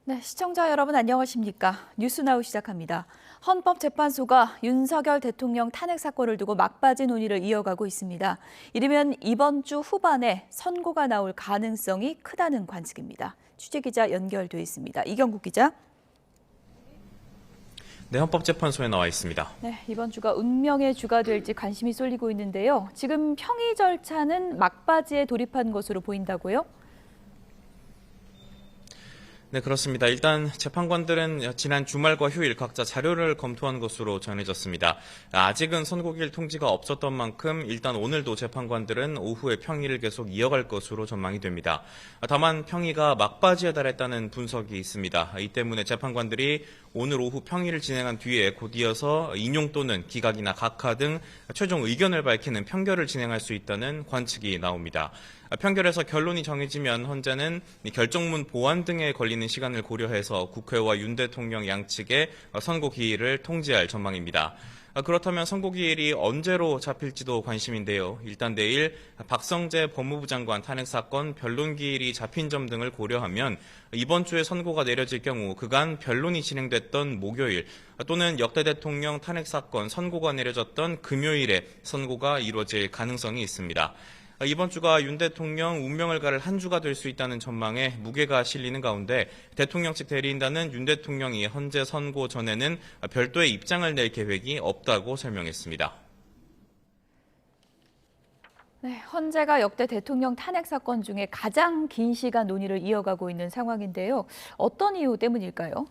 네, 시청자 여러분 안녕하십니까? 뉴스나우 시작합니다. 헌법재판소가 윤석열 대통령 탄핵 사건을 두고 막바지 논의를 이어가고 있습니다. 이르면 이번 주 후반에 선고가 나올 가능성이 크다는 관측입니다. 취재기자 연결돼 있습니다. 이경국 기자. 네, 헌법재판소에 나와 있습니다. 네, 이번 주가 운명의 주가 될지 관심이 쏠리고 있는데요. 지금 평의 절차는 막바지에 돌입한 것으로 보인다고요? 네, 그렇습니다. 일단 재판관들은 지난 주말과 휴일 각자 자료를 검토한 것으로 전해졌습니다. 아직은 선고일 통지가 없었던 만큼 일단 오늘도 재판관들은 오후에 평의를 계속 이어갈 것으로 전망이 됩니다. 다만 평의가 막바지에 달했다는 분석이 있습니다. 이 때문에 재판관들이 오늘 오후 평의를 진행한 뒤에 곧 이어서 인용 또는 기각이나 각하 등 최종 의견을 밝히는 평결을 진행할 수 있다는 관측이 나옵니다. 평결에서 결론이 정해지면 헌재는 결정문 보완 등에 걸리는 시간을 고려해서 국회와 윤 대통령 양측의 선고 기일을 통지할 전망입니다. 그렇다면 선고 기일이 언제로 잡힐지도 관심인데요. 일단 내일 박성재 법무부 장관 탄핵 사건 변론 기일이 잡힌 점 등을 고려하면 이번 주에 선고가 내려질 경우 그간 변론이 진행됐던 목요일 또는 역대 대통령 탄핵 사건 선고가 내려졌던 금요일에 선고가 이루어질 가능성이 있습니다. 이번 주가 윤 대통령 운명을 가를 한 주가 될 수 있다는 전망에 무게가 실리는 가운데 대통령 측 대리인단은 윤 대통령이 헌재 선고 전에는 별도의 입장을 낼 계획이 없다고 설명했습니다. 네, 헌재가 역대 대통령 탄핵 사건 중에 가장 긴 시간 논의를 이어가고 있는 상황인데요. 어떤 이유 때문일까요?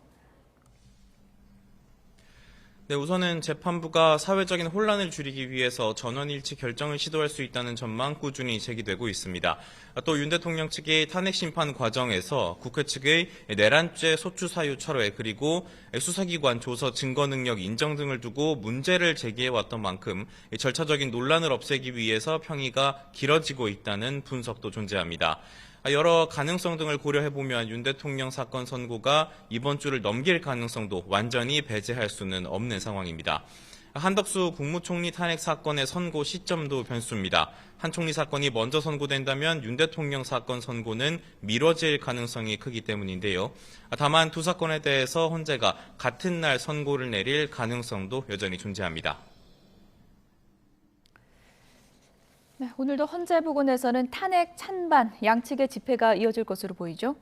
네, 우선은 재판부가 사회적인 혼란을 줄이기 위해서 전원일치 결정을 시도할 수 있다는 전망 꾸준히 제기되고 있습니다. 또 윤 대통령 측이 탄핵 심판 과정에서 국회 측의 내란죄 소추 사유 철회 그리고 수사기관 조서 증거 능력 인정 등을 두고 문제를 제기해왔던 만큼 절차적인 논란을 없애기 위해서 평의가 길어지고 있다는 분석도 존재합니다. 여러 가능성 등을 고려해보면 윤 대통령 사건 선고가 이번 주를 넘길 가능성도 완전히 배제할 수는 없는 상황입니다. 한덕수 국무총리 탄핵 사건의 선고 시점도 변수입니다. 한 총리 사건이 먼저 선고된다면 윤 대통령 사건 선고는 미뤄질 가능성이 크기 때문인데요. 다만 두 사건에 대해서 헌재가 같은 날 선고를 내릴 가능성도 여전히 존재합니다. 네, 오늘도 헌재 부근에서는 탄핵 찬반 양측의 집회가 이어질 것으로 보이죠?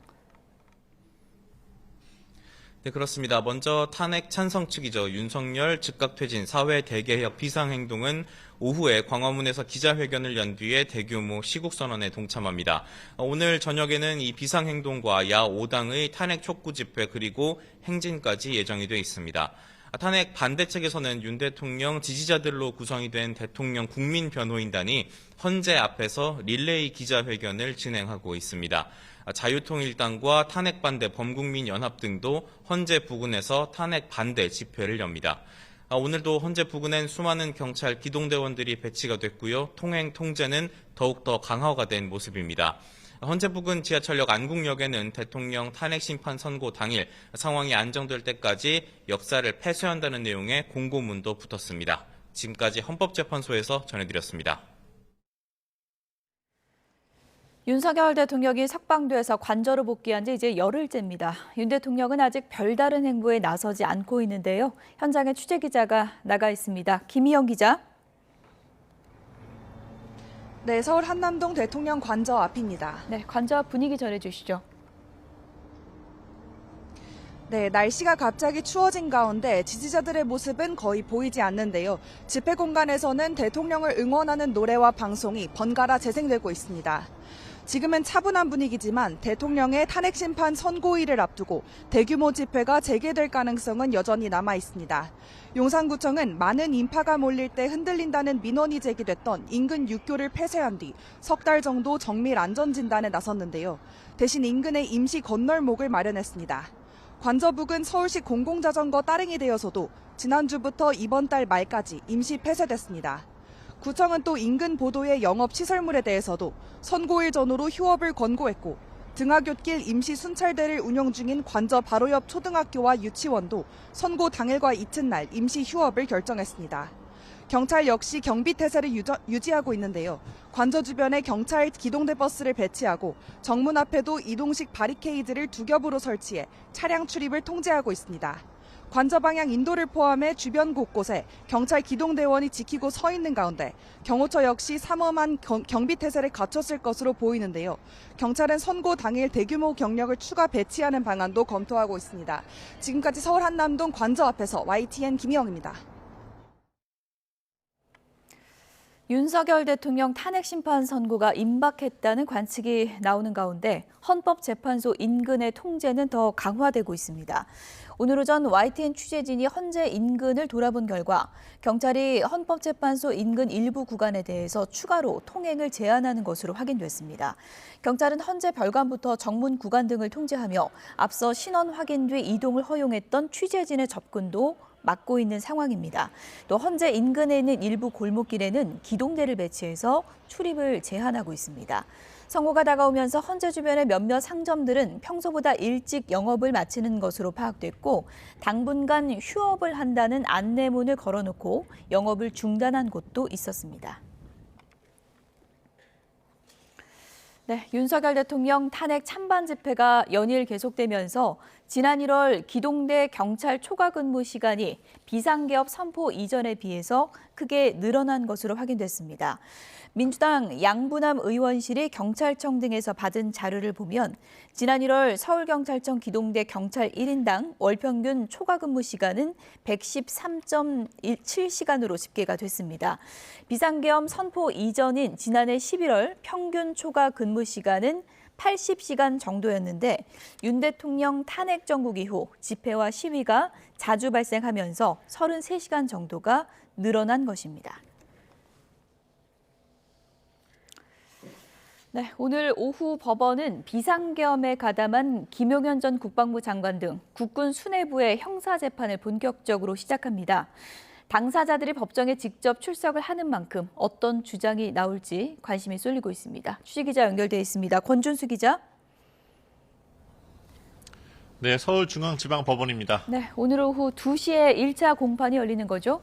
네, 그렇습니다. 먼저 탄핵 찬성 측이죠. 윤석열 즉각퇴진 사회 대개혁 비상행동은 오후에 광화문에서 기자회견을 연 뒤에 대규모 시국선언에 동참합니다. 오늘 저녁에는 이 비상행동과 야 5당의 탄핵 촉구 집회 그리고 행진까지 예정이 돼 있습니다. 탄핵 반대 측에서는 윤 대통령 지지자들로 구성이 된 대통령 국민변호인단이 헌재 앞에서 릴레이 기자회견을 진행하고 있습니다. 자유통일당과 탄핵 반대 범국민연합 등도 헌재 부근에서 탄핵 반대 집회를 엽니다. 오늘도 헌재 부근엔 수많은 경찰 기동대원들이 배치가 됐고요. 통행 통제는 더욱더 강화가 된 모습입니다. 헌재 부근 지하철역 안국역에는 대통령 탄핵 심판 선고 당일 상황이 안정될 때까지 역사를 폐쇄한다는 내용의 공고문도 붙었습니다. 지금까지 헌법재판소에서 전해드렸습니다. 윤석열 대통령이 석방돼서 관저로 복귀한 지 이제 열흘째입니다. 윤 대통령은 아직 별다른 행보에 나서지 않고 있는데요. 현장에 취재기자가 나가 있습니다. 김희영 기자. 네, 서울 한남동 대통령 관저 앞입니다. 네, 관저 앞 분위기 전해주시죠. 네, 날씨가 갑자기 추워진 가운데 지지자들의 모습은 거의 보이지 않는데요. 집회 공간에서는 대통령을 응원하는 노래와 방송이 번갈아 재생되고 있습니다. 지금은 차분한 분위기지만 대통령의 탄핵 심판 선고일을 앞두고 대규모 집회가 재개될 가능성은 여전히 남아 있습니다. 용산구청은 많은 인파가 몰릴 때 흔들린다는 민원이 제기됐던 인근 육교를 폐쇄한 뒤 석 달 정도 정밀 안전진단에 나섰는데요. 대신 인근에 임시 건널목을 마련했습니다. 관저 부근 서울시 공공자전거 따릉이 되어서도 지난주부터 이번 달 말까지 임시 폐쇄됐습니다. 구청은 또 인근 보도의 영업시설물에 대해서도 선고일 전후로 휴업을 권고했고 등하굣길 임시 순찰대를 운영 중인 관저 바로 옆 초등학교와 유치원도 선고 당일과 이튿날 임시 휴업을 결정했습니다. 경찰 역시 경비태세를 유지하고 있는데요. 관저 주변에 경찰 기동대 버스를 배치하고 정문 앞에도 이동식 바리케이드를 2겹으로 설치해 차량 출입을 통제하고 있습니다. 관저 방향 인도를 포함해 주변 곳곳에 경찰 기동대원이 지키고 서 있는 가운데 경호처 역시 삼엄한 경비태세를 갖췄을 것으로 보이는데요. 경찰은 선고 당일 대규모 경력을 추가 배치하는 방안도 검토하고 있습니다. 지금까지 서울 한남동 관저 앞에서 YTN 김희영입니다. 윤석열 대통령 탄핵 심판 선고가 임박했다는 관측이 나오는 가운데 헌법재판소 인근의 통제는 더 강화되고 있습니다. 오늘 오전 YTN 취재진이 헌재 인근을 돌아본 결과 경찰이 헌법재판소 인근 일부 구간에 대해서 추가로 통행을 제한하는 것으로 확인됐습니다. 경찰은 헌재 별관부터 정문 구간 등을 통제하며 앞서 신원 확인 뒤 이동을 허용했던 취재진의 접근도 막고 있는 상황입니다. 또 헌재 인근에 있는 일부 골목길에는 기동대를 배치해서 출입을 제한하고 있습니다. 선고가 다가오면서 헌재 주변의 몇몇 상점들은 평소보다 일찍 영업을 마치는 것으로 파악됐고 당분간 휴업을 한다는 안내문을 걸어놓고 영업을 중단한 곳도 있었습니다. 네, 윤석열 대통령 탄핵 찬반 집회가 연일 계속되면서 지난 1월 기동대 경찰 초과 근무 시간이 비상개업 선포 이전에 비해서 크게 늘어난 것으로 확인됐습니다. 민주당 양부남 의원실이 경찰청 등에서 받은 자료를 보면 지난 1월 서울경찰청 기동대 경찰 1인당 월평균 초과 근무 시간은 113.17시간으로 집계가 됐습니다. 비상계엄 선포 이전인 지난해 11월 평균 초과 근무 시간은 80시간 정도였는데 윤 대통령 탄핵 정국 이후 집회와 시위가 자주 발생하면서 33시간 정도가 늘어난 것입니다. 네, 오늘 오후 법원은 비상계엄에 가담한 김용현 전 국방부 장관 등 국군 수뇌부의 형사재판을 본격적으로 시작합니다. 당사자들이 법정에 직접 출석을 하는 만큼 어떤 주장이 나올지 관심이 쏠리고 있습니다. 취재기자 연결돼 있습니다. 권준수 기자. 네, 서울중앙지방법원입니다. 네, 오늘 오후 2시에 1차 공판이 열리는 거죠?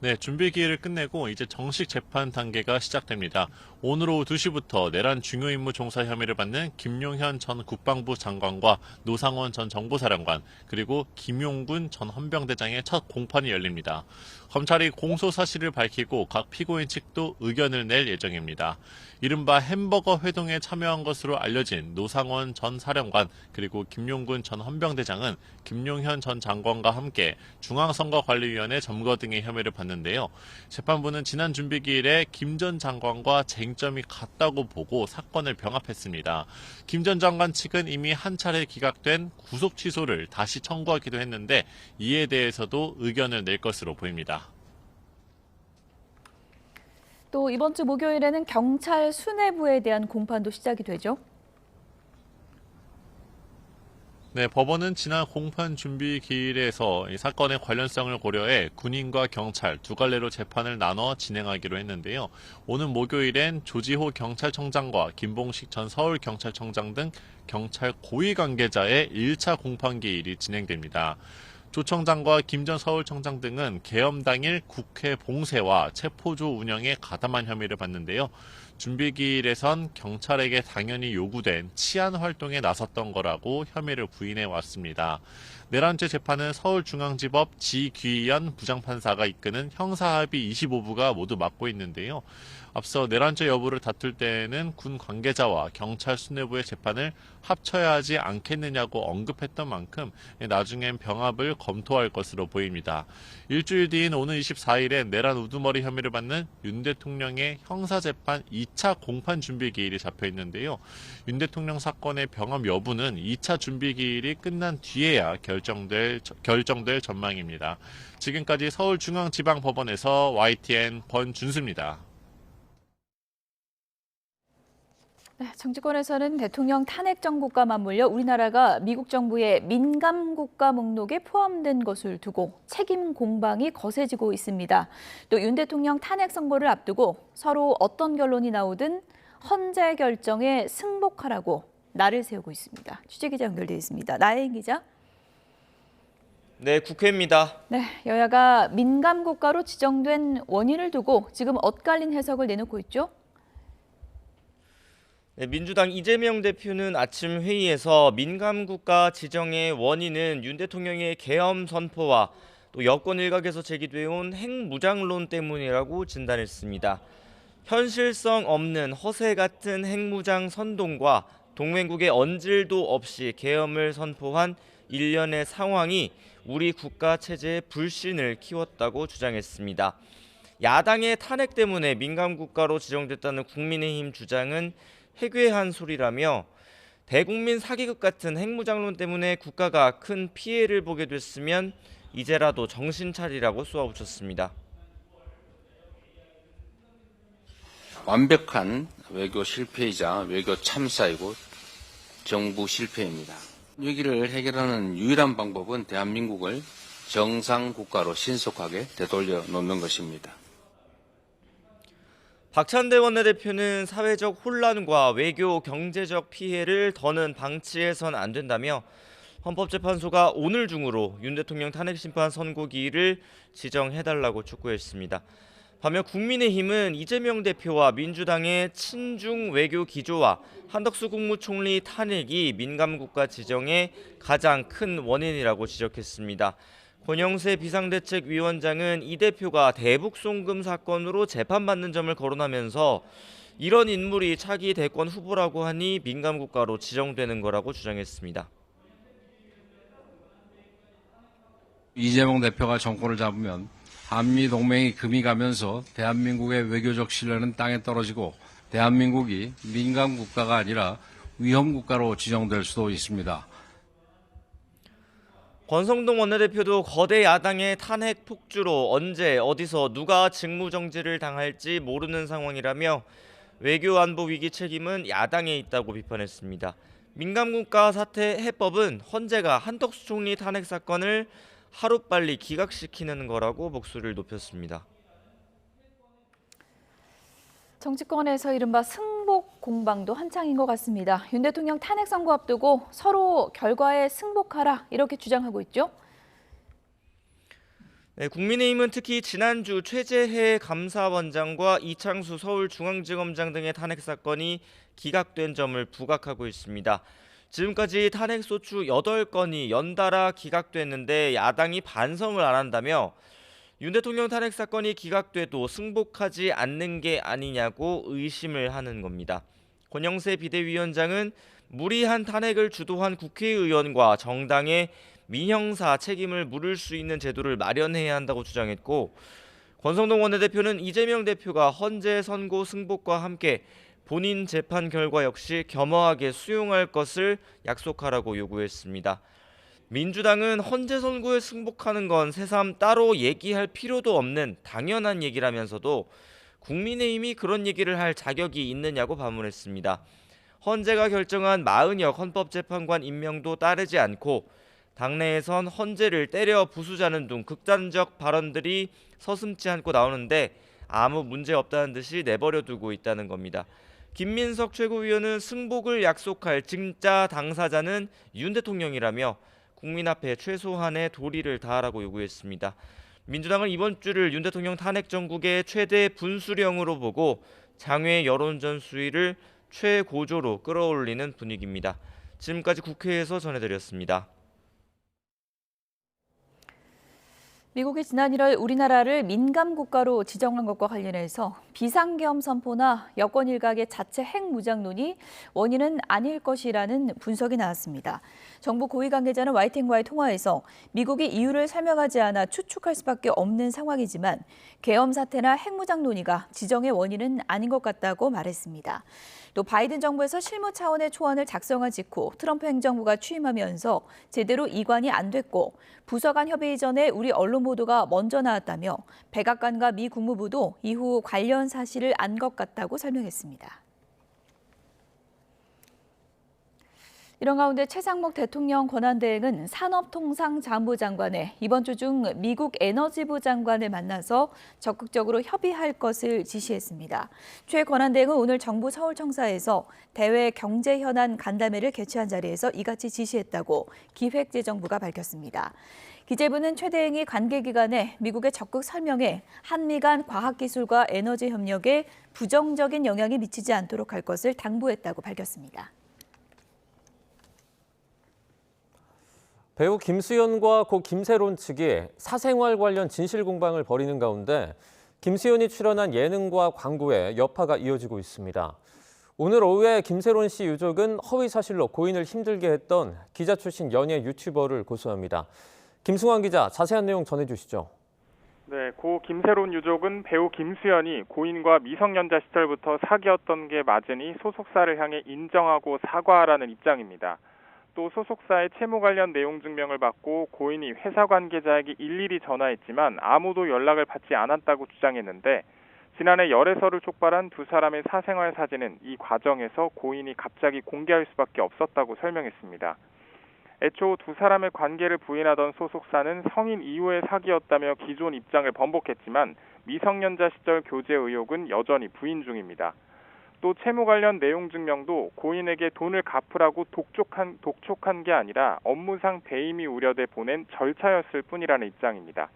네, 준비 기일을 끝내고 이제 정식 재판 단계가 시작됩니다. 오늘 오후 2시부터 내란 중요임무 종사 혐의를 받는 김용현 전 국방부 장관과 노상원 전 정보사령관 그리고 김용군 전 헌병대장의 첫 공판이 열립니다. 검찰이 공소 사실을 밝히고 각 피고인 측도 의견을 낼 예정입니다. 이른바 햄버거 회동에 참여한 것으로 알려진 노상원 전 사령관 그리고 김용군 전 헌병대장은 김용현 전 장관과 함께 중앙선거관리위원회 점거 등의 혐의를 받는데요. 재판부는 지난 준비 기일에 김 전 장관과 쟁점이 같다고 보고 사건을 병합했습니다. 김 전 장관 측은 이미 한 차례 기각된 구속 취소를 다시 청구하기도 했는데 이에 대해서도 의견을 낼 것으로 보입니다. 또 이번 주 목요일에는 경찰 수뇌부에 대한 공판도 시작이 되죠. 네, 법원은 지난 공판 준비 기일에서 이 사건의 관련성을 고려해 군인과 경찰 두 갈래로 재판을 나눠 진행하기로 했는데요. 오는 목요일엔 조지호 경찰청장과 김봉식 전 서울경찰청장 등 경찰 고위 관계자의 1차 공판 기일이 진행됩니다. 조 청장과 김 전 서울청장 등은 계엄 당일 국회 봉쇄와 체포조 운영에 가담한 혐의를 받는데요. 준비기일에선 경찰에게 당연히 요구된 치안 활동에 나섰던 거라고 혐의를 부인해 왔습니다. 내란죄 재판은 서울중앙지법 지귀현 부장판사가 이끄는 형사합의 25부가 모두 맡고 있는데요. 앞서 내란죄 여부를 다툴 때에는 군 관계자와 경찰 수뇌부의 재판을 합쳐야 하지 않겠느냐고 언급했던 만큼 나중엔 병합을 검토할 것으로 보입니다. 일주일 뒤인 오는 24일에 내란 우두머리 혐의를 받는 윤 대통령의 형사재판 2차 공판 준비 기일이 잡혀 있는데요. 윤 대통령 사건의 병합 여부는 2차 준비 기일이 끝난 뒤에야 결정될 전망입니다. 지금까지 서울중앙지방법원에서 YTN 권준수입니다. 네, 정치권에서는 대통령 탄핵 정국과 맞물려 우리나라가 미국 정부의 민감 국가 목록에 포함된 것을 두고 책임 공방이 거세지고 있습니다. 또 윤 대통령 탄핵 선고를 앞두고 서로 어떤 결론이 나오든 헌재 결정에 승복하라고 날을 세우고 있습니다. 취재기자 연결돼 있습니다. 나혜인 기자. 네, 국회입니다. 네, 여야가 민감 국가로 지정된 원인을 두고 지금 엇갈린 해석을 내놓고 있죠. 네, 민주당 이재명 대표는 아침 회의에서 민감국가 지정의 원인은 윤 대통령의 계엄 선포와 또 여권 일각에서 제기돼온 핵무장론 때문이라고 진단했습니다. 현실성 없는 허세 같은 핵무장 선동과 동맹국의 언질도 없이 계엄을 선포한 일련의 상황이 우리 국가 체제의 불신을 키웠다고 주장했습니다. 야당의 탄핵 때문에 민감국가로 지정됐다는 국민의힘 주장은 해괴한 소리라며 대국민 사기극 같은 핵무장론 때문에 국가가 큰 피해를 보게 됐으면 이제라도 정신 차리라고 쏘아붙였습니다. 완벽한 외교 실패이자 외교 참사이고 정부 실패입니다. 위기를 해결하는 유일한 방법은 대한민국을 정상 국가로 신속하게 되돌려 놓는 것입니다. 박찬대 원내대표는 사회적 혼란과 외교 경제적 피해를 더는 방치해선 안 된다며 헌법재판소가 오늘 중으로 윤 대통령 탄핵심판 선고기일을 지정해달라고 촉구했습니다. 반면 국민의힘은 이재명 대표와 민주당의 친중 외교 기조와 한덕수 국무총리 탄핵이 민감국가 지정의 가장 큰 원인이라고 지적했습니다. 권영세 비상대책위원장은 이 대표가 대북 송금 사건으로 재판받는 점을 거론하면서 이런 인물이 차기 대권 후보라고 하니 민감국가로 지정되는 거라고 주장했습니다. 이재명 대표가 정권을 잡으면 한미동맹이 금이 가면서 대한민국의 외교적 신뢰는 땅에 떨어지고 대한민국이 민감국가가 아니라 위험국가로 지정될 수도 있습니다. 권성동 원내대표도 거대 야당의 탄핵 폭주로 언제 어디서 누가 직무정지를 당할지 모르는 상황이라며 외교안보 위기 책임은 야당에 있다고 비판했습니다. 민감국가 사태 해법은 헌재가 한덕수 총리 탄핵 사건을 하루빨리 기각시키는 거라고 목소리를 높였습니다. 정치권에서 이른바 승복 공방도 한창인 것 같습니다. 윤 대통령 탄핵 선고 앞두고 서로 결과에 승복하라 이렇게 주장하고 있죠. 네, 국민의힘은 특히 지난주 최재해 감사원장과 이창수 서울중앙지검장 등의 탄핵 사건이 기각된 점을 부각하고 있습니다. 지금까지 탄핵소추 8건이 연달아 기각됐는데 야당이 반성을 안 한다며 윤 대통령 탄핵 사건이 기각돼도 승복하지 않는 게 아니냐고 의심을 하는 겁니다. 권영세 비대위원장은 무리한 탄핵을 주도한 국회의원과 정당의 민형사 책임을 물을 수 있는 제도를 마련해야 한다고 주장했고, 권성동 원내대표는 이재명 대표가 헌재 선고 승복과 함께 본인 재판 결과 역시 겸허하게 수용할 것을 약속하라고 요구했습니다. 민주당은 헌재 선고에 승복하는 건 새삼 따로 얘기할 필요도 없는 당연한 얘기라면서도 국민의힘이 그런 얘기를 할 자격이 있느냐고 반문했습니다. 헌재가 결정한 40여 헌법재판관 임명도 따르지 않고 당내에선 헌재를 때려 부수자는 등 극단적 발언들이 서슴지 않고 나오는데 아무 문제 없다는 듯이 내버려 두고 있다는 겁니다. 김민석 최고위원은 승복을 약속할 진짜 당사자는 윤 대통령이라며 국민 앞에 최소한의 도리를 다하라고 요구했습니다. 민주당은 이번 주를 윤 대통령 탄핵 정국의 최대 분수령으로 보고 장외 여론전 수위를 최고조로 끌어올리는 분위기입니다. 지금까지 국회에서 전해드렸습니다. 미국이 지난 1월 우리나라를 민감국가로 지정한 것과 관련해서 비상계엄 선포나 여권 일각의 자체 핵무장론이 원인은 아닐 것이라는 분석이 나왔습니다. 정부 고위 관계자는 YTN과의 통화에서 미국이 이유를 설명하지 않아 추측할 수밖에 없는 상황이지만 계엄 사태나 핵무장 논의가 지정의 원인은 아닌 것 같다고 말했습니다. 또 바이든 정부에서 실무 차원의 초안을 작성한 직후 트럼프 행정부가 취임하면서 제대로 이관이 안 됐고 부서 간 협의 이전에 우리 언론 보도가 먼저 나왔다며 백악관과 미 국무부도 이후 관련 사실을 안 것 같다고 설명했습니다. 이런 가운데 최상목 대통령 권한대행은 산업통상자원부 장관에 이번 주 중 미국 에너지부 장관을 만나서 적극적으로 협의할 것을 지시했습니다. 최 권한대행은 오늘 정부 서울청사에서 대외 경제 현안 간담회를 개최한 자리에서 이같이 지시했다고 기획재정부가 밝혔습니다. 기재부는 최 대행이 관계기관에 미국에 적극 설명해 한미 간 과학기술과 에너지 협력에 부정적인 영향이 미치지 않도록 할 것을 당부했다고 밝혔습니다. 배우 김수현과 고 김세론 측이 사생활 관련 진실 공방을 벌이는 가운데 김수현이 출연한 예능과 광고에 여파가 이어지고 있습니다. 오늘 오후에 김세론 씨 유족은 허위 사실로 고인을 힘들게 했던 기자 출신 연예 유튜버를 고소합니다. 김승환 기자, 자세한 내용 전해주시죠. 네, 고 김세론 유족은 배우 김수현이 고인과 미성년자 시절부터 사귀었던 게 맞으니 소속사를 향해 인정하고 사과하라는 입장입니다. 또 소속사의 채무 관련 내용 증명을 받고 고인이 회사 관계자에게 일일이 전화했지만 아무도 연락을 받지 않았다고 주장했는데 지난해 열애설을 촉발한 두 사람의 사생활 사진은 이 과정에서 고인이 갑자기 공개할 수밖에 없었다고 설명했습니다. 애초 두 사람의 관계를 부인하던 소속사는 성인 이후의 사기였다며 기존 입장을 번복했지만 미성년자 시절 교제 의혹은 여전히 부인 중입니다. 또 채무 관련 내용 증명도 고인에게 돈을 갚으라고 독촉한 게 아니라 업무상 배임이 우려돼 보낸 절차였을 뿐이라는 입장입니다.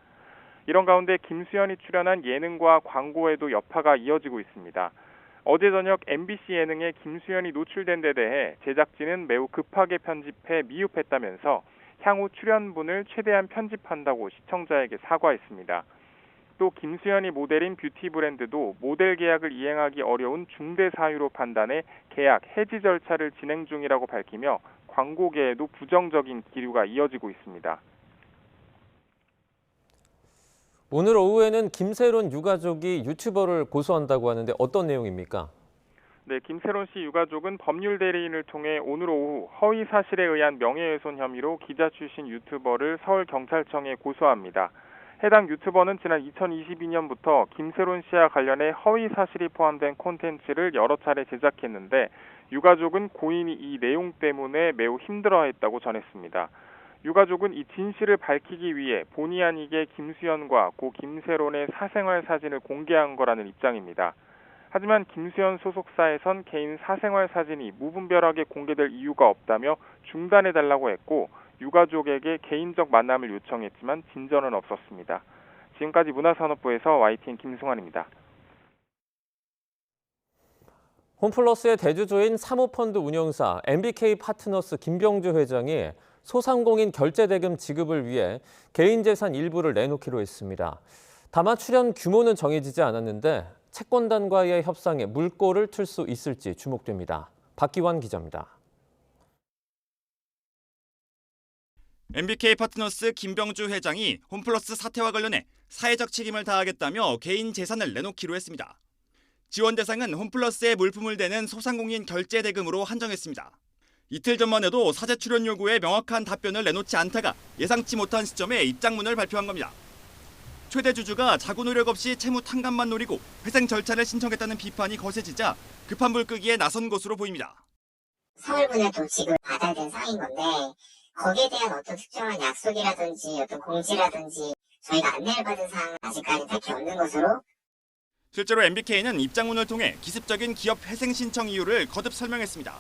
이런 가운데 김수현이 출연한 예능과 광고에도 여파가 이어지고 있습니다. 어제 저녁 MBC 예능에 김수현이 노출된 데 대해 제작진은 매우 급하게 편집해 미흡했다면서 향후 출연분을 최대한 편집한다고 시청자에게 사과했습니다. 또 김수현이 모델인 뷰티 브랜드도 모델 계약을 이행하기 어려운 중대 사유로 판단해 계약 해지 절차를 진행 중이라고 밝히며 광고계에도 부정적인 기류가 이어지고 있습니다. 오늘 오후에는 김세론 유가족이 유튜버를 고소한다고 하는데 어떤 내용입니까? 네, 김세론 씨 유가족은 법률 대리인을 통해 오늘 오후 허위 사실에 의한 명예훼손 혐의로 기자 출신 유튜버를 서울경찰청에 고소합니다. 해당 유튜버는 지난 2022년부터 김세론 씨와 관련해 허위 사실이 포함된 콘텐츠를 여러 차례 제작했는데 유가족은 고인이 이 내용 때문에 매우 힘들어했다고 전했습니다. 유가족은 이 진실을 밝히기 위해 본의 아니게 김수현과 고 김세론의 사생활 사진을 공개한 거라는 입장입니다. 하지만 김수현 소속사에선 개인 사생활 사진이 무분별하게 공개될 이유가 없다며 중단해달라고 했고 유가족에게 개인적 만남을 요청했지만 진전은 없었습니다. 지금까지 문화산업부에서 YTN 김승환입니다. 홈플러스의 대주주인 사모펀드 운영사 MBK 파트너스 김병주 회장이 소상공인 결제대금 지급을 위해 개인 재산 일부를 내놓기로 했습니다. 다만 출연 규모는 정해지지 않았는데 채권단과의 협상에 물꼬를 틀 수 있을지 주목됩니다. 박기환 기자입니다. MBK 파트너스 김병주 회장이 홈플러스 사태와 관련해 사회적 책임을 다하겠다며 개인 재산을 내놓기로 했습니다. 지원 대상은 홈플러스에 물품을 대는 소상공인 결제 대금으로 한정했습니다. 이틀 전만 해도 사제 출연 요구에 명확한 답변을 내놓지 않다가 예상치 못한 시점에 입장문을 발표한 겁니다. 최대 주주가 자구 노력 없이 채무 탕감만 노리고 회생 절차를 신청했다는 비판이 거세지자 급한 불 끄기에 나선 것으로 보입니다. 사월분에도 지금 받아야 되는 사항인 건데 거기에 대한 어떤 특정한 약속이라든지 어떤 공지라든지 저희가 안내를 받은 사항은 아직까지 딱히 없는 것으로. 실제로 MBK는 입장문을 통해 기습적인 기업 회생 신청 이유를 거듭 설명했습니다.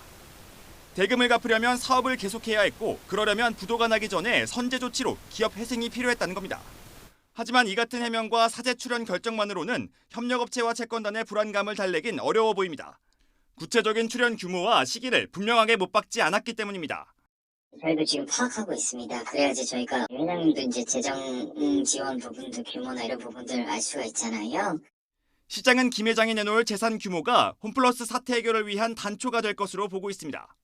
대금을 갚으려면 사업을 계속해야 했고 그러려면 부도가 나기 전에 선제 조치로 기업 회생이 필요했다는 겁니다. 하지만 이 같은 해명과 사제 출연 결정만으로는 협력업체와 채권단의 불안감을 달래긴 어려워 보입니다. 구체적인 출연 규모와 시기를 분명하게 못 박지 않았기 때문입니다. 저희도 지금 파악하고 있습니다. 그래야지 저희가 회장님도 이제 재정 지원 부분도 규모나 이런 부분들 알 수가 있잖아요. 시장은 김 회장이 내놓을 재산 규모가 홈플러스 사태 해결을 위한 단초가 될 것으로 보고 있습니다.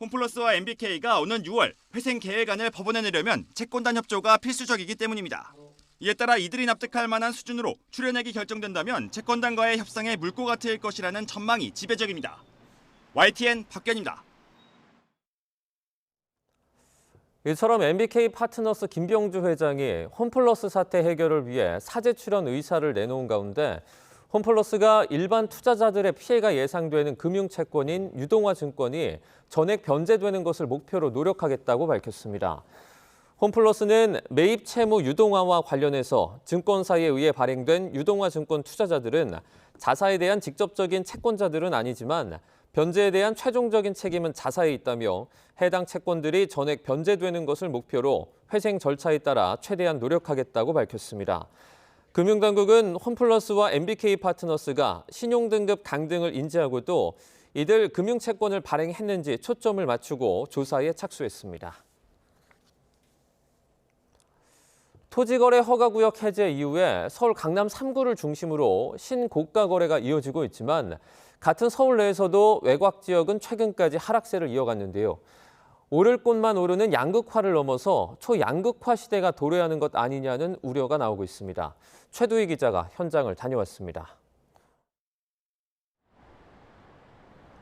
홈플러스와 MBK가 오는 6월 회생 계획안을 법원에 내려면 채권단 협조가 필수적이기 때문입니다. 이에 따라 이들이 납득할 만한 수준으로 출연액이 결정된다면 채권단과의 협상에 물꼬가 트일 것이라는 전망이 지배적입니다. YTN 박견입니다. 이처럼 MBK 파트너스 김병주 회장이 홈플러스 사태 해결을 위해 사제 출연 의사를 내놓은 가운데 홈플러스가 일반 투자자들의 피해가 예상되는 금융채권인 유동화증권이 전액 변제되는 것을 목표로 노력하겠다고 밝혔습니다. 홈플러스는 매입 채무 유동화와 관련해서 증권사에 의해 발행된 유동화증권 투자자들은 자사에 대한 직접적인 채권자들은 아니지만 변제에 대한 최종적인 책임은 자사에 있다며 해당 채권들이 전액 변제되는 것을 목표로 회생 절차에 따라 최대한 노력하겠다고 밝혔습니다. 금융당국은 홈플러스와 MBK 파트너스가 신용등급 강등을 인지하고도 이들 금융채권을 발행했는지 초점을 맞추고 조사에 착수했습니다. 토지거래 허가구역 해제 이후에 서울 강남 3구를 중심으로 신고가 거래가 이어지고 있지만 같은 서울 내에서도 외곽 지역은 최근까지 하락세를 이어갔는데요. 오를 곳만 오르는 양극화를 넘어서 초양극화 시대가 도래하는 것 아니냐는 우려가 나오고 있습니다. 최두희 기자가 현장을 다녀왔습니다.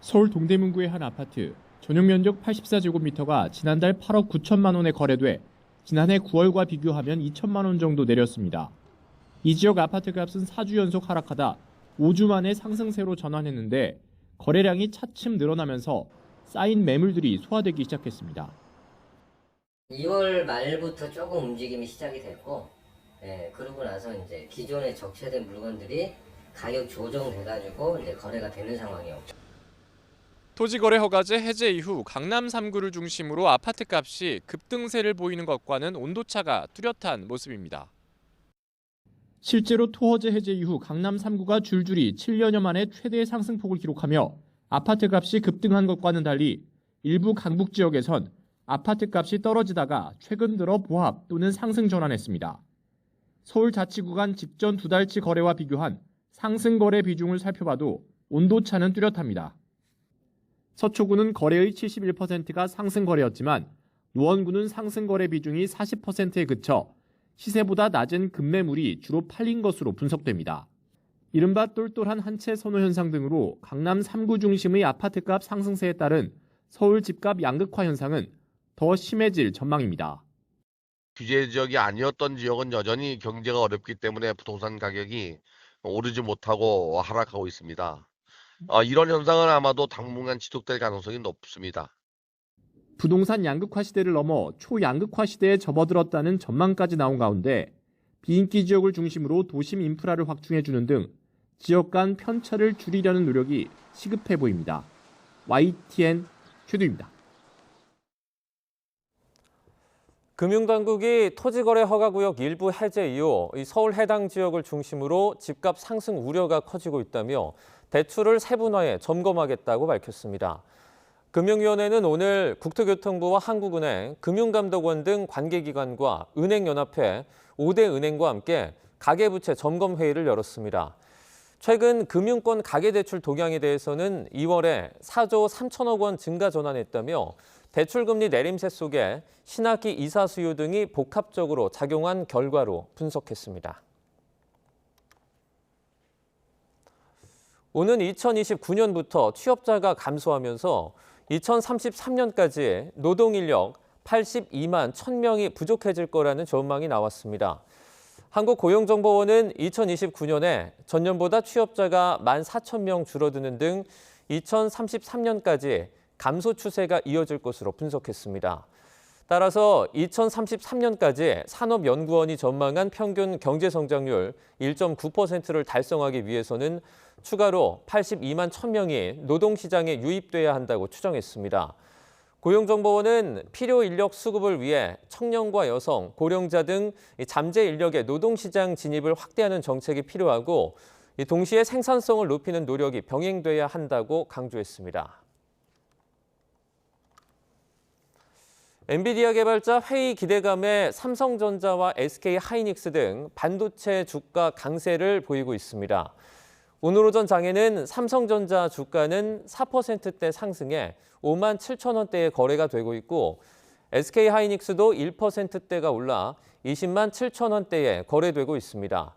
서울 동대문구의 한 아파트, 전용 면적 84제곱미터가 지난달 8억 9천만 원에 거래돼 지난해 9월과 비교하면 2천만 원 정도 내렸습니다. 이 지역 아파트 값은 4주 연속 하락하다 5주 만에 상승세로 전환했는데 거래량이 차츰 늘어나면서 쌓인 매물들이 소화되기 시작했습니다. 2월 말부터 조금 움직임이 시작이 됐고, 그러고 나서 이제 기존에 적체된 물건들이 가격 조정돼가지고 이제 거래가 되는 상황이에요. 토지거래 허가제 해제 이후 강남 3구를 중심으로 아파트 값이 급등세를 보이는 것과는 온도차가 뚜렷한 모습입니다. 실제로 토허제 해제 이후 강남 3구가 줄줄이 7년여 만에 최대 상승폭을 기록하며 아파트 값이 급등한 것과는 달리 일부 강북 지역에선 아파트 값이 떨어지다가 최근 들어 보합 또는 상승 전환했습니다. 서울자치구간 직전 2달치 거래와 비교한 상승 거래 비중을 살펴봐도 온도차는 뚜렷합니다. 서초구는 거래의 71%가 상승 거래였지만 노원구는 상승 거래 비중이 40%에 그쳐 시세보다 낮은 급매물이 주로 팔린 것으로 분석됩니다. 이른바 똘똘한 한 채 선호 현상 등으로 강남 3구 중심의 아파트값 상승세에 따른 서울 집값 양극화 현상은 더 심해질 전망입니다. 규제 지역이 아니었던 지역은 여전히 경제가 어렵기 때문에 부동산 가격이 오르지 못하고 하락하고 있습니다. 이런 현상은 아마도 당분간 지속될 가능성이 높습니다. 부동산 양극화 시대를 넘어 초양극화 시대에 접어들었다는 전망까지 나온 가운데 비인기 지역을 중심으로 도심 인프라를 확충해주는 등 지역 간 편차를 줄이려는 노력이 시급해 보입니다. YTN 최두입니다. 금융당국이 토지거래 허가구역 일부 해제 이후 서울 해당 지역을 중심으로 집값 상승 우려가 커지고 있다며 대출을 세분화해 점검하겠다고 밝혔습니다. 금융위원회는 오늘 국토교통부와 한국은행, 금융감독원 등 관계기관과 은행연합회, 5대 은행과 함께 가계부채 점검회의를 열었습니다. 최근 금융권 가계대출 동향에 대해서는 2월에 4조 3천억 원 증가 전환했다며 대출금리 내림세 속에 신학기 이사 수요 등이 복합적으로 작용한 결과로 분석했습니다. 오는 2029년부터 취업자가 감소하면서 2033년까지 노동인력 82만 1,000명이 부족해질 거라는 전망이 나왔습니다. 한국고용정보원은 2029년에 전년보다 취업자가 14,000명 줄어드는 등 2033년까지 감소 추세가 이어질 것으로 분석했습니다. 따라서 2033년까지 산업연구원이 전망한 평균 경제성장률 1.9%를 달성하기 위해서는 추가로 82만 1,000명이 노동시장에 유입돼야 한다고 추정했습니다. 고용정보원은 필요 인력 수급을 위해 청년과 여성, 고령자 등 잠재 인력의 노동시장 진입을 확대하는 정책이 필요하고 동시에 생산성을 높이는 노력이 병행돼야 한다고 강조했습니다. 엔비디아 개발자 회의 기대감에 삼성전자와 SK하이닉스 등 반도체 주가 강세를 보이고 있습니다. 오늘 오전 장에는 삼성전자 주가는 4%대 상승해 5만 7천 원대에 거래가 되고 있고 SK하이닉스도 1%대가 올라 20만 7천 원대에 거래되고 있습니다.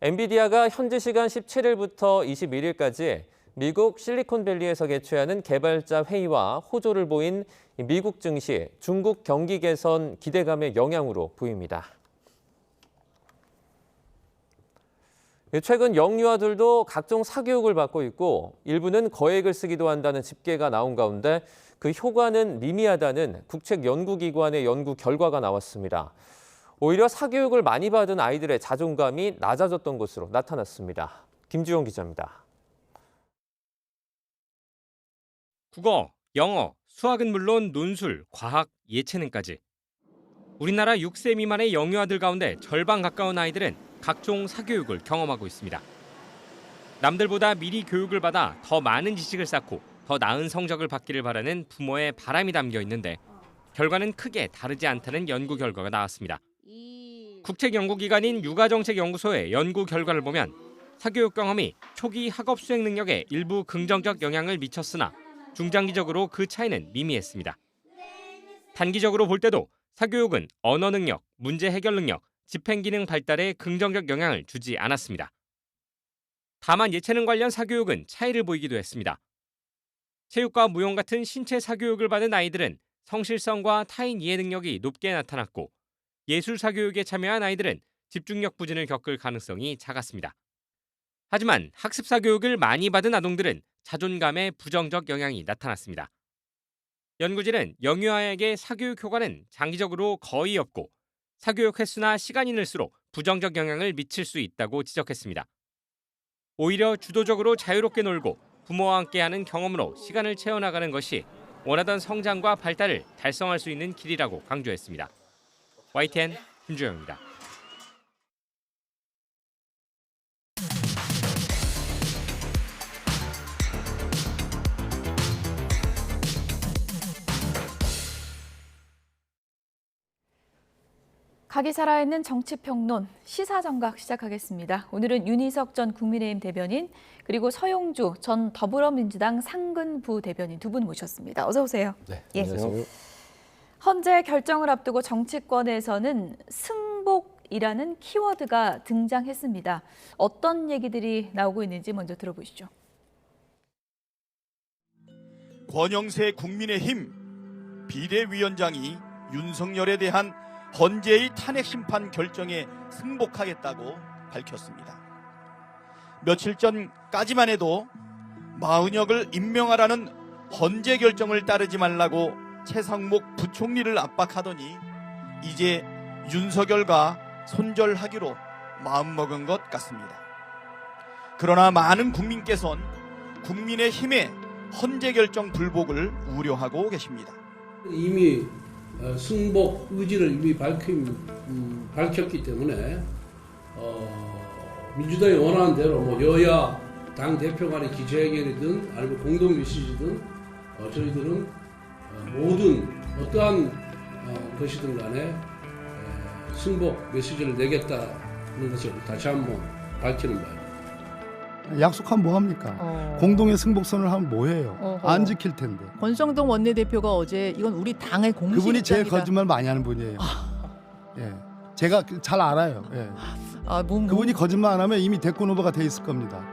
엔비디아가 현지 시간 17일부터 21일까지 미국 실리콘밸리에서 개최하는 개발자 회의와 호조를 보인 미국 증시, 중국 경기 개선 기대감의 영향으로 보입니다. 최근 영유아들도 각종 사교육을 받고 있고 일부는 거액을 쓰기도 한다는 집계가 나온 가운데 그 효과는 미미하다는 국책연구기관의 연구 결과가 나왔습니다. 오히려 사교육을 많이 받은 아이들의 자존감이 낮아졌던 것으로 나타났습니다. 김주영 기자입니다. 국어, 영어, 수학은 물론 논술, 과학, 예체능까지. 우리나라 6세 미만의 영유아들 가운데 절반 가까운 아이들은 각종 사교육을 경험하고 있습니다. 남들보다 미리 교육을 받아 더 많은 지식을 쌓고 더 나은 성적을 받기를 바라는 부모의 바람이 담겨 있는데 결과는 크게 다르지 않다는 연구 결과가 나왔습니다. 국책연구기관인 육아정책연구소의 연구 결과를 보면 사교육 경험이 초기 학업 수행 능력에 일부 긍정적 영향을 미쳤으나 중장기적으로 그 차이는 미미했습니다. 단기적으로 볼 때도 사교육은 언어 능력, 문제 해결 능력, 집행 기능 발달에 긍정적 영향을 주지 않았습니다. 다만 예체능 관련 사교육은 차이를 보이기도 했습니다. 체육과 무용 같은 신체 사교육을 받은 아이들은 성실성과 타인 이해 능력이 높게 나타났고 예술 사교육에 참여한 아이들은 집중력 부진을 겪을 가능성이 작았습니다. 하지만 학습 사교육을 많이 받은 아동들은 자존감에 부정적 영향이 나타났습니다. 연구진은 영유아에게 사교육 효과는 장기적으로 거의 없고 사교육 횟수나 시간이 늘수록 부정적 영향을 미칠 수 있다고 지적했습니다. 오히려 주도적으로 자유롭게 놀고 부모와 함께하는 경험으로 시간을 채워나가는 것이 원하던 성장과 발달을 달성할 수 있는 길이라고 강조했습니다. YTN 김주영입니다. 각이 살아있는 정치평론 시사정각 시작하겠습니다. 오늘은 윤희석 전 국민의힘 대변인 그리고 서용주 전 더불어민주당 상근부 대변인 두 분 모셨습니다. 어서 오세요. 네, 예. 안녕하세요. 헌재 결정을 앞두고 정치권에서는 승복이라는 키워드가 등장했습니다. 어떤 얘기들이 나오고 있는지 먼저 들어보시죠. 권영세 국민의힘 비대위원장이 윤석열에 대한 헌재의 탄핵 심판 결정에 승복하겠다고 밝혔습니다. 며칠 전까지만 해도 마은혁을 임명하라는 헌재 결정을 따르지 말라고 최상목 부총리를 압박하더니 이제 윤석열과 손절하기로 마음먹은 것 같습니다. 그러나 많은 국민께서는 국민의힘의 헌재 결정 불복을 우려하고 계십니다. 이미 승복 의지를 이미 밝혔기 때문에 민주당이 원하는 대로 뭐 여야 당 대표 간의 기자회견이든 아니면 공동 메시지든 저희들은 모든 어떠한 것이든 간에 승복 메시지를 내겠다는 것을 다시 한번 밝히는 바입니다. 약속하면 뭐합니까? 공동의 승복선을 하면 뭐해요? 안 지킬 텐데. 권성동 원내대표가 어제 이건 우리 당의 공식 그분이 제일 입장이다. 거짓말 많이 하는 분이에요. 예, 제가 잘 알아요. 예. 그분이 거짓말 안 하면 이미 대권 후보가 돼 있을 겁니다.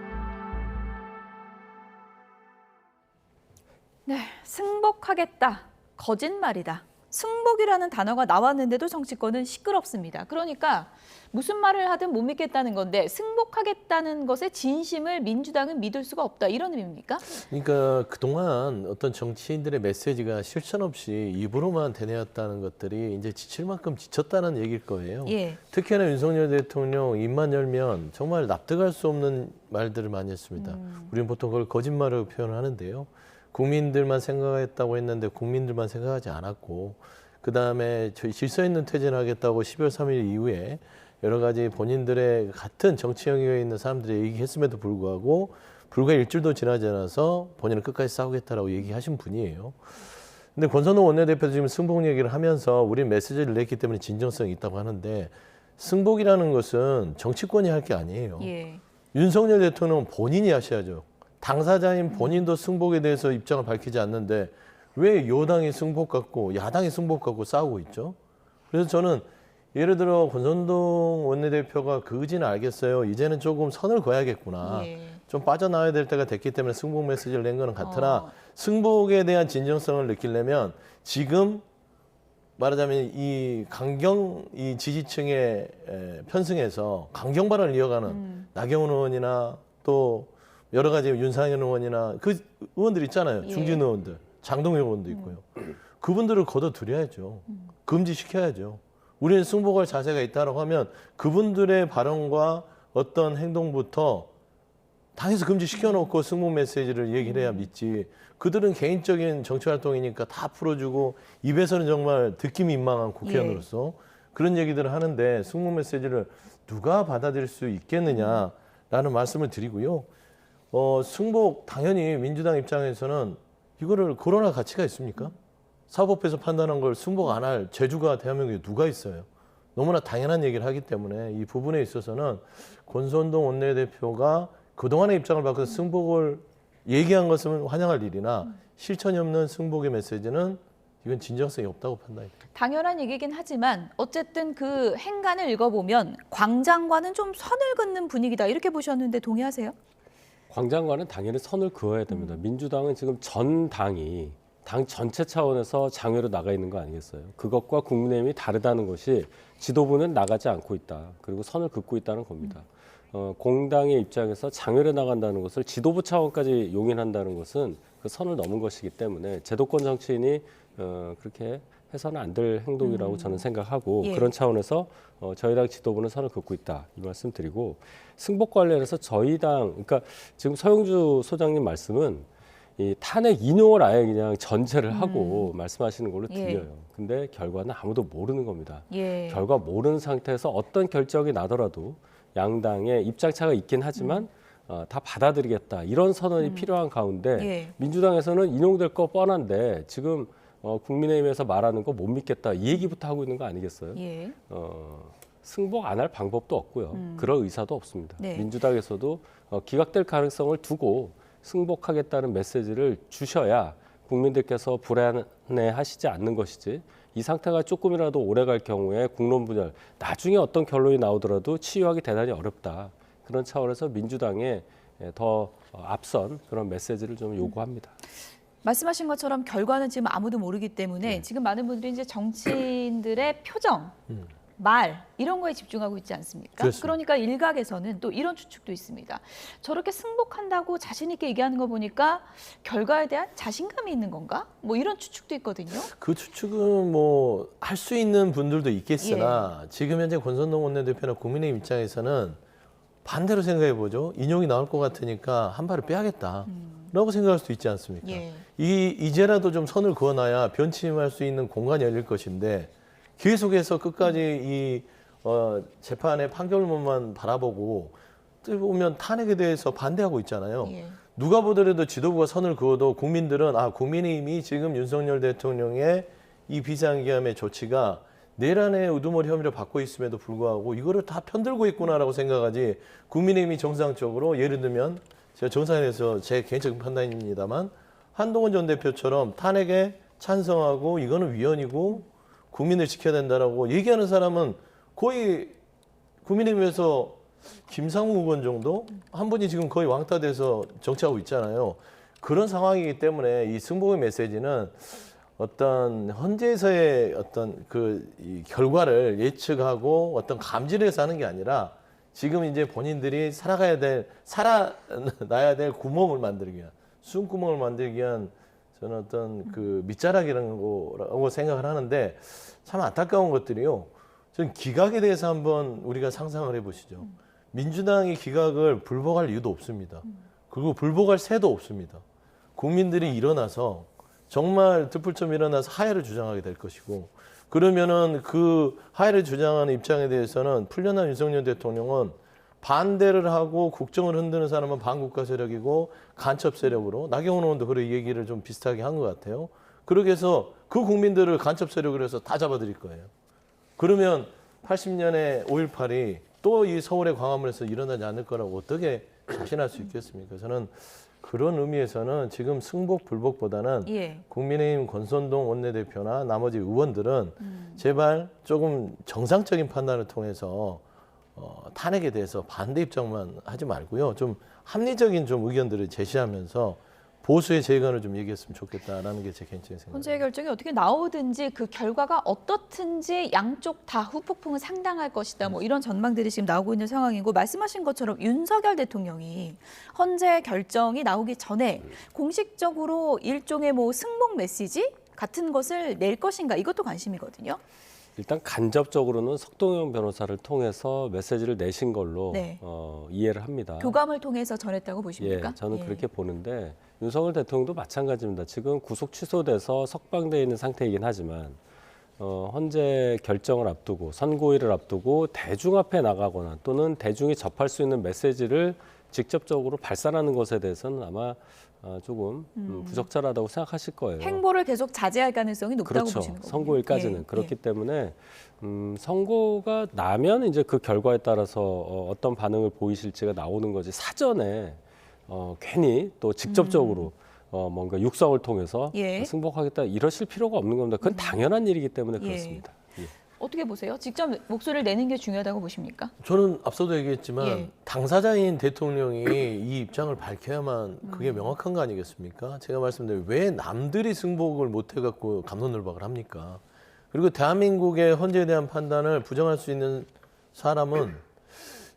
네, 승복하겠다. 거짓말이다. 승복이라는 단어가 나왔는데도 정치권은 시끄럽습니다. 그러니까 무슨 말을 하든 못 믿겠다는 건데 승복하겠다는 것의 진심을 민주당은 믿을 수가 없다. 이런 의미입니까? 그러니까 그동안 어떤 정치인들의 메시지가 실천 없이 입으로만 되뇌었다는 것들이 이제 지칠 만큼 지쳤다는 얘기일 거예요. 예. 특히나 윤석열 대통령 입만 열면 정말 납득할 수 없는 말들을 많이 했습니다. 우리는 보통 그걸 거짓말로 표현을 하는데요. 국민들만 생각했다고 했는데 국민들만 생각하지 않았고 그다음에 질서 있는 퇴진을 하겠다고 12월 3일 이후에 여러 가지 본인들의 같은 정치 영역에 있는 사람들이 얘기했음에도 불구하고 불과 일주일도 지나지 않아서 본인은 끝까지 싸우겠다라고 얘기하신 분이에요. 근데 권선동 원내대표도 지금 승복 얘기를 하면서 우리 메시지를 냈기 때문에 진정성이 있다고 하는데 승복이라는 것은 정치권이 할 게 아니에요. 예. 윤석열 대통령은 본인이 하셔야죠. 당사자인 본인도 승복에 대해서 입장을 밝히지 않는데 왜 여당이 승복 갖고 야당이 승복 갖고 싸우고 있죠? 그래서 저는 예를 들어 권선동 원내대표가 그 의지는 알겠어요. 이제는 조금 선을 그어야겠구나. 예. 좀 빠져나와야 될 때가 됐기 때문에 승복 메시지를 낸 거는 같으나 승복에 대한 진정성을 느끼려면 지금 말하자면 이 강경 이 지지층에 편승해서 강경 발언을 이어가는 나경원 의원이나 또 여러 가지 윤상현 의원이나 그 의원들 있잖아요. 중진 의원들, 장동혁 의원도 있고요. 그분들을 걷어들여야죠. 금지시켜야죠. 우리는 승복할 자세가 있다고 하면 그분들의 발언과 어떤 행동부터 당에서 금지시켜놓고 승복 메시지를 얘기를 해야 믿지. 그들은 개인적인 정치활동이니까 다 풀어주고 입에서는 정말 듣기 민망한 국회의원으로서 그런 얘기들을 하는데 승복 메시지를 누가 받아들일 수 있겠느냐라는 말씀을 드리고요. 승복 당연히 민주당 입장에서는 이거를 코로나 가치가 있습니까? 사법부에서 판단한 걸 승복 안 할 재주가 대한민국에 누가 있어요? 너무나 당연한 얘기를 하기 때문에 이 부분에 있어서는 권선동 원내대표가 그동안의 입장을 바꿔서 승복을 얘기한 것은 환영할 일이나 실천이 없는 승복의 메시지는 이건 진정성이 없다고 판단합니다. 당연한 얘기긴 하지만 어쨌든 그 행간을 읽어보면 광 장관은 좀 선을 긋는 분위기다 이렇게 보셨는데 동의하세요? 광 장관은 당연히 선을 그어야 됩니다. 민주당은 지금 전 당이 당 전체 차원에서 장외로 나가 있는 거 아니겠어요? 그것과 국민의힘이 다르다는 것이 지도부는 나가지 않고 있다. 그리고 선을 긋고 있다는 겁니다. 공당의 입장에서 장외로 나간다는 것을 지도부 차원까지 용인한다는 것은 그 선을 넘은 것이기 때문에 제도권 정치인이 그렇게 해서는 안 될 행동이라고 저는 생각하고 그런 차원에서 저희 당 지도부는 선을 긋고 있다 이 말씀 드리고 승복 관련해서 저희 당 그러니까 지금 서영주 소장님 말씀은 이 탄핵 인용을 아예 그냥 전제를 하고 말씀하시는 걸로 들려요. 근데 결과는 아무도 모르는 겁니다. 결과 모르는 상태에서 어떤 결정이 나더라도 양당의 입장차가 있긴 하지만 다 받아들이겠다. 이런 선언이 필요한 가운데 민주당에서는 인용될 거 뻔한데 지금 국민의힘에서 말하는 거 못 믿겠다. 이 얘기부터 하고 있는 거 아니겠어요? 승복 안 할 방법도 없고요. 그럴 의사도 없습니다. 민주당에서도 기각될 가능성을 두고 승복하겠다는 메시지를 주셔야 국민들께서 불안해하시지 않는 것이지 이 상태가 조금이라도 오래갈 경우에 국론 분열, 나중에 어떤 결론이 나오더라도 치유하기 대단히 어렵다. 그런 차원에서 민주당에 더 앞선 그런 메시지를 좀 요구합니다. 말씀하신 것처럼 결과는 지금 아무도 모르기 때문에 지금 많은 분들이 이제 정치인들의 표정, 말 이런 거에 집중하고 있지 않습니까? 그렇습니다. 그러니까 일각에서는 또 이런 추측도 있습니다. 저렇게 승복한다고 자신 있게 얘기하는 거 보니까 결과에 대한 자신감이 있는 건가? 뭐 이런 추측도 있거든요. 그 추측은 뭐 할 수 있는 분들도 있겠으나 지금 현재 권선동 원내대표나 국민의힘 입장에서는 반대로 생각해 보죠. 인용이 나올 것 같으니까 한 발을 빼야겠다라고 생각할 수도 있지 않습니까? 이제라도 좀 선을 그어놔야 변침할 수 있는 공간이 열릴 것인데 계속해서 끝까지 이 재판의 판결문만 바라보고 보면 탄핵에 대해서 반대하고 있잖아요. 누가 보더라도 지도부가 선을 그어도 국민들은 국민의힘이 지금 윤석열 대통령의 이 비상기함의 조치가 내란의 우두머리 혐의를 받고 있음에도 불구하고 이거를 다 편들고 있구나라고 생각하지 국민의힘이 정상적으로 예를 들면 제가 정상에 대해서 제 개인적인 판단입니다만 한동훈 전 대표처럼 탄핵에 찬성하고 이거는 위헌이고 국민을 지켜야 된다라고 얘기하는 사람은 거의 국민의힘에서 김상우 의원 정도? 한 분이 지금 거의 왕따돼서 정치하고 있잖아요. 그런 상황이기 때문에 이 승복의 메시지는 어떤 현재에서의 어떤 이 결과를 예측하고 어떤 감지를 해서 하는 게 아니라 지금 이제 본인들이 살아나야 될 구멍을 만들기 위한, 숨구멍을 만들기 위한 저는 어떤 그 밑자락이라는 거라고 생각을 하는데 참 안타까운 것들이요. 저는 기각에 대해서 한번 우리가 상상을 해보시죠. 민주당이 기각을 불복할 이유도 없습니다. 그리고 불복할 새도 없습니다. 국민들이 일어나서 정말 듣불처럼 일어나서 하야를 주장하게 될 것이고 그러면은 그 하야를 주장하는 입장에 대해서는 풀려난 윤석열 대통령은 반대를 하고 국정을 흔드는 사람은 반국가 세력이고 간첩 세력으로 나경원 의원도 그런 얘기를 좀 비슷하게 한 것 같아요. 그렇게 해서 그 국민들을 간첩 세력으로 해서 다 잡아들일 거예요. 그러면 80년의 5.18이 또 이 서울의 광화문에서 일어나지 않을 거라고 어떻게 자신할 수 있겠습니까? 저는 그런 의미에서는 지금 승복 불복보다는 국민의힘 권선동 원내대표나 나머지 의원들은 제발 조금 정상적인 판단을 통해서 탄핵에 대해서 반대 입장만 하지 말고요. 좀 합리적인 좀 의견들을 제시하면서 보수의 재간을 좀 얘기했으면 좋겠다라는 게 제 개인적인 생각입니다. 헌재 결정이 어떻게 나오든지 그 결과가 어떻든지 양쪽 다 후폭풍은 상당할 것이다. 뭐 이런 전망들이 지금 나오고 있는 상황이고 말씀하신 것처럼 윤석열 대통령이 헌재 결정이 나오기 전에 공식적으로 일종의 뭐 승복 메시지 같은 것을 낼 것인가 이것도 관심이거든요. 일단 간접적으로는 석동현 변호사를 통해서 메시지를 내신 걸로 네. 이해를 합니다. 교감을 통해서 전했다고 보십니까? 예, 저는 그렇게 보는데 윤석열 대통령도 마찬가지입니다. 지금 구속 취소돼서 석방돼 있는 상태이긴 하지만 헌재 결정을 앞두고 선고일을 앞두고 대중 앞에 나가거나 또는 대중이 접할 수 있는 메시지를 직접적으로 발산하는 것에 대해서는 아마 조금 부적절하다고 생각하실 거예요. 행보를 계속 자제할 가능성이 높다고 그렇죠. 보시는 거군요. 선고일까지는. 예, 그렇기 예. 때문에 선고가 나면 이제 그 결과에 따라서 어떤 반응을 보이실지가 나오는 거지 사전에 괜히 또 직접적으로 뭔가 육성을 통해서 예. 승복하겠다 이러실 필요가 없는 겁니다. 그건 당연한 일이기 때문에 예. 그렇습니다. 예. 어떻게 보세요? 직접 목소리를 내는 게 중요하다고 보십니까? 저는 앞서도 얘기했지만 예. 당사자인 대통령이 이 입장을 밝혀야만 그게 명확한 거 아니겠습니까? 제가 말씀드린 왜 남들이 승복을 못 해갖고 갑론을박을 합니까? 그리고 대한민국의 헌재에 대한 판단을 부정할 수 있는 사람은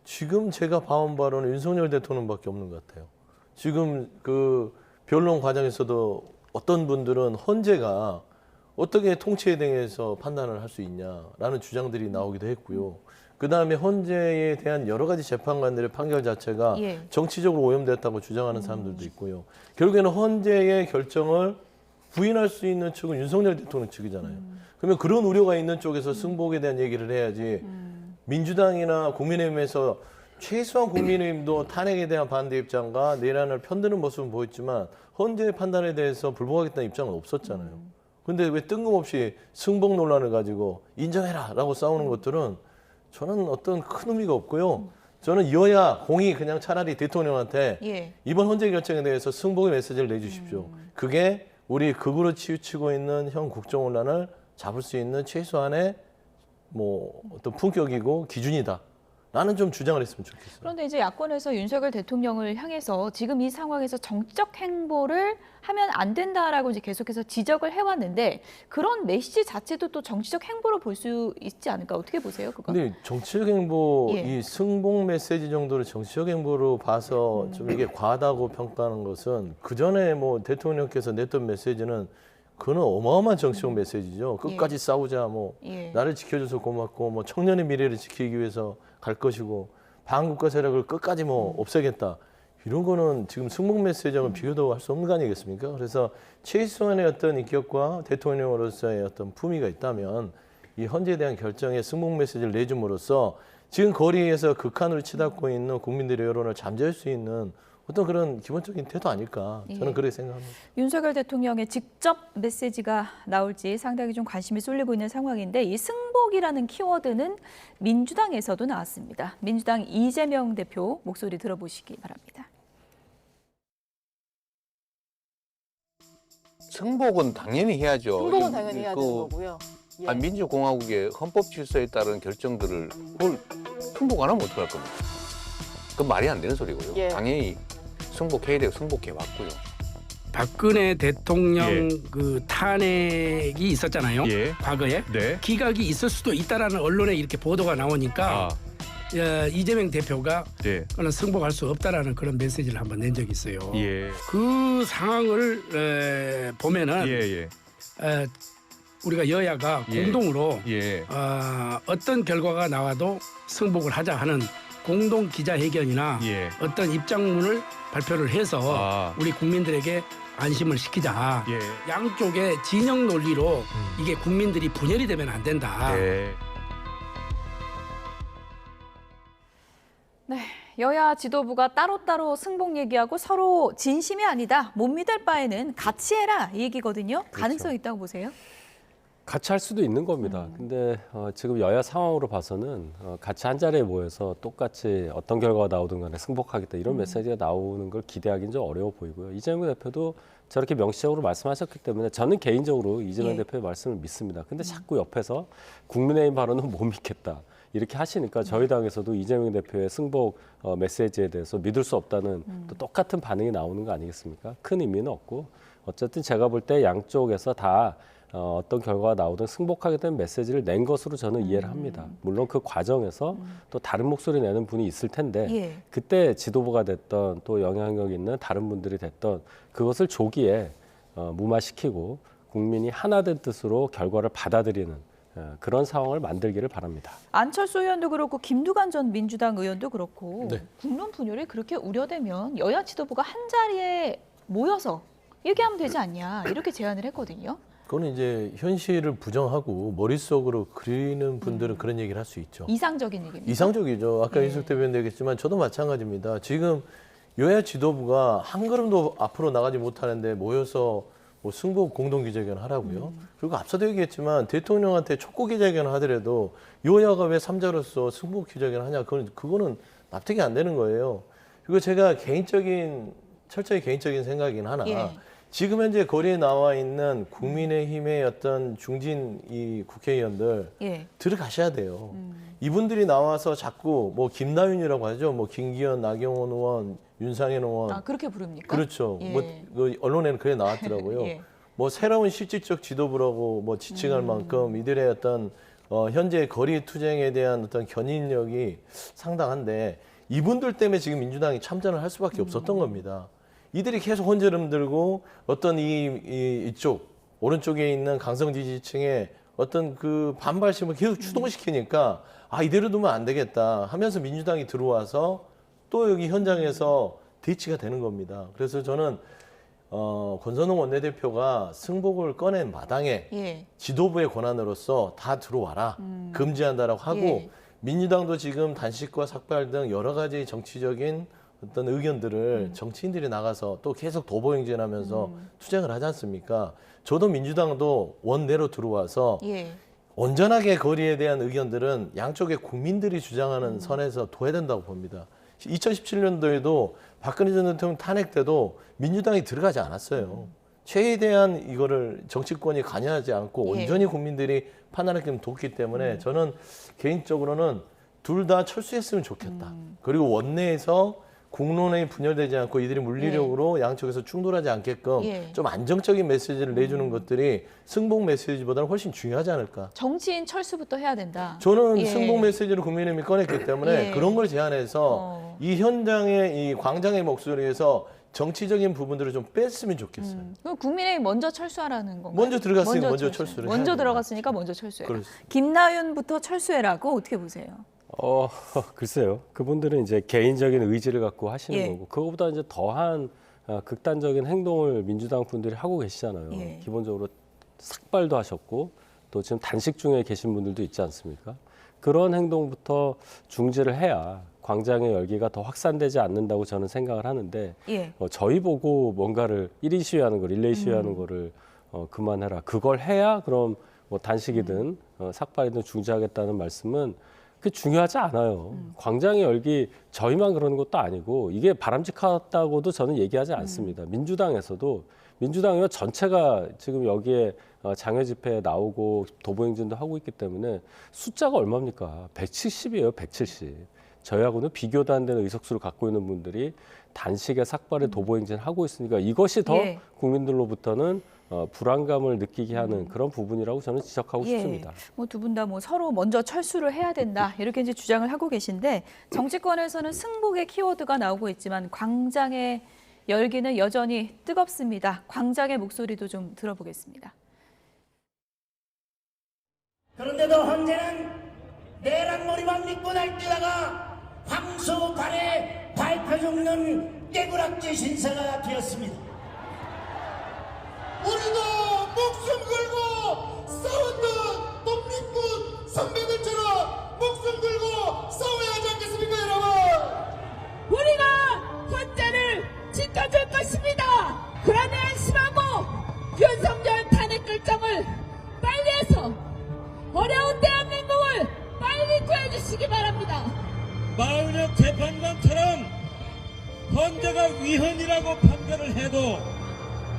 지금 제가 봐온 바로는 윤석열 대통령밖에 없는 것 같아요. 지금 그 변론 과정에서도 어떤 분들은 헌재가 어떻게 통치에 대해서 판단을 할 수 있냐라는 주장들이 나오기도 했고요. 그다음에 헌재에 대한 여러 가지 재판관들의 판결 자체가 예. 정치적으로 오염됐다고 주장하는 사람들도 있고요. 결국에는 헌재의 결정을 부인할 수 있는 측은 윤석열 대통령 측이잖아요. 그러면 그런 우려가 있는 쪽에서 승복에 대한 얘기를 해야지 민주당이나 국민의힘에서 최소한 국민의힘도 탄핵에 대한 반대 입장과 내란을 편드는 모습은 보였지만 헌재의 판단에 대해서 불복하겠다는 입장은 없었잖아요. 근데 왜 뜬금없이 승복 논란을 가지고 인정해라라고 싸우는 것들은 저는 어떤 큰 의미가 없고요. 저는 여야 공이 그냥 차라리 대통령한테 예. 이번 헌재 결정에 대해서 승복의 메시지를 내주십시오. 그게 우리 극으로 치우치고 있는 현 국정혼란을 잡을 수 있는 최소한의 뭐 어떤 품격이고 기준이다. 나는 좀 주장을 했으면 좋겠어요. 그런데 이제 야권에서 윤석열 대통령을 향해서 지금 이 상황에서 정치적 행보를 하면 안 된다라고 이제 계속해서 지적을 해왔는데 그런 메시지 자체도 또 정치적 행보로 볼 수 있지 않을까 어떻게 보세요? 그거? 근데 정치적 행보, 예. 이 승복 메시지 정도를 정치적 행보로 봐서 좀 이게 과하다고 평가하는 것은 그 전에 뭐 대통령께서 냈던 메시지는 그는 어마어마한 정치적 메시지죠. 끝까지 싸우자, 뭐 예. 나를 지켜줘서 고맙고, 뭐 청년의 미래를 지키기 위해서 갈 것이고, 반국가 세력을 끝까지 뭐 없애겠다. 이런 거는 지금 승복 메시지하고는 비교도 할 수 없는 거 아니겠습니까? 그래서 최소한의 어떤 인격과 대통령으로서의 어떤 품위가 있다면 이 헌재에 대한 결정에 승복 메시지를 내줌으로써 지금 거리에서 극한으로 치닫고 있는 국민들의 여론을 잠재울 수 있는 어떤 그런 기본적인 태도 아닐까 저는 예. 그렇게 생각합니다. 윤석열 대통령의 직접 메시지가 나올지 상당히 좀 관심이 쏠리고 있는 상황인데 이 승복이라는 키워드는 민주당에서도 나왔습니다. 민주당 이재명 대표 목소리 들어보시기 바랍니다. 승복은 당연히 해야죠. 승복은 당연히 해야 되는 거고요. 예. 민주공화국의 헌법 질서에 따른 결정들을 그걸 승복 안 하면 어떡할 겁니까? 그건 말이 안 되는 소리고요. 예. 당연히 승복해야 되고 승복해 왔고요. 박근혜 대통령 그 탄핵이 있었잖아요. 과거에 기각이 있을 수도 있다라는 언론에 이렇게 보도가 나오니까 이재명 대표가 그는 승복할 수 없다라는 그런 메시지를 한번 낸 적이 있어요. 그 상황을 보면은 우리가 여야가 공동으로 어떤 결과가 나와도 승복을 하자 하는 공동 기자회견이나 어떤 입장문을 발표를 해서 우리 국민들에게 안심을 시키자. 양쪽의 진영 논리로 이게 국민들이 분열이 되면 안 된다. 네, 여야 지도부가 따로따로 승복 얘기하고 서로 진심이 아니다. 못 믿을 바에는 같이 해라 이 얘기거든요. 가능성 있다고 보세요? 같이 할 수도 있는 겁니다. 근데 지금 여야 상황으로 봐서는 같이 한 자리에 모여서 똑같이 어떤 결과가 나오든 간에 승복하겠다 이런 메시지가 나오는 걸 기대하기는 좀 어려워 보이고요. 이재명 대표도 저렇게 명시적으로 말씀하셨기 때문에 저는 개인적으로 이재명 대표의 말씀을 믿습니다. 근데 자꾸 옆에서 국민의힘 발언은 못 믿겠다. 이렇게 하시니까 저희 당에서도 이재명 대표의 승복 메시지에 대해서 믿을 수 없다는 또 똑같은 반응이 나오는 거 아니겠습니까? 큰 의미는 없고 어쨌든 제가 볼 때 양쪽에서 다 어떤 결과가 나오든 승복하겠다는 메시지를 낸 것으로 저는 이해를 합니다. 물론 그 과정에서 또 다른 목소리 내는 분이 있을 텐데 그때 지도부가 됐던 또 영향력 있는 다른 분들이 됐던 그것을 조기에 무마시키고 국민이 하나 된 뜻으로 결과를 받아들이는 그런 상황을 만들기를 바랍니다. 안철수 의원도 그렇고 김두관 전 민주당 의원도 그렇고 네. 국론 분열이 그렇게 우려되면 여야 지도부가 한 자리에 모여서 얘기하면 되지 않냐 이렇게 제안을 했거든요. 그거는 이제 현실을 부정하고 머릿속으로 그리는 분들은 그런 얘기를 할 수 있죠. 이상적인 얘기입니다. 이상적이죠. 아까 이석 대변인 얘기했지만 저도 마찬가지입니다. 지금 여야 지도부가 한 걸음도 앞으로 나가지 못하는데 모여서 뭐 승복 공동기자회견 하라고요. 그리고 앞서도 얘기했지만 대통령한테 촉구 기자회견 하더라도 여야가 왜 3자로서 승복 기자회견 하냐. 그거는 납득이 안 되는 거예요. 그리고 제가 철저히 개인적인 생각이긴 하나 지금 현재 거리에 나와 있는 국민의힘의 어떤 중진 이 국회의원들 들어가셔야 돼요. 이분들이 나와서 자꾸 뭐 김나윤이라고 하죠. 뭐 김기현, 나경원 의원, 윤상현 의원. 아 그렇게 부릅니까? 그렇죠. 뭐 언론에는 그래 나왔더라고요. 뭐 새로운 실질적 지도부라고 뭐 지칭할 만큼 이들의 어떤 현재 거리 투쟁에 대한 어떤 견인력이 상당한데 이분들 때문에 지금 민주당이 참전을 할 수밖에 없었던 겁니다. 이들이 계속 혼재름 들고 어떤 이쪽 오른쪽에 있는 강성 지지층의 어떤 그 반발심을 계속 추동시키니까 아 이대로 두면 안 되겠다 하면서 민주당이 들어와서 또 여기 현장에서 대치가 되는 겁니다. 그래서 저는 권선홍 원내대표가 승복을 꺼낸 마당에 지도부의 권한으로서 다 들어와라 금지한다라고 하고 민주당도 지금 단식과 삭발 등 여러 가지 정치적인 어떤 의견들을 정치인들이 나가서 또 계속 도보행진하면서 투쟁을 하지 않습니까? 저도 민주당도 원내로 들어와서 온전하게 거리에 대한 의견들은 양쪽의 국민들이 주장하는 선에서 둬야 된다고 봅니다. 2017년도에도 박근혜 전 대통령 탄핵 때도 민주당이 들어가지 않았어요. 최대한 이거를 정치권이 관여하지 않고 온전히 국민들이 판단하게끔 뒀기 때문에 저는 개인적으로는 둘 다 철수했으면 좋겠다. 그리고 원내에서 국론에 분열되지 않고 이들이 물리력으로 양쪽에서 충돌하지 않게끔 좀 안정적인 메시지를 내주는 것들이 승복 메시지보다는 훨씬 중요하지 않을까. 정치인 철수부터 해야 된다. 저는 승복 메시지를 국민의힘이 꺼냈기 때문에 그런 걸 제안해서 이 현장의 이 광장의 목소리에서 정치적인 부분들을 좀 뺐으면 좋겠어요. 그럼 국민의힘 먼저 철수하라는 건가요? 먼저 들어갔으니까 먼저 철수를 해야 먼저 들어갔으니까 먼저 철수해라. 그렇습니다. 김나윤부터 철수해라고 어떻게 보세요? 글쎄요. 그분들은 이제 개인적인 의지를 갖고 하시는 거고 그거보다 이제 더한 극단적인 행동을 민주당 분들이 하고 계시잖아요. 기본적으로 삭발도 하셨고 또 지금 단식 중에 계신 분들도 있지 않습니까? 그런 행동부터 중지를 해야 광장의 열기가 더 확산되지 않는다고 저는 생각을 하는데 저희 보고 뭔가를 1인 시위하는 거, 릴레이 시위하는 거를 그만해라. 그걸 해야 그럼 뭐 단식이든 삭발이든 중지하겠다는 말씀은 그 중요하지 않아요. 광장의 열기 저희만 그러는 것도 아니고 이게 바람직하다고도 저는 얘기하지 않습니다. 민주당에서도 민주당 의원 전체가 지금 여기에 장외 집회에 나오고 도보행진도 하고 있기 때문에 숫자가 얼마입니까? 170이에요. 170. 저희하고는 비교도 안 되는 의석수를 갖고 있는 분들이 단식에 삭발에 도보행진 하고 있으니까 이것이 더 국민들로부터는 불안감을 느끼게 하는 그런 부분이라고 저는 지적하고 싶습니다. 뭐 두 분 다 뭐 서로 먼저 철수를 해야 된다 이렇게 이제 주장을 하고 계신데 정치권에서는 승복의 키워드가 나오고 있지만 광장의 열기는 여전히 뜨겁습니다. 광장의 목소리도 좀 들어보겠습니다. 그런데도 헌재는 내란머리만 믿고 날뛰다가 황소 발에 밟혀 죽는 깨구락질 신사가 되었습니다. 우리도 목숨 걸고 싸웠던 독립군 선배들처럼 목숨 걸고 싸워야 하지 않겠습니까, 여러분? 우리가 헌재를 지켜줄 것입니다. 그러나 안심하고 윤석열 탄핵 결정을 빨리 해서 어려운 대한민국을 빨리 구해주시기 바랍니다. 마은혁 재판관처럼 헌재가 위헌이라고 판결을 해도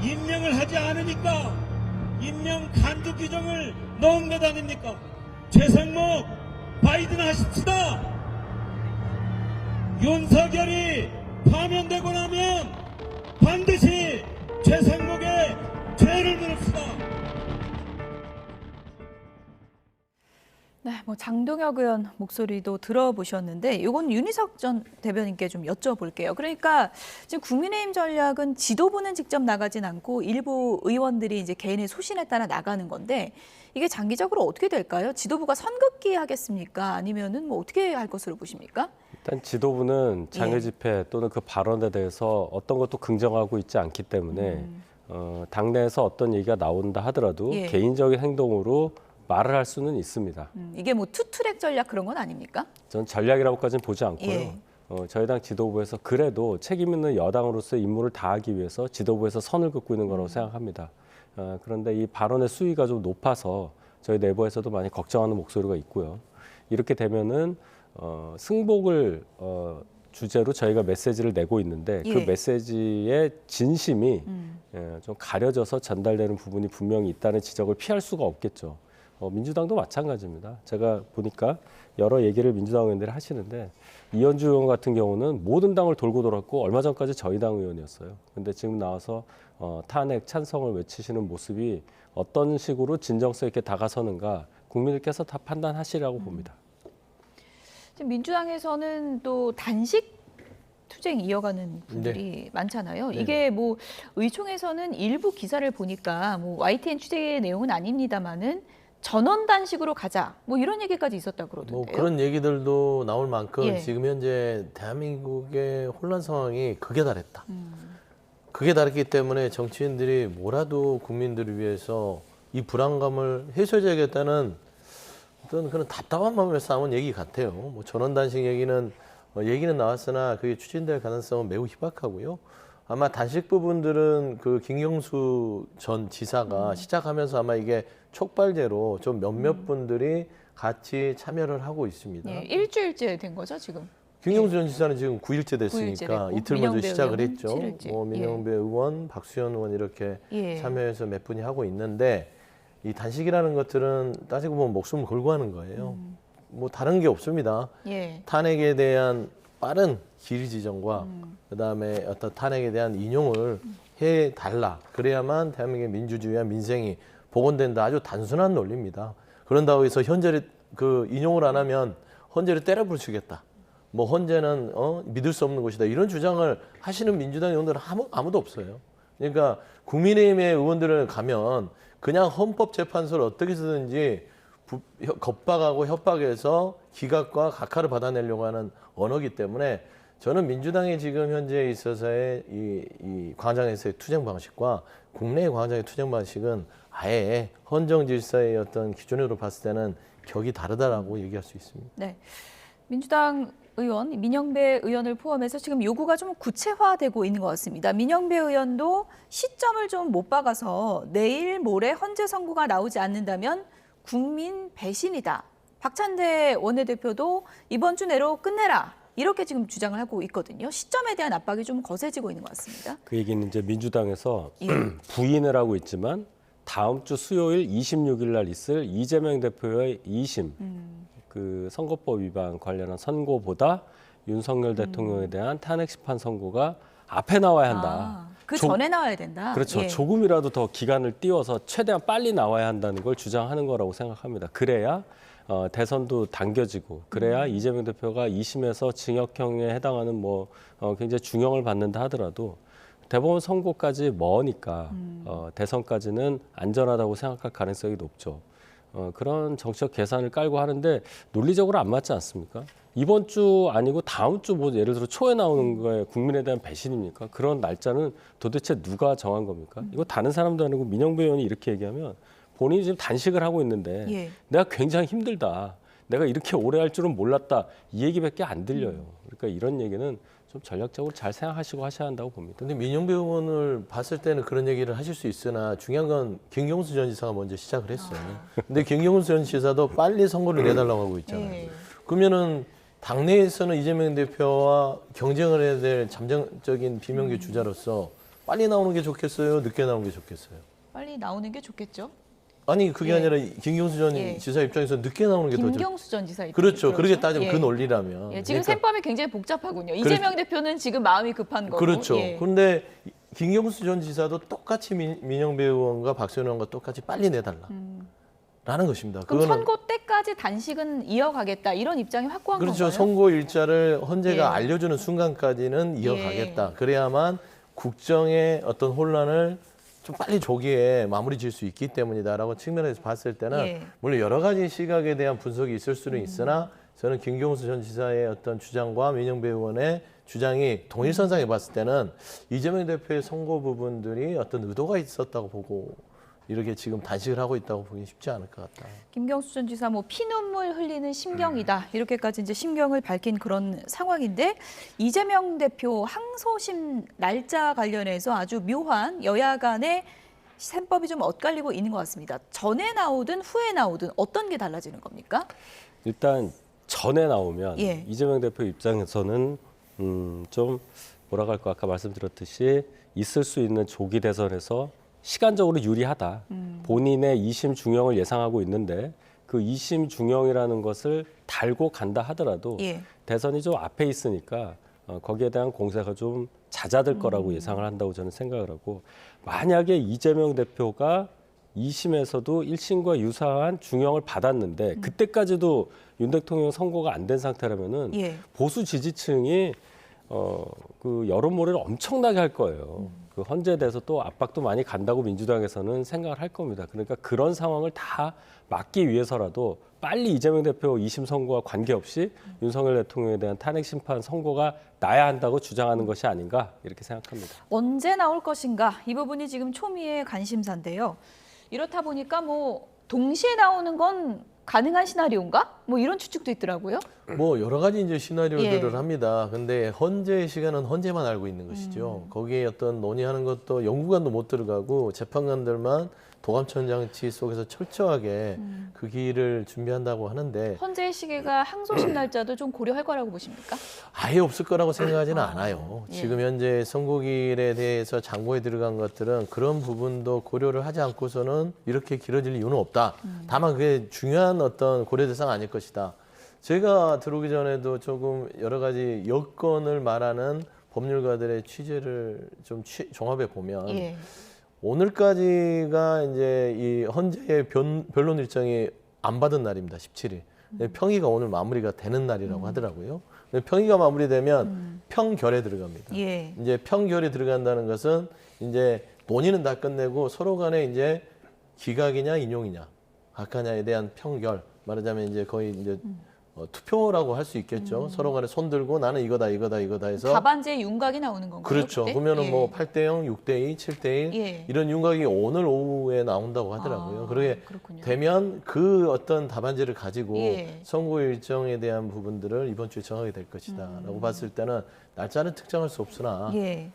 임명을 하지 않으니까 임명 간주 규정을 넣은 것 아닙니까? 최상목 바이든 하십시다. 윤석열이 파면되고 나면 반드시 최상목의 죄를 물읍시다. 네, 뭐 장동혁 의원 목소리도 들어보셨는데 이건 윤희석 전 대변인께 좀 여쭤볼게요. 그러니까 지금 국민의힘 전략은 지도부는 직접 나가진 않고 일부 의원들이 이제 개인의 소신에 따라 나가는 건데 이게 장기적으로 어떻게 될까요? 지도부가 선긋기 하겠습니까? 아니면은 뭐 어떻게 할 것으로 보십니까? 일단 지도부는 장외 집회 또는 그 발언에 대해서 어떤 것도 긍정하고 있지 않기 때문에 당내에서 어떤 얘기가 나온다 하더라도 개인적인 행동으로 말을 할 수는 있습니다. 이게 뭐 투트랙 전략 그런 건 아닙니까? 전 전략이라고까지는 보지 않고요. 저희 당 지도부에서 그래도 책임 있는 여당으로서의 임무를 다하기 위해서 지도부에서 선을 긋고 있는 거라고 생각합니다. 그런데 이 발언의 수위가 좀 높아서 저희 내부에서도 많이 걱정하는 목소리가 있고요. 이렇게 되면은 승복을 주제로 저희가 메시지를 내고 있는데 그 메시지의 진심이 좀 가려져서 전달되는 부분이 분명히 있다는 지적을 피할 수가 없겠죠. 민주당도 마찬가지입니다. 제가 보니까 여러 얘기를 민주당 의원들이 하시는데 이현주 의원 같은 경우는 모든 당을 돌고 돌았고 얼마 전까지 저희 당 의원이었어요. 근데 지금 나와서 탄핵 찬성을 외치시는 모습이 어떤 식으로 진정성 있게 다가서는가 국민들께서 다 판단하시라고 봅니다. 지금 민주당에서는 또 단식 투쟁 이어가는 분들이 많잖아요. 이게 뭐 의총에서는 일부 기사를 보니까 뭐 YTN 취재 내용은 아닙니다만은 전원 단식으로 가자 뭐 이런 얘기까지 있었다 그러던데요. 뭐 그런 얘기들도 나올 만큼 지금 현재 대한민국의 혼란 상황이 극에 달했다. 극에 달했기 때문에 정치인들이 뭐라도 국민들을 위해서 이 불안감을 해소해야겠다는 어떤 그런 답답한 마음을 쌓은 얘기 같아요. 뭐 전원 단식 얘기는 나왔으나 그게 추진될 가능성은 매우 희박하고요. 아마 단식 부분들은 그 김경수 전 지사가 시작하면서 아마 이게 촉발제로 좀 몇몇 분들이 같이 참여를 하고 있습니다. 일주일째 된 거죠 지금? 김경수 전 지사는 지금 9일째 됐으니까 이틀 먼저 시작을 했죠. 7일째. 민영배 의원, 박수현 의원 이렇게 참여해서 몇 분이 하고 있는데 이 단식이라는 것들은 따지고 보면 목숨을 걸고 하는 거예요. 뭐 다른 게 없습니다. 탄핵에 대한 빠른 기리 지정과 그다음에 어떤 탄핵에 대한 인용을 해달라. 그래야만 대한민국의 민주주의와 민생이 복원된다. 아주 단순한 논리입니다. 그런다고 해서 헌재를 인용을 안 하면 헌재를 때려 부수겠다. 뭐 헌재는 믿을 수 없는 것이다. 이런 주장을 하시는 민주당 의원들은 아무도 없어요. 그러니까 국민의힘의 의원들을 가면 그냥 헌법재판소를 어떻게 쓰든지 겁박하고 협박해서 기각과 각하를 받아내려고 하는 언어기 때문에 저는 민주당이 지금 현재에 있어서의 이 광장에서의 투쟁 방식과 국내의 광장의 투쟁 방식은 아예 헌정 질서의 어떤 기준으로 봤을 때는 격이 다르다라고 얘기할 수 있습니다. 네, 민주당 의원 민영배 의원을 포함해서 지금 요구가 좀 구체화되고 있는 것 같습니다. 민영배 의원도 시점을 좀 못 박아서 내일 모레 헌재 선고가 나오지 않는다면 국민 배신이다. 박찬대 원내대표도 이번 주 내로 끝내라. 이렇게 지금 주장을 하고 있거든요. 시점에 대한 압박이 좀 거세지고 있는 것 같습니다. 그 얘기는 이제 민주당에서 부인을 하고 있지만 다음 주 수요일 26일 날 있을 이재명 대표의 2심 그 선거법 위반 관련한 선고보다 윤석열 대통령에 대한 탄핵 심판 선고가 앞에 나와야 한다. 그 전에 나와야 된다. 그렇죠. 조금이라도 더 기간을 띄워서 최대한 빨리 나와야 한다는 걸 주장하는 거라고 생각합니다. 그래야 대선도 당겨지고 그래야 이재명 대표가 2심에서 징역형에 해당하는 굉장히 중형을 받는다 하더라도 대법원 선고까지 머니까 대선까지는 안전하다고 생각할 가능성이 높죠. 그런 정치적 계산을 깔고 하는데 논리적으로 안 맞지 않습니까? 이번 주 아니고 다음 주 뭐 예를 들어 초에 나오는 거에 국민에 대한 배신입니까? 그런 날짜는 도대체 누가 정한 겁니까? 이거 다른 사람도 아니고 민영배 의원이 이렇게 얘기하면 본인이 지금 단식을 하고 있는데 내가 굉장히 힘들다. 내가 이렇게 오래 할 줄은 몰랐다. 이 얘기밖에 안 들려요. 그러니까 이런 얘기는 좀 좀 전략적으로 잘 생각하시고 하셔야 한다고 봅니다. 근데 민영배 의원을 봤을 때는 그런 얘기를 하실 수 있으나 중요한 건 김경수 전 지사가 먼저 시작을 했어요. 근데 김경수 전 지사도 빨리 선거를 내달라고 하고 있잖아요. 그러면은 당내에서는 이재명 대표와 경쟁을 해야 될 잠정적인 비명계 주자로서 빨리 나오는 게 좋겠어요? 늦게 나오는 게 좋겠어요? 빨리 나오는 게 좋겠죠. 아니 그게 아니라 김경수 전 지사 입장에서 늦게 나오는 게 더 김경수 전 지사 입장에서 그렇죠. 그렇게 따지면 그 논리라면. 지금 셈법이 굉장히 복잡하군요. 이재명 대표는 지금 마음이 급한 거고. 그렇죠. 그런데 김경수 전 지사도 똑같이 민영배 의원과 박수현 의원과 똑같이 빨리 내달라. 라는 것입니다. 그럼 그거는 선거 때까지 단식은 이어가겠다 이런 입장이 확고한 그렇죠. 건가요? 선거 일자를 헌재가 알려주는 순간까지는 이어가겠다. 그래야만 국정의 어떤 혼란을 좀 빨리 조기에 마무리 지을 수 있기 때문이다라고 측면에서 봤을 때는 물론 여러 가지 시각에 대한 분석이 있을 수는 있으나 저는 김경수 전 지사의 어떤 주장과 민영배 의원의 주장이 동일선상에 봤을 때는 이재명 대표의 선거 부분들이 어떤 의도가 있었다고 보고 이렇게 지금 단식을 하고 있다고 보기 쉽지 않을 것 같다. 김경수 전 지사 뭐 피눈물 흘리는 심경이다 이렇게까지 이제 심경을 밝힌 그런 상황인데 이재명 대표 항소심 날짜 관련해서 아주 묘한 여야 간의 셈법이 좀 엇갈리고 있는 것 같습니다. 전에 나오든 후에 나오든 어떤 게 달라지는 겁니까? 일단 전에 나오면 이재명 대표 입장에서는 좀 뭐라고 할까 아까 말씀드렸듯이 있을 수 있는 조기 대선에서 시간적으로 유리하다. 본인의 2심 중형을 예상하고 있는데 그 2심 중형이라는 것을 달고 간다 하더라도 대선이 좀 앞에 있으니까 거기에 대한 공세가 좀 잦아들 거라고 예상을 한다고 저는 생각을 하고 만약에 이재명 대표가 2심에서도 1심과 유사한 중형을 받았는데 그때까지도 윤 대통령 선고가 안 된 상태라면은 보수 지지층이 그 여론몰이를 엄청나게 할 거예요. 그 헌재에 대해서 또 압박도 많이 간다고 민주당에서는 생각을 할 겁니다. 그러니까 그런 상황을 다 막기 위해서라도 빨리 이재명 대표 2심 선고와 관계없이 윤석열 대통령에 대한 탄핵 심판 선고가 나야 한다고 주장하는 것이 아닌가 이렇게 생각합니다. 언제 나올 것인가 이 부분이 지금 초미의 관심사인데요. 이렇다 보니까 뭐 동시에 나오는 건 가능한 시나리오인가? 뭐 이런 추측도 있더라고요. 뭐 여러 가지 이제 시나리오들을 합니다. 근데 헌재의 시간은 헌재만 알고 있는 것이죠. 거기에 어떤 논의하는 것도 연구관도 못 들어가고 재판관들만 도감청 장치 속에서 철저하게 그 길을 준비한다고 하는데 헌재의 시기가 항소심 날짜도 좀 고려할 거라고 보십니까? 아예 없을 거라고 생각하지는 않아요. 지금 현재 선고일에 대해서 장고에 들어간 것들은 그런 부분도 고려를 하지 않고서는 이렇게 길어질 이유는 없다. 다만 그게 중요한 어떤 고려 대상 아닐 것이다. 제가 들어오기 전에도 조금 여러 가지 여건을 말하는 법률가들의 취재를 좀 종합해 보면 오늘까지가 이제 이 헌재의 변론 일정이 안 받은 날입니다. 17일. 평의가 오늘 마무리가 되는 날이라고 하더라고요. 평의가 마무리되면 평결에 들어갑니다. 이제 평결에 들어간다는 것은 이제 논의는 다 끝내고 서로 간에 이제 기각이냐 인용이냐 각하냐에 대한 평결 말하자면 이제 거의 이제 투표라고 할 수 있겠죠. 서로 간에 손 들고 나는 이거다 해서 답안지에 윤곽이 나오는 건가요? 그렇죠. 그때? 그러면은 뭐 8대0, 6대2, 7대1 이런 윤곽이 오늘 오후에 나온다고 하더라고요. 그렇게 되면 그 어떤 답안지를 가지고 선고 일정에 대한 부분들을 이번 주에 정하게 될 것이다라고 봤을 때는 날짜는 특정할 수 없으나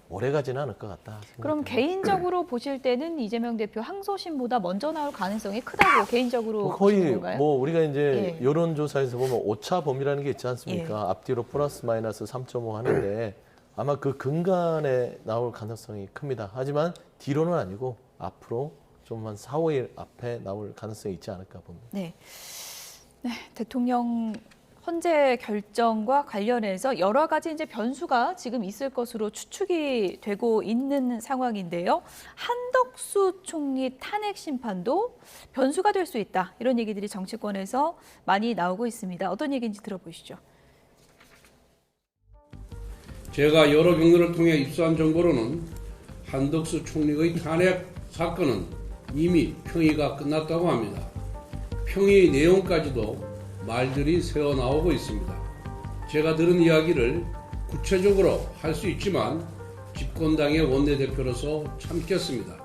오래 가지는 않을 것 같다. 그럼 개인적으로 보실 때는 이재명 대표 항소심보다 먼저 나올 가능성이 크다고 개인적으로 거의 보시는 건가요? 뭐 우리가 이제 여론조사에서 보면 오차 범위라는 게 있지 않습니까? 앞뒤로 플러스 마이너스 3.5 하는데 아마 그 근간에 나올 가능성이 큽니다. 하지만 뒤로는 아니고 앞으로 좀 한 4, 5일 앞에 나올 가능성이 있지 않을까 봅니다. 네, 대통령 헌재 결정과 관련해서 여러 가지 이제 변수가 지금 있을 것으로 추측이 되고 있는 상황인데요. 한덕수 총리 탄핵 심판도 변수가 될 수 있다. 이런 얘기들이 정치권에서 많이 나오고 있습니다. 어떤 얘기인지 들어보시죠. 제가 여러 경로를 통해 입수한 정보로는 한덕수 총리의 탄핵 사건은 이미 평의가 끝났다고 합니다. 평의 내용까지도 말들이 새어나오고 있습니다. 제가 들은 이야기를 구체적으로 할 수 있지만 집권당의 원내대표로서 참겠습니다.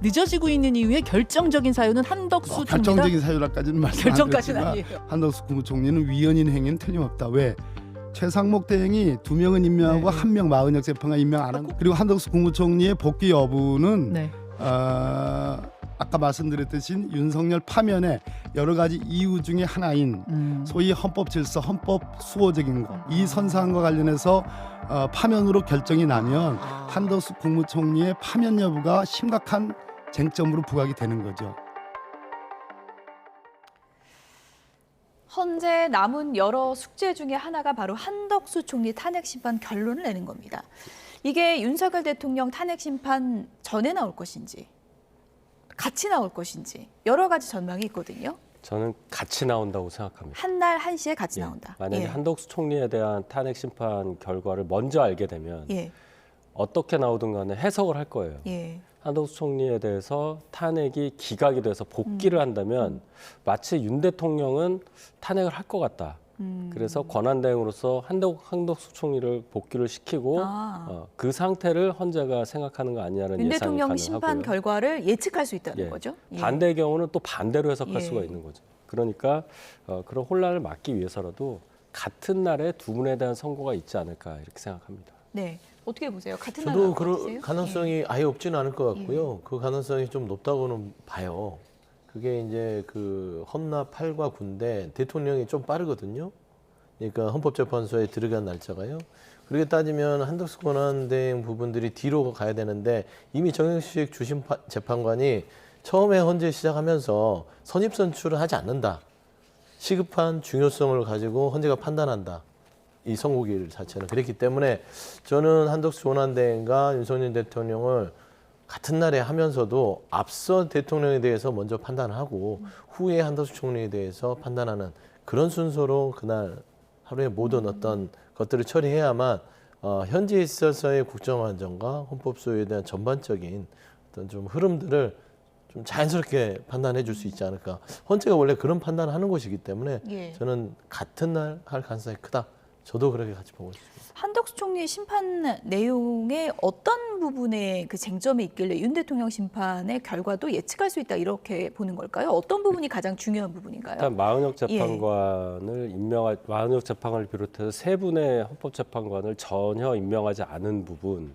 늦어지고 있는 이유의 결정적인 사유는 한덕수 총리다. 결정적인 사유라까지는 말씀 안 결정까지는 드렸지만 아니에요. 한덕수 국무총리는 위헌인 행위는 틀림없다. 왜? 최상목 대행이 2명은 임명하고 1명 마은혁 재판관 임명 안 한 거. 그리고 한덕수 국무총리의 복귀 여부는 아까 말씀드렸듯이 윤석열 파면의 여러 가지 이유 중에 하나인 소위 헌법 질서, 헌법 수호적인 것, 이 선사안과 관련해서 파면으로 결정이 나면 한덕수 국무총리의 파면 여부가 심각한 쟁점으로 부각이 되는 거죠. 현재 남은 여러 숙제 중에 하나가 바로 한덕수 총리 탄핵 심판 결론을 내는 겁니다. 이게 윤석열 대통령 탄핵 심판 전에 나올 것인지 같이 나올 것인지 여러 가지 전망이 있거든요. 저는 같이 나온다고 생각합니다. 한 날 1시에 같이 나온다. 만약에 한덕수 총리에 대한 탄핵 심판 결과를 먼저 알게 되면 어떻게 나오든 간에 해석을 할 거예요. 한덕수 총리에 대해서 탄핵이 기각이 돼서 복귀를 한다면 마치 윤 대통령은 탄핵을 할 것 같다. 그래서 권한대행으로서 한덕수 총리를 복귀를 시키고 그 상태를 헌재가 생각하는 거 아니냐는 윤 예상이 대통령 가능하고요. 심판 결과를 예측할 수 있다는 거죠. 반대의 경우는 또 반대로 해석할 수가 있는 거죠. 그러니까 그런 혼란을 막기 위해서라도 같은 날에 두 분에 대한 선고가 있지 않을까 이렇게 생각합니다. 네, 어떻게 보세요? 같은 날 저도 그런 가능성이 아예 없지는 않을 것 같고요. 그 가능성이 좀 높다고는 봐요. 그게 이제 그 헌납 8과 9인데 대통령이 좀 빠르거든요. 그러니까 헌법재판소에 들어간 날짜가요. 그렇게 따지면 한덕수 권한대행 부분들이 뒤로 가야 되는데 이미 정영식 주심 재판관이 처음에 헌재 시작하면서 선입선출을 하지 않는다. 시급한 중요성을 가지고 헌재가 판단한다. 이 선고일 자체는 그랬기 때문에 저는 한덕수 권한대행과 윤석열 대통령을 같은 날에 하면서도 앞서 대통령에 대해서 먼저 판단하고 후에 한덕수 총리에 대해서 판단하는 그런 순서로 그날 하루에 모든 어떤 것들을 처리해야만 현재 있어서의 국정안정과 헌법 소유에 대한 전반적인 어떤 좀 흐름들을 좀 자연스럽게 판단해 줄 수 있지 않을까. 헌재가 원래 그런 판단을 하는 곳이기 때문에 저는 같은 날 할 가능성이 크다. 저도 그렇게 같이 보고 있습니다. 한덕수 총리의 심판 내용에 어떤 부분에 그 쟁점이 있길래 윤 대통령 심판의 결과도 예측할 수 있다 이렇게 보는 걸까요? 어떤 부분이 가장 중요한 부분인가요? 일단 마은혁 재판관을 마은혁 재판관을 비롯해서 세 분의 헌법재판관을 전혀 임명하지 않은 부분.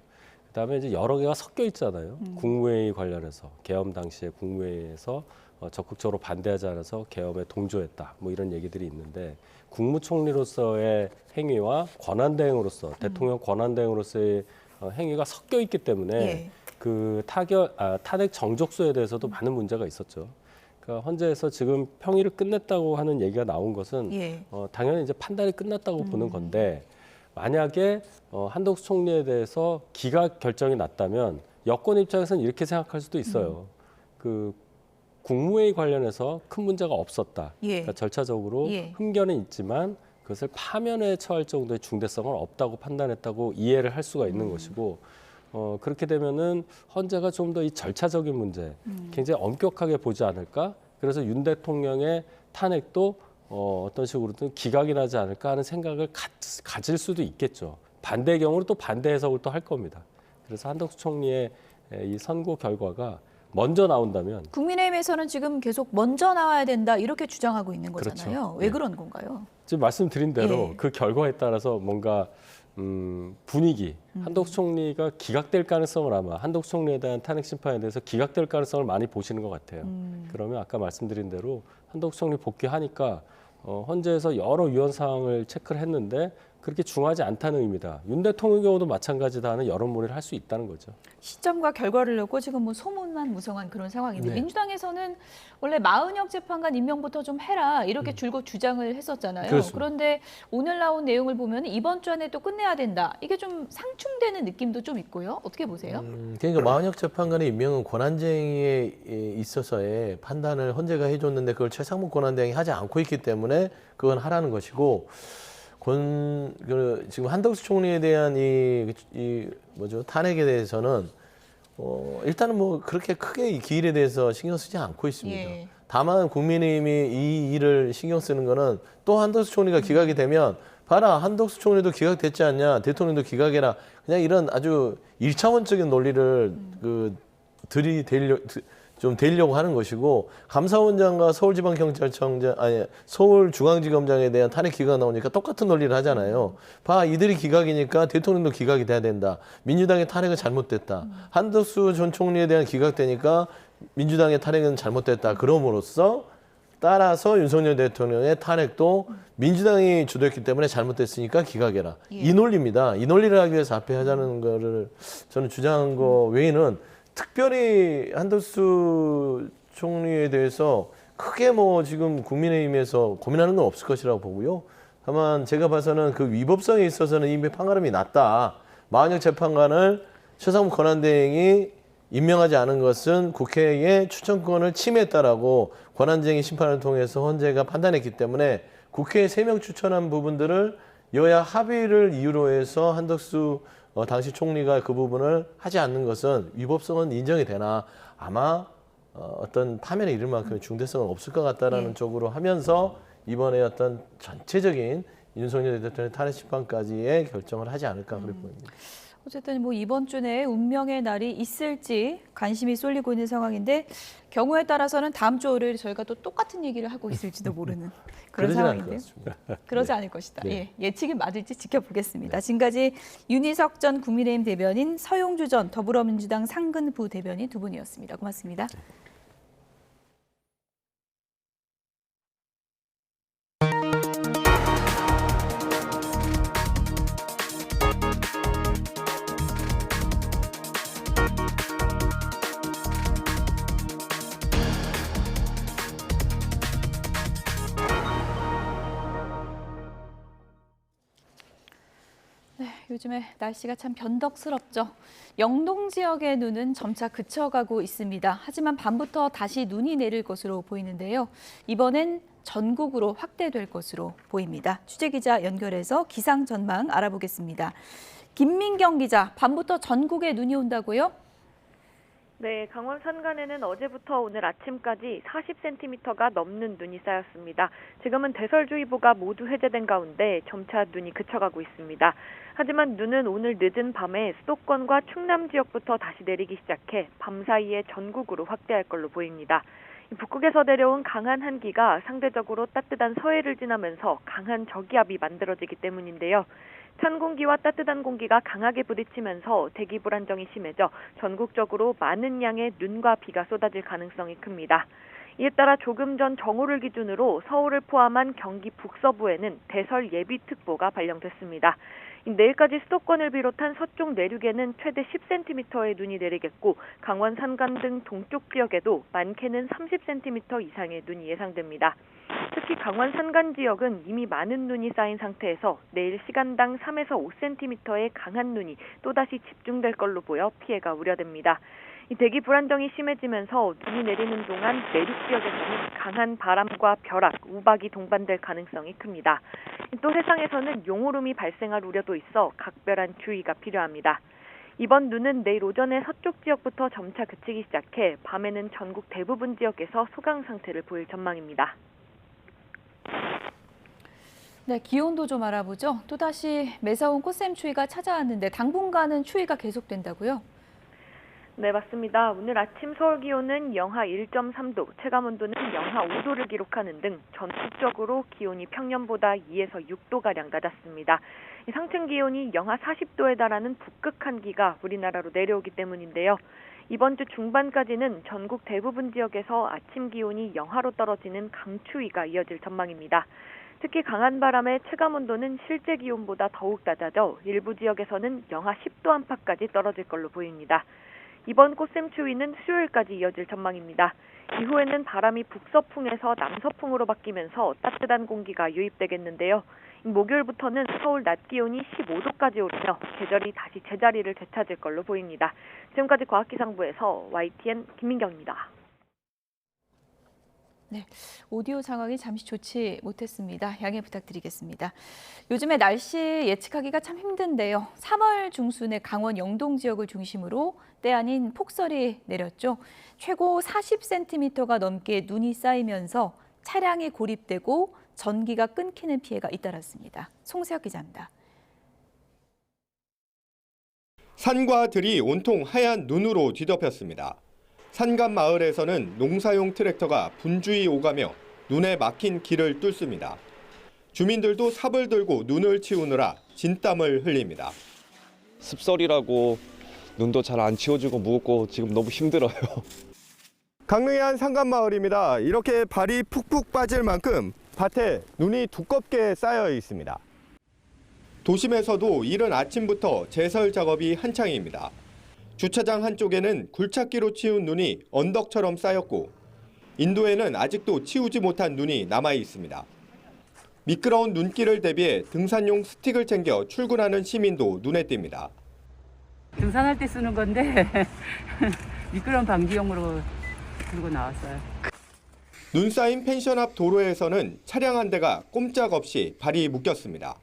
그다음에 이제 여러 개가 섞여 있잖아요. 국무회의 관련해서 계엄 당시에 국무회의에서 적극적으로 반대하지 않아서 계엄에 동조했다. 뭐 이런 얘기들이 있는데 국무총리로서의 행위와 권한대행으로서 대통령 권한대행으로서의 행위가 섞여 있기 때문에 그 탄핵 정족수에 대해서도 많은 문제가 있었죠. 그러니까 헌재에서 지금 평의를 끝냈다고 하는 얘기가 나온 것은 당연히 이제 판단이 끝났다고 보는 건데 만약에 한덕수 총리에 대해서 기각 결정이 났다면 여권 입장에서는 이렇게 생각할 수도 있어요. 그 국무회의 관련해서 큰 문제가 없었다. 그러니까 절차적으로 흠결은 있지만 그것을 파면에 처할 정도의 중대성은 없다고 판단했다고 이해를 할 수가 있는 것이고 그렇게 되면은 헌재가 좀 더 이 절차적인 문제 굉장히 엄격하게 보지 않을까? 그래서 윤 대통령의 탄핵도 어떤 식으로든 기각이 나지 않을까 하는 생각을 가질 수도 있겠죠. 반대의 경우는 또 반대 해석을 또 할 겁니다. 그래서 한덕수 총리의 이 선고 결과가 먼저 나온다면 국민의힘에서는 지금 계속 먼저 나와야 된다 이렇게 주장하고 있는 거잖아요. 그렇죠. 왜 그런 건가요? 지금 말씀드린 대로 그 결과에 따라서 뭔가 분위기, 한덕수 총리가 기각될 가능성을 아마 한덕수 총리에 대한 탄핵 심판에 대해서 기각될 가능성을 많이 보시는 것 같아요. 그러면 아까 말씀드린 대로 한덕수 총리 복귀하니까 헌재에서 여러 위헌 사항을 체크를 했는데 그렇게 중하지 않다는 의미다. 윤 대통령 경우도 마찬가지다 하는 여론몰이를 할 수 있다는 거죠. 시점과 결과를 놓고 지금 뭐 소문만 무성한 그런 상황인데 민주당에서는 원래 마은혁 재판관 임명부터 좀 해라 이렇게 줄곧 주장을 했었잖아요. 그렇습니다. 그런데 오늘 나온 내용을 보면 이번 주 안에 또 끝내야 된다. 이게 좀 상충되는 느낌도 좀 있고요. 어떻게 보세요? 그러니까 마은혁 재판관의 임명은 권한쟁의에 있어서의 판단을 헌재가 해줬는데 그걸 최상목 권한대행이 하지 않고 있기 때문에 그건 하라는 것이고 지금 한덕수 총리에 대한 탄핵에 대해서는 일단은 뭐 그렇게 크게 이 기일에 대해서 신경 쓰지 않고 있습니다. 다만 국민의힘이 이 일을 신경 쓰는 거는 또 한덕수 총리가 기각이 되면 봐라 한덕수 총리도 기각됐지 않냐 대통령도 기각해라 그냥 이런 아주 1차원적인 논리를 좀 되려고 하는 것이고 감사원장과 서울지방경찰청장 아니 서울중앙지검장에 대한 탄핵 기각이 나오니까 똑같은 논리를 하잖아요. 봐 이들이 기각이니까 대통령도 기각이 돼야 된다. 민주당의 탄핵은 잘못됐다. 한덕수 전 총리에 대한 기각되니까 민주당의 탄핵은 잘못됐다. 그럼으로써 따라서 윤석열 대통령의 탄핵도 민주당이 주도했기 때문에 잘못됐으니까 기각해라. 이 논리입니다. 이 논리를 하기 위해서 앞에 하자는 거를 저는 주장한 거 외에는 특별히 한덕수 총리에 대해서 크게 뭐 지금 국민의힘에서 고민하는 건 없을 것이라고 보고요. 다만 제가 봐서는 그 위법성에 있어서는 이미 판가름이 났다. 마은혁 재판관을 최상무 권한대행이 임명하지 않은 것은 국회의 추천권을 침해했다라고 권한쟁의 심판을 통해서 헌재가 판단했기 때문에 국회에 3명 추천한 부분들을 여야 합의를 이유로 해서 한덕수 당시 총리가 그 부분을 하지 않는 것은 위법성은 인정이 되나 아마 어떤 파면에 이를 만큼 중대성은 없을 것 같다라는 쪽으로 하면서 이번에 어떤 전체적인 윤석열 대통령 탄핵 심판까지의 결정을 하지 않을까 그렇게 보입니다. 어쨌든 뭐 이번 주 내에 운명의 날이 있을지 관심이 쏠리고 있는 상황인데 경우에 따라서는 다음 주 월요일에 저희가 또 똑같은 얘기를 하고 있을지도 모르는 그런 상황인데요. 그러지 않을 것이다. 예, 예측이 맞을지 지켜보겠습니다. 지금까지 윤희석 전 국민의힘 대변인, 서용주 전 더불어민주당 상근 부대변인 두 분이었습니다. 고맙습니다. 요즘에 날씨가 참 변덕스럽죠. 영동 지역의 눈은 점차 그쳐가고 있습니다. 하지만 밤부터 다시 눈이 내릴 것으로 보이는데요. 이번엔 전국으로 확대될 것으로 보입니다. 취재기자 연결해서 기상 전망 알아보겠습니다. 김민경 기자, 밤부터 전국에 눈이 온다고요? 네, 강원 산간에는 어제부터 오늘 아침까지 40cm가 넘는 눈이 쌓였습니다. 지금은 대설주의보가 모두 해제된 가운데 점차 눈이 그쳐가고 있습니다. 하지만 눈은 오늘 늦은 밤에 수도권과 충남 지역부터 다시 내리기 시작해 밤 사이에 전국으로 확대할 걸로 보입니다. 북극에서 내려온 강한 한기가 상대적으로 따뜻한 서해를 지나면서 강한 저기압이 만들어지기 때문인데요. 찬 공기와 따뜻한 공기가 강하게 부딪히면서 대기 불안정이 심해져 전국적으로 많은 양의 눈과 비가 쏟아질 가능성이 큽니다. 이에 따라 조금 전 정오를 기준으로 서울을 포함한 경기 북서부에는 대설 예비특보가 발령됐습니다. 내일까지 수도권을 비롯한 서쪽 내륙에는 최대 10cm의 눈이 내리겠고 강원 산간 등 동쪽 지역에도 많게는 30cm 이상의 눈이 예상됩니다. 특히 강원 산간 지역은 이미 많은 눈이 쌓인 상태에서 내일 시간당 3에서 5cm의 강한 눈이 또다시 집중될 걸로 보여 피해가 우려됩니다. 이 대기 불안정이 심해지면서 눈이 내리는 동안 내륙 지역에서는 강한 바람과 벼락, 우박이 동반될 가능성이 큽니다. 또 해상에서는 용오름이 발생할 우려도 있어 각별한 주의가 필요합니다. 이번 눈은 내일 오전에 서쪽 지역부터 점차 그치기 시작해 밤에는 전국 대부분 지역에서 소강 상태를 보일 전망입니다. 네, 기온도 좀 알아보죠. 또다시 매서운 꽃샘추위가 찾아왔는데 당분간은 추위가 계속된다고요? 네, 맞습니다. 오늘 아침 서울 기온은 영하 1.3도, 체감온도는 영하 5도를 기록하는 등 전국적으로 기온이 평년보다 2에서 6도가량 낮았습니다. 상층 기온이 영하 40도에 달하는 북극 한기가 우리나라로 내려오기 때문인데요. 이번 주 중반까지는 전국 대부분 지역에서 아침 기온이 영하로 떨어지는 강추위가 이어질 전망입니다. 특히 강한 바람에 체감온도는 실제 기온보다 더욱 낮아져 일부 지역에서는 영하 10도 안팎까지 떨어질 걸로 보입니다. 이번 꽃샘추위는 수요일까지 이어질 전망입니다. 이후에는 바람이 북서풍에서 남서풍으로 바뀌면서 따뜻한 공기가 유입되겠는데요. 목요일부터는 서울 낮 기온이 15도까지 오르며 계절이 다시 제자리를 되찾을 걸로 보입니다. 지금까지 과학기상부에서 YTN 김민경입니다. 네, 오디오 상황이 잠시 좋지 못했습니다. 양해 부탁드리겠습니다. 요즘에 날씨 예측하기가 참 힘든데요. 3월 중순에 강원 영동 지역을 중심으로 때 아닌 폭설이 내렸죠. 최고 40cm가 넘게 눈이 쌓이면서 차량이 고립되고 전기가 끊기는 피해가 잇따랐습니다. 송세혁 기자입니다. 산과 들이 온통 하얀 눈으로 뒤덮였습니다. 산간 마을에서는 농사용 트랙터가 분주히 오가며 눈에 막힌 길을 뚫습니다. 주민들도 삽을 들고 눈을 치우느라 진땀을 흘립니다. 습설이라고 눈도 잘 안 치워지고 무겁고 지금 너무 힘들어요. 강릉의 한 산간마을입니다. 이렇게 발이 푹푹 빠질 만큼 밭에 눈이 두껍게 쌓여 있습니다. 도심에서도 이른 아침부터 제설 작업이 한창입니다. 주차장 한쪽에는 굴착기로 치운 눈이 언덕처럼 쌓였고 인도에는 아직도 치우지 못한 눈이 남아 있습니다. 미끄러운 눈길을 대비해 등산용 스틱을 챙겨 출근하는 시민도 눈에 띕니다. 등산할 때 쓰는 건데 미끄럼 방지용으로 들고 나왔어요. 눈 쌓인 펜션 앞 도로에서는 차량 한 대가 꼼짝없이 발이 묶였습니다.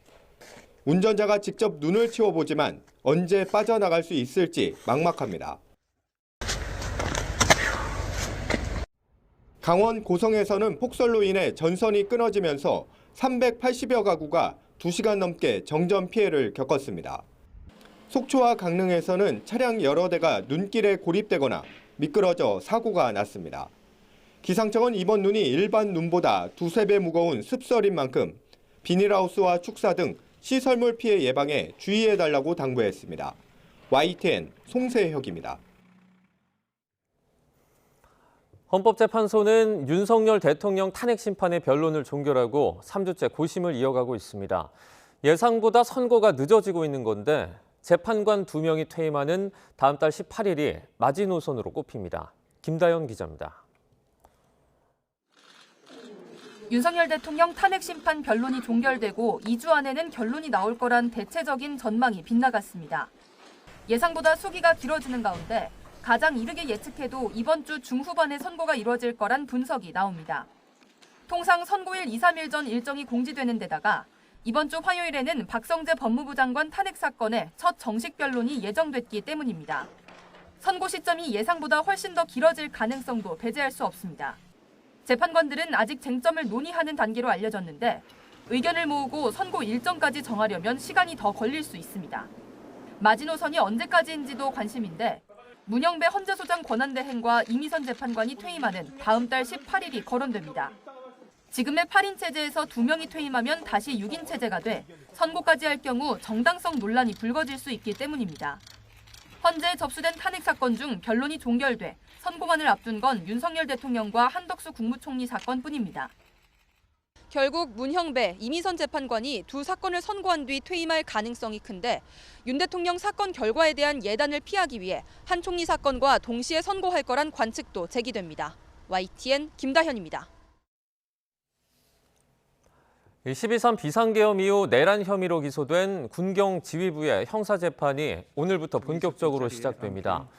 운전자가 직접 눈을 치워보지만 언제 빠져나갈 수 있을지 막막합니다. 강원 고성에서는 폭설로 인해 전선이 끊어지면서 380여 가구가 2시간 넘게 정전 피해를 겪었습니다. 속초와 강릉에서는 차량 여러 대가 눈길에 고립되거나 미끄러져 사고가 났습니다. 기상청은 이번 눈이 일반 눈보다 2~3배 무거운 습설인 만큼 비닐하우스와 축사 등 시설물 피해 예방에 주의해달라고 당부했습니다. YTN 송세혁입니다. 헌법재판소는 윤석열 대통령 탄핵 심판의 변론을 종결하고 3주째 고심을 이어가고 있습니다. 예상보다 선고가 늦어지고 있는 건데 재판관 2명이 퇴임하는 다음 달 18일이 마지노선으로 꼽힙니다. 김다연 기자입니다. 윤석열 대통령 탄핵 심판 변론이 종결되고 2주 안에는 결론이 나올 거란 대체적인 전망이 빗나갔습니다. 예상보다 수기가 길어지는 가운데 가장 이르게 예측해도 이번 주 중후반에 선고가 이뤄질 거란 분석이 나옵니다. 통상 선고일 2~3일 전 일정이 공지되는 데다가 이번 주 화요일에는 박성재 법무부 장관 탄핵 사건의 첫 정식 변론이 예정됐기 때문입니다. 선고 시점이 예상보다 훨씬 더 길어질 가능성도 배제할 수 없습니다. 재판관들은 아직 쟁점을 논의하는 단계로 알려졌는데 의견을 모으고 선고 일정까지 정하려면 시간이 더 걸릴 수 있습니다. 마지노선이 언제까지인지도 관심인데 문영배 헌재소장 권한대행과 이미선 재판관이 퇴임하는 다음 달 18일이 거론됩니다. 지금의 8인 체제에서 2명이 퇴임하면 다시 6인 체제가 돼 선고까지 할 경우 정당성 논란이 불거질 수 있기 때문입니다. 현재 접수된 탄핵 사건 중 변론이 종결돼 선고만을 앞둔 건 윤석열 대통령과 한덕수 국무총리 사건뿐입니다. 결국 문형배, 이미선 재판관이 두 사건을 선고한 뒤 퇴임할 가능성이 큰데 윤 대통령 사건 결과에 대한 예단을 피하기 위해 한 총리 사건과 동시에 선고할 거란 관측도 제기됩니다. YTN 김다현입니다. 12.3 비상계엄 이후 내란 혐의로 기소된 군경 지휘부의 형사재판이 오늘부터 본격적으로 시작됩니다.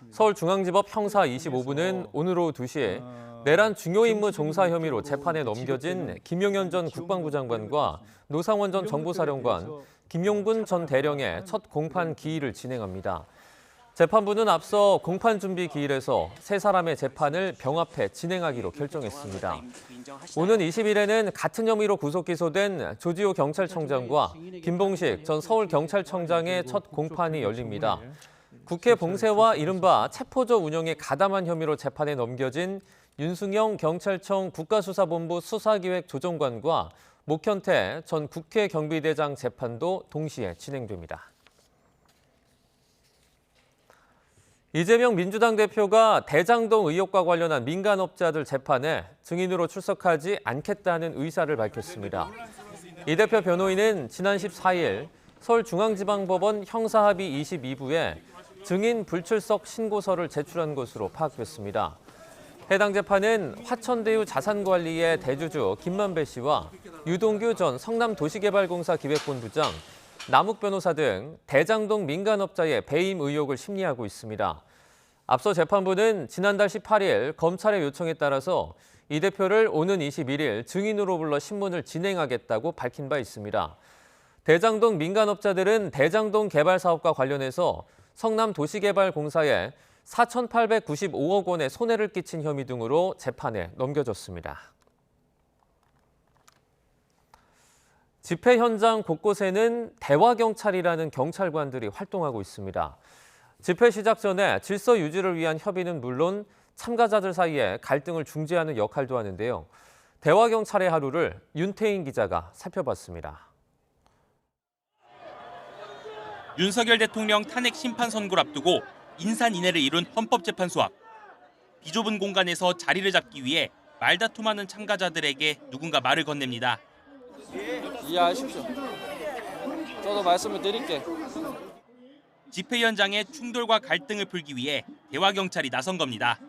서울중앙지법 형사 25부는 오늘 오후 2시에 내란 중요 임무 종사 혐의로 재판에 넘겨진 김용현 전 국방부 장관과 노상원 전 정보사령관, 김용군 전 대령의 첫 공판 기일을 진행합니다. 재판부는 앞서 공판 준비 기일에서 세 사람의 재판을 병합해 진행하기로 결정했습니다. 오는 20일에는 같은 혐의로 구속 기소된 조지호 경찰청장과 김봉식 전 서울경찰청장의 첫 공판이 열립니다. 국회 봉쇄와 이른바 체포조 운영에 가담한 혐의로 재판에 넘겨진 윤승영 경찰청 국가수사본부 수사기획조정관과 목현태 전 국회 경비대장 재판도 동시에 진행됩니다. 이재명 민주당 대표가 대장동 의혹과 관련한 민간업자들 재판에 증인으로 출석하지 않겠다는 의사를 밝혔습니다. 이 대표 변호인은 지난 14일 서울중앙지방법원 형사합의 22부에 증인 불출석 신고서를 제출한 것으로 파악됐습니다. 해당 재판은 화천대유 자산관리의 대주주 김만배 씨와 유동규 전 성남도시개발공사 기획본부장, 남욱 변호사 등 대장동 민간업자의 배임 의혹을 심리하고 있습니다. 앞서 재판부는 지난달 18일 검찰의 요청에 따라서 이 대표를 오는 21일 증인으로 불러 신문을 진행하겠다고 밝힌 바 있습니다. 대장동 민간업자들은 대장동 개발 사업과 관련해서 성남도시개발공사에 4,895억 원의 손해를 끼친 혐의 등으로 재판에 넘겨졌습니다. 집회 현장 곳곳에는 대화경찰이라는 경찰관들이 활동하고 있습니다. 집회 시작 전에 질서 유지를 위한 협의는 물론 참가자들 사이에 갈등을 중재하는 역할도 하는데요. 대화 경찰의 하루를 윤태인 기자가 살펴봤습니다. 윤석열 대통령 탄핵 심판 선고를 앞두고 인산인해를 이룬 헌법재판소 앞. 비좁은 공간에서 자리를 잡기 위해 말다툼하는 참가자들에게 누군가 말을 건넵니다. 이해하십시오. 저도 말씀을 드릴게. 집회 현장의 충돌과 갈등을 풀기 위해 대화 경찰이 나선 겁니다.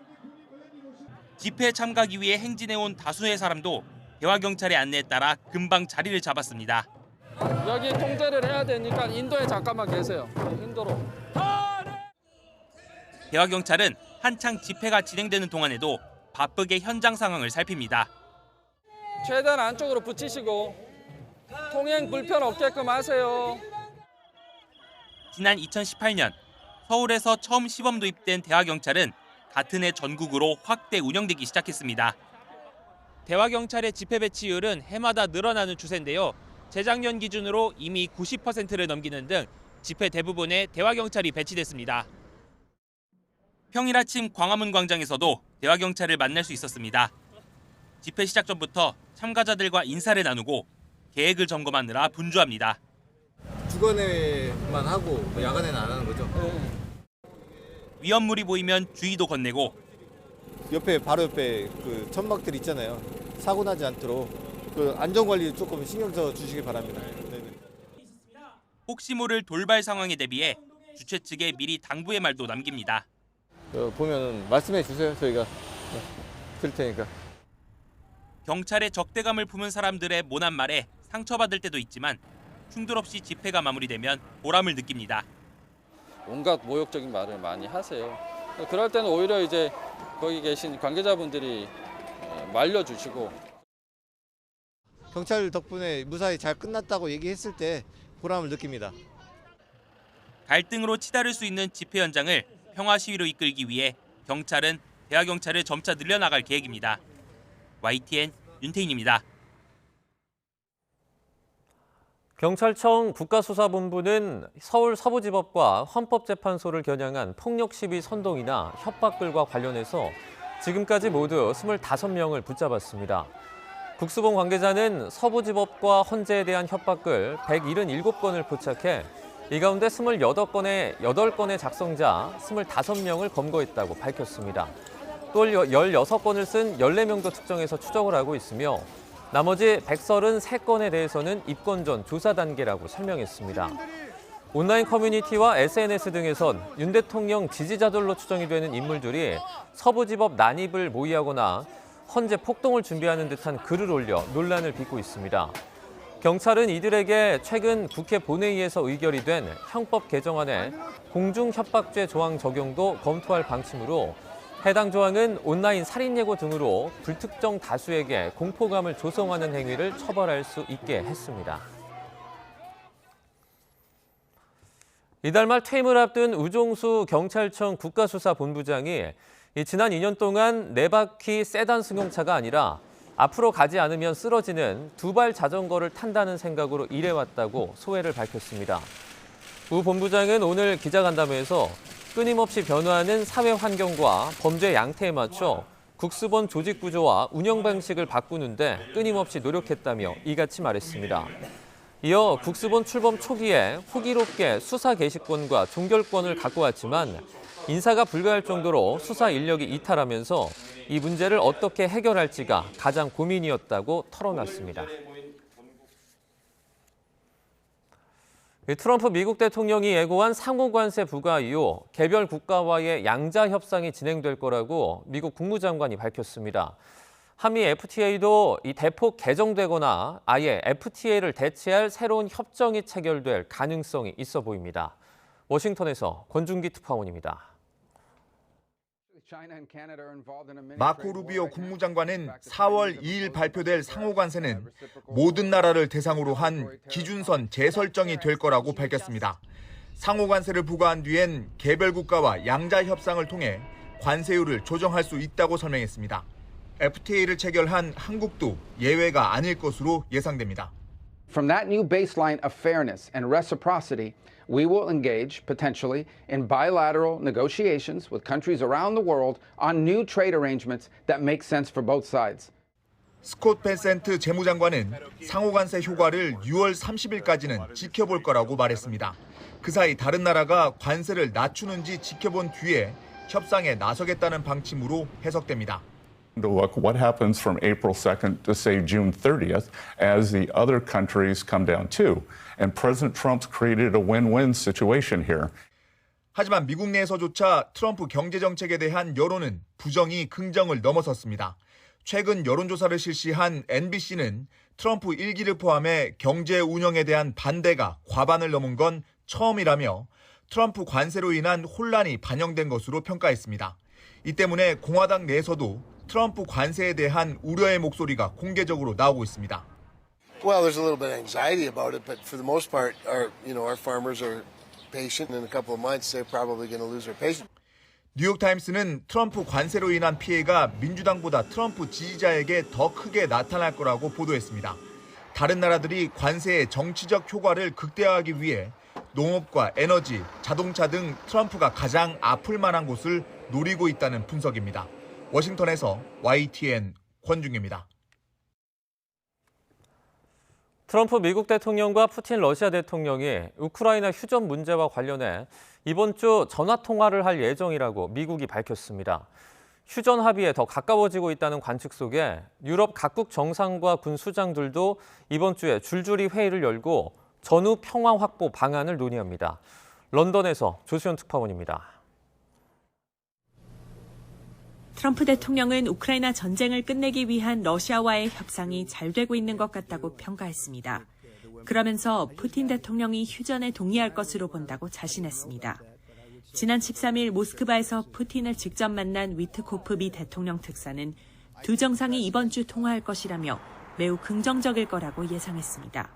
집회에 참가하기 위해 행진해온 다수의 사람도 대화 경찰의 안내에 따라 금방 자리를 잡았습니다. 여기 통제를 해야 되니까 인도에 잠깐만 계세요. 인도로. 대화 경찰은 한창 집회가 진행되는 동안에도 바쁘게 현장 상황을 살핍니다. 최대한 안쪽으로 붙이시고 통행 불편 없게끔 하세요. 지난 2018년 서울에서 처음 시범 도입된 대화 경찰은 같은 해 전국으로 확대 운영되기 시작했습니다. 대화 경찰의 집회 배치율은 해마다 늘어나는 추세인데요. 재작년 기준으로 이미 90%를 넘기는 등 집회 대부분에 대화 경찰이 배치됐습니다. 평일 아침 광화문 광장에서도 대화 경찰을 만날 수 있었습니다. 집회 시작 전부터 참가자들과 인사를 나누고 계획을 점검하느라 분주합니다. 주간에만 하고 야간에는 안 하는 거죠? 위험물이 보이면 주의도 건네고 바로 옆에 그 천막들 있잖아요. 사고 나지 않도록 그 안전관리 조금 신경 써 주시기 바랍니다. 네네. 혹시 모를 돌발 상황에 대비해 주최 측에 미리 당부의 말도 남깁니다. 보면 말씀해 주세요. 저희가 드릴 테니까. 경찰의 적대감을 품은 사람들의 모난 말에 상처받을 때도 있지만 충돌 없이 집회가 마무리되면 보람을 느낍니다. 온갖 모욕적인 말을 많이 하세요. 그럴 때는 오히려 이제 거기 계신 관계자분들이 말려주시고. 경찰 덕분에 무사히 잘 끝났다고 얘기했을 때 보람을 느낍니다. 갈등으로 치달을 수 있는 집회 현장을 평화 시위로 이끌기 위해 경찰은 대화 경찰을 점차 늘려나갈 계획입니다. YTN 윤태인입니다. 경찰청 국가수사본부는 서울 서부지법과 헌법재판소를 겨냥한 폭력시위 선동이나 협박글과 관련해서 지금까지 모두 25명을 붙잡았습니다. 국수본 관계자는 서부지법과 헌재에 대한 협박글 177건을 포착해 이 가운데 8건의 작성자 25명을 검거했다고 밝혔습니다. 또 16건을 쓴 14명도 특정해서 추적을 하고 있으며 나머지 133건에 대해서는 입건 전 조사 단계라고 설명했습니다. 온라인 커뮤니티와 SNS 등에선 윤 대통령 지지자들로 추정이 되는 인물들이 서부지법 난입을 모의하거나 헌재 폭동을 준비하는 듯한 글을 올려 논란을 빚고 있습니다. 경찰은 이들에게 최근 국회 본회의에서 의결이 된 형법 개정안에 공중협박죄 조항 적용도 검토할 방침으로 해당 조항은 온라인 살인예고 등으로 불특정 다수에게 공포감을 조성하는 행위를 처벌할 수 있게 했습니다. 이달 말 퇴임을 앞둔 우종수 경찰청 국가수사본부장이 지난 2년 동안 4바퀴 세단 승용차가 아니라 앞으로 가지 않으면 쓰러지는 두발 자전거를 탄다는 생각으로 일해왔다고 소회를 밝혔습니다. 우 본부장은 오늘 기자간담회에서 끊임없이 변화하는 사회 환경과 범죄 양태에 맞춰 국수본 조직 구조와 운영 방식을 바꾸는데 끊임없이 노력했다며 이같이 말했습니다. 이어 국수본 출범 초기에 호기롭게 수사 개시권과 종결권을 갖고 왔지만 인사가 불가할 정도로 수사 인력이 이탈하면서 이 문제를 어떻게 해결할지가 가장 고민이었다고 털어놨습니다. 트럼프 미국 대통령이 예고한 상호관세 부과 이후 개별 국가와의 양자 협상이 진행될 거라고 미국 국무장관이 밝혔습니다. 한미 FTA도 이 대폭 개정되거나 아예 FTA를 대체할 새로운 협정이 체결될 가능성이 있어 보입니다. 워싱턴에서 권준기 특파원입니다. 마코 루비오 국무장관은 4월 2일 발표될 상호관세는 모든 나라를 대상으로 한 기준선 재설정이 될 거라고 밝혔습니다. 상호관세를 부과한 뒤엔 개별 국가와 양자 협상을 통해 관세율을 조정할 수 있다고 설명했습니다. FTA를 체결한 한국도 예외가 아닐 것으로 예상됩니다. From that new baseline of fairness and reciprocity, we will engage potentially in bilateral negotiations with countries around the world on new trade arrangements that make sense for both sides. 스콧 벤센트 재무장관은 상호관세 효과를 6월 30일까지는 지켜볼 거라고 말했습니다. 그 사이 다른 나라가 관세를 낮추는지 지켜본 뒤에 협상에 나서겠다는 방침으로 해석됩니다. To look what happens from April 2nd to say June 30th as the other countries come down too. And President Trump's created a win-win situation here. 하지만 미국 내에서조차 트럼프 경제정책에 대한 여론은 부정이 긍정을 넘어섰습니다. 최근 여론조사를 실시한 NBC는 트럼프 1기를 포함해 경제 운영에 대한 반대가 과반을 넘은 건 처음이라며 트럼프 관세로 인한 혼란이 반영된 것으로 평가했습니다. 이 때문에 공화당 내에서도 트럼프 관세에 대한 우려의 목소리가 공개적으로 나오고 있습니다. Well, there's a little bit of anxiety about it, but for the most part, our farmers are patient. In a couple of months, they're probably going to lose their patience. 뉴욕타임스는 트럼프 관세로 인한 피해가 민주당보다 트럼프 지지자에게 더 크게 나타날 거라고 보도했습니다. 다른 나라들이 관세의 정치적 효과를 극대화하기 위해 농업과 에너지, 자동차 등 트럼프가 가장 아플 만한 곳을 노리고 있다는 분석입니다. 워싱턴에서 YTN 권중입니다. 트럼프 미국 대통령과 푸틴 러시아 대통령이 우크라이나 휴전 문제와 관련해 이번 주 전화 통화를 할 예정이라고 미국이 밝혔습니다. 휴전 합의에 더 가까워지고 있다는 관측 속에 유럽 각국 정상과 군 수장들도 이번 주에 줄줄이 회의를 열고 전후 평화 확보 방안을 논의합니다. 런던에서 조수연 특파원입니다. 트럼프 대통령은 우크라이나 전쟁을 끝내기 위한 러시아와의 협상이 잘 되고 있는 것 같다고 평가했습니다. 그러면서 푸틴 대통령이 휴전에 동의할 것으로 본다고 자신했습니다. 지난 13일 모스크바에서 푸틴을 직접 만난 위트코프 미 대통령 특사는 두 정상이 이번 주 통화할 것이라며 매우 긍정적일 거라고 예상했습니다.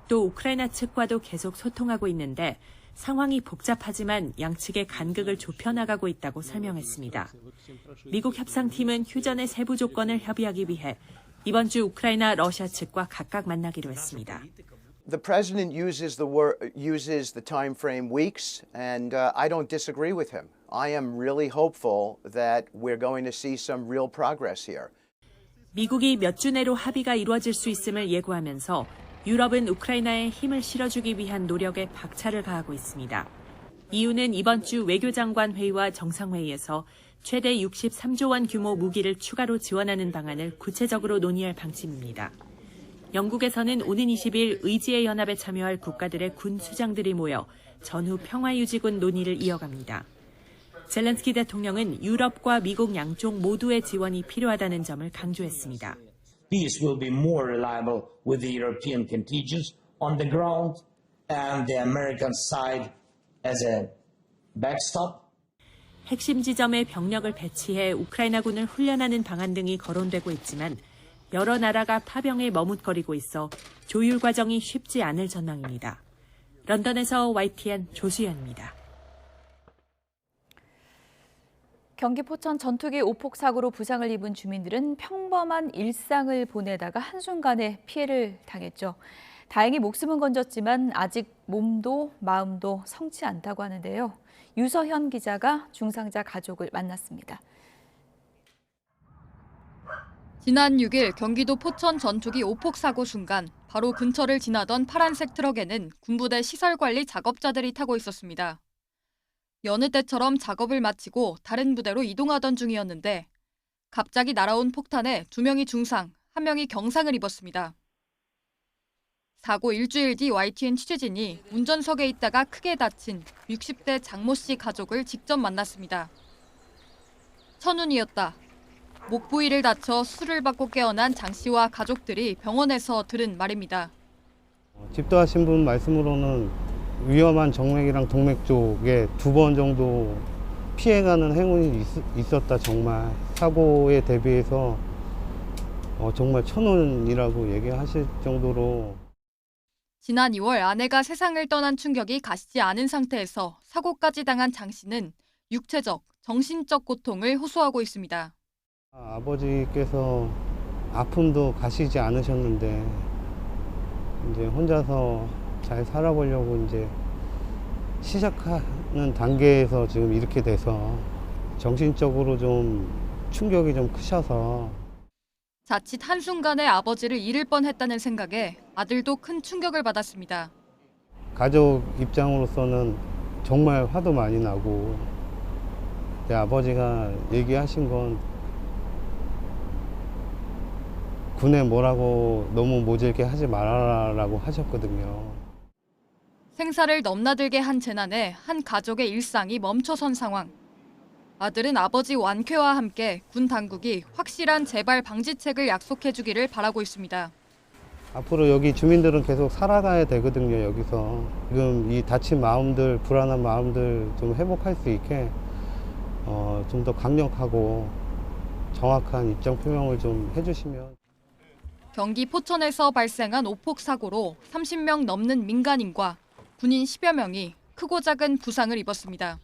또 우크라이나 측과도 계속 소통하고 있는데 상황이 복잡하지만 양측의 간극을 좁혀나가고 있다고 설명했습니다. 미국 협상팀은 휴전의 세부 조건을 협의하기 위해 이번 주 우크라이나 러시아 측과 각각 만나기로 했습니다. The president uses the time frame weeks, and I don't disagree with him. I am really hopeful that we're going to see some real progress here. 미국이 몇 주 내로 합의가 이루어질 수 있음을 예고하면서 유럽은 우크라이나에 힘을 실어주기 위한 노력에 박차를 가하고 있습니다. EU는 이번 주 외교장관 회의와 정상회의에서 최대 63조 원 규모 무기를 추가로 지원하는 방안을 구체적으로 논의할 방침입니다. 영국에서는 오는 20일 의지의 연합에 참여할 국가들의 군 수장들이 모여 전후 평화유지군 논의를 이어갑니다. 젤렌스키 대통령은 유럽과 미국 양쪽 모두의 지원이 필요하다는 점을 강조했습니다. Peace will be more reliable with the European contingents on the ground and the American side as a backstop. 핵심 지점에 병력을 배치해 우크라이나군을 훈련하는 방안 등이 거론되고 있지만 여러 나라가 파병에 머뭇거리고 있어 조율 과정이 쉽지 않을 전망입니다. 런던에서 YTN 조수연입니다. 경기 포천 전투기 오폭 사고로 부상을 입은 주민들은 평범한 일상을 보내다가 한순간에 피해를 당했죠. 다행히 목숨은 건졌지만 아직 몸도 마음도 성치 않다고 하는데요. 유서현 기자가 중상자 가족을 만났습니다. 지난 6일 경기도 포천 전투기 오폭 사고 순간 바로 근처를 지나던 파란색 트럭에는 군부대 시설관리 작업자들이 타고 있었습니다. 여느 때처럼 작업을 마치고 다른 부대로 이동하던 중이었는데 갑자기 날아온 폭탄에 2명이 중상, 1명이 경상을 입었습니다. 사고 일주일 뒤 YTN 취재진이 운전석에 있다가 크게 다친 60대 장모 씨 가족을 직접 만났습니다. 천운이었다. 목 부위를 다쳐 수술을 받고 깨어난 장 씨와 가족들이 병원에서 들은 말입니다. 집도하신 분 말씀으로는 위험한 정맥이랑 동맥 쪽에 2번 정도 피해가는 행운이 있었다. 정말 사고에 대비해서 정말 천운이라고 얘기하실 정도로. 지난 2월 아내가 세상을 떠난 충격이 가시지 않은 상태에서 사고까지 당한 장 씨는 육체적, 정신적 고통을 호소하고 있습니다. 아버지께서 아픔도 가시지 않으셨는데 이제 혼자서 잘 살아보려고 이제 시작하는 단계에서 지금 이렇게 돼서 정신적으로 좀 충격이 좀 크셔서 자칫 한순간에 아버지를 잃을 뻔했다는 생각에 아들도 큰 충격을 받았습니다. 가족 입장으로서는 정말 화도 많이 나고 내 아버지가 얘기하신 건 군에 뭐라고 너무 모질게 하지 말아라라고 하셨거든요. 생사를 넘나들게 한 재난에 한 가족의 일상이 멈춰선 상황. 아들은 아버지 완쾌와 함께 군 당국이 확실한 재발 방지책을 약속해주기를 바라고 있습니다. 앞으로 여기 주민들은 계속 살아가야 되거든요. 여기서 지금 이 다친 마음들, 불안한 마음들 좀 회복할 수 있게 좀 더 강력하고 정확한 입장 표명을 좀 해주시면. 경기 포천에서 발생한 오폭 사고로 30명 넘는 민간인과 군인 10여 명이 크고 작은 부상을 입었습니다.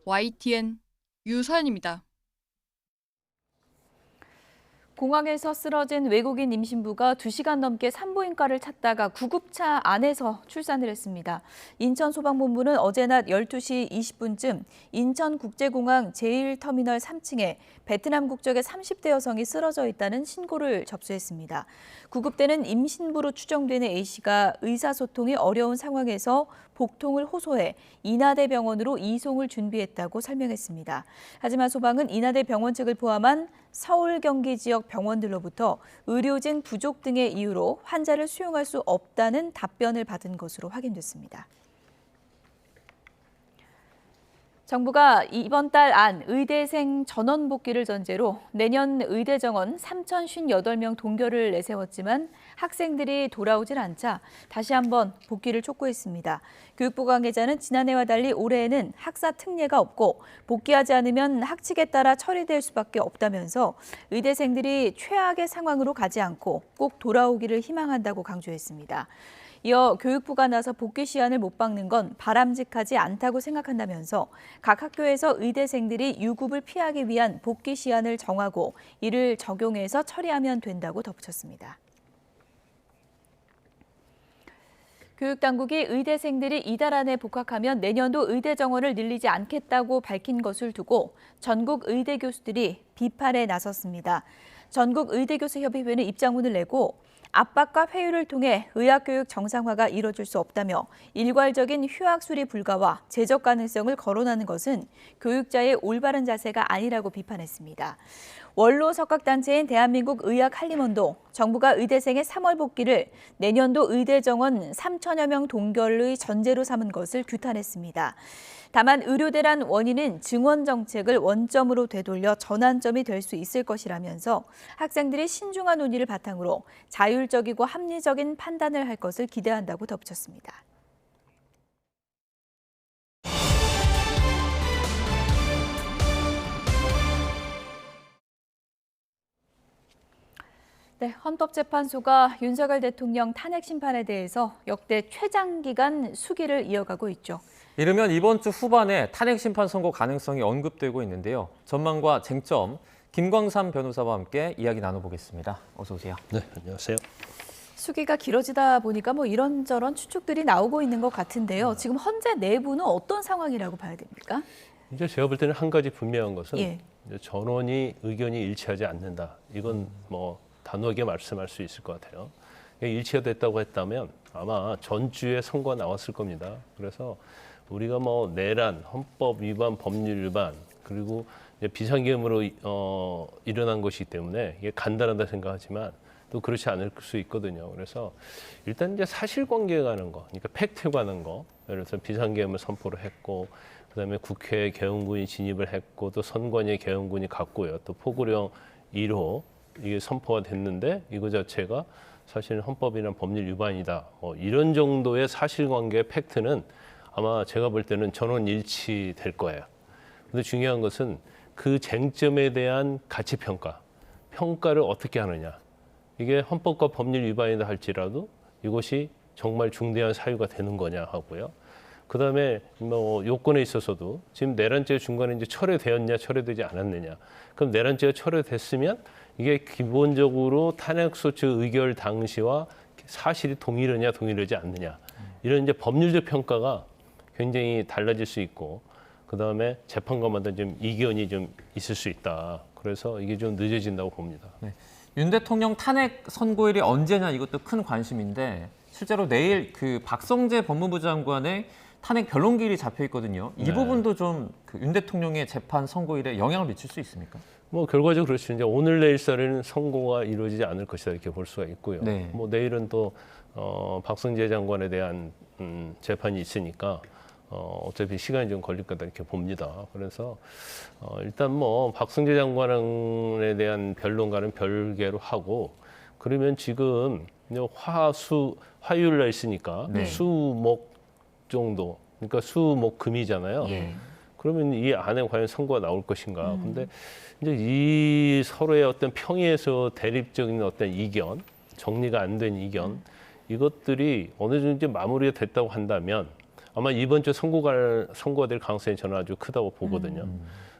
YTN 유서연입니다. 공항에서 쓰러진 외국인 임신부가 2시간 넘게 산부인과를 찾다가 구급차 안에서 출산을 했습니다. 인천소방본부는 어제 낮 12시 20분쯤 인천국제공항 제1터미널 3층에 베트남 국적의 30대 여성이 쓰러져 있다는 신고를 접수했습니다. 구급대는 임신부로 추정되는 A씨가 의사소통이 어려운 상황에서 복통을 호소해 인하대 병원으로 이송을 준비했다고 설명했습니다. 하지만 소방은 인하대 병원 측을 포함한 서울, 경기 지역 병원들로부터 의료진 부족 등의 이유로 환자를 수용할 수 없다는 답변을 받은 것으로 확인됐습니다. 정부가 이번 달 안 의대생 전원 복귀를 전제로 내년 의대 정원 3,058명 동결을 내세웠지만 학생들이 돌아오질 않자 다시 한번 복귀를 촉구했습니다. 교육부 관계자는 지난해와 달리 올해에는 학사 특례가 없고 복귀하지 않으면 학칙에 따라 처리될 수밖에 없다면서 의대생들이 최악의 상황으로 가지 않고 꼭 돌아오기를 희망한다고 강조했습니다. 이어 교육부가 나서 복귀 시한을 못 박는 건 바람직하지 않다고 생각한다면서 각 학교에서 의대생들이 유급을 피하기 위한 복귀 시한을 정하고 이를 적용해서 처리하면 된다고 덧붙였습니다. 교육당국이 의대생들이 이달 안에 복학하면 내년도 의대 정원을 늘리지 않겠다고 밝힌 것을 두고 전국 의대 교수들이 비판에 나섰습니다. 전국 의대교수협의회는 입장문을 내고 압박과 회유를 통해 의학교육 정상화가 이뤄질 수 없다며 일괄적인 휴학 수리 불가와 제적 가능성을 거론하는 것은 교육자의 올바른 자세가 아니라고 비판했습니다. 원로 석학단체인 대한민국 의학한림원도 정부가 의대생의 3월 복귀를 내년도 의대 정원 3천여 명 동결의 전제로 삼은 것을 규탄했습니다. 다만 의료대란 원인은 증원 정책을 원점으로 되돌려 전환점이 될 수 있을 것이라면서 학생들이 신중한 논의를 바탕으로 자율적이고 합리적인 판단을 할 것을 기대한다고 덧붙였습니다. 네, 헌법재판소가 윤석열 대통령 탄핵 심판에 대해서 역대 최장기간 수기를 이어가고 있죠. 이르면 이번 주 후반에 탄핵 심판 선고 가능성이 언급되고 있는데요. 전망과 쟁점, 김광삼 변호사와 함께 이야기 나눠보겠습니다. 어서 오세요. 네, 안녕하세요. 수기가 길어지다 보니까 이런저런 추측들이 나오고 있는 것 같은데요. 지금 헌재 내부는 어떤 상황이라고 봐야 됩니까? 이제 제가 볼 때는 한 가지 분명한 것은 예. 이제 전원이 의견이 일치하지 않는다. 이건 단호하게 말씀할 수 있을 것 같아요. 일치가 됐다고 했다면 아마 전주에 선고가 나왔을 겁니다. 그래서 우리가 내란, 헌법 위반, 법률 위반, 그리고 이제 비상계엄으로 일어난 것이기 때문에 이게 간단하다 생각하지만 또 그렇지 않을 수 있거든요. 그래서 일단 이제 사실관계에 관한 거, 그러니까 팩트에 관한 거, 예를 들어서 비상계엄을 선포를 했고, 그다음에 국회에 계엄군이 진입을 했고, 또 선관위에 계엄군이 갔고요, 또 포구령 1호 이게 선포가 됐는데 이거 자체가 사실은 헌법이나 법률 위반이다. 이런 정도의 사실관계 팩트는 아마 제가 볼 때는 전원 일치될 거예요. 근데 중요한 것은 그 쟁점에 대한 가치 평가를 어떻게 하느냐. 이게 헌법과 법률 위반이다 할지라도 이것이 정말 중대한 사유가 되는 거냐 하고요. 그다음에 요건에 있어서도 지금 내란죄 중간에 이제 철회되었냐, 철회되지 않았느냐. 그럼 내란죄가 철회됐으면 이게 기본적으로 탄핵소추 의결 당시와 사실이 동일하지 않느냐 이런 이제 법률적 평가가 굉장히 달라질 수 있고 그다음에 재판관마다 좀 이견이 좀 있을 수 있다. 그래서 이게 좀 늦어진다고 봅니다. 네. 윤 대통령 탄핵 선고일이 언제냐 이것도 큰 관심인데 실제로 내일 그 박성재 법무부 장관의 탄핵 변론기일이 잡혀 있거든요. 이 네. 부분도 좀 윤 대통령의 재판 선고일에 영향을 미칠 수 있습니까? 뭐 결과적으로 그렇죠. 이제 오늘 내일 사이에는 선고가 이루어지지 않을 것이다 이렇게 볼 수가 있고요. 네. 뭐 내일은 또 박성재 장관에 대한 재판이 있으니까 어차피 시간이 좀 걸릴 거다 이렇게 봅니다. 그래서 일단 뭐 박성재 장관에 대한 변론과는 별개로 하고 그러면 지금 화요일날 있으니까 네. 수목 정도 그러니까 수목금이잖아요. 예. 그러면 이 안에 과연 선고가 나올 것인가? 근데 이제 이 서로의 어떤 평의에서 대립적인 어떤 이견, 정리가 안 된 이견 이것들이 어느 정도 이제 마무리가 됐다고 한다면 아마 이번 주 선고가 될 가능성이 저는 아주 크다고 보거든요.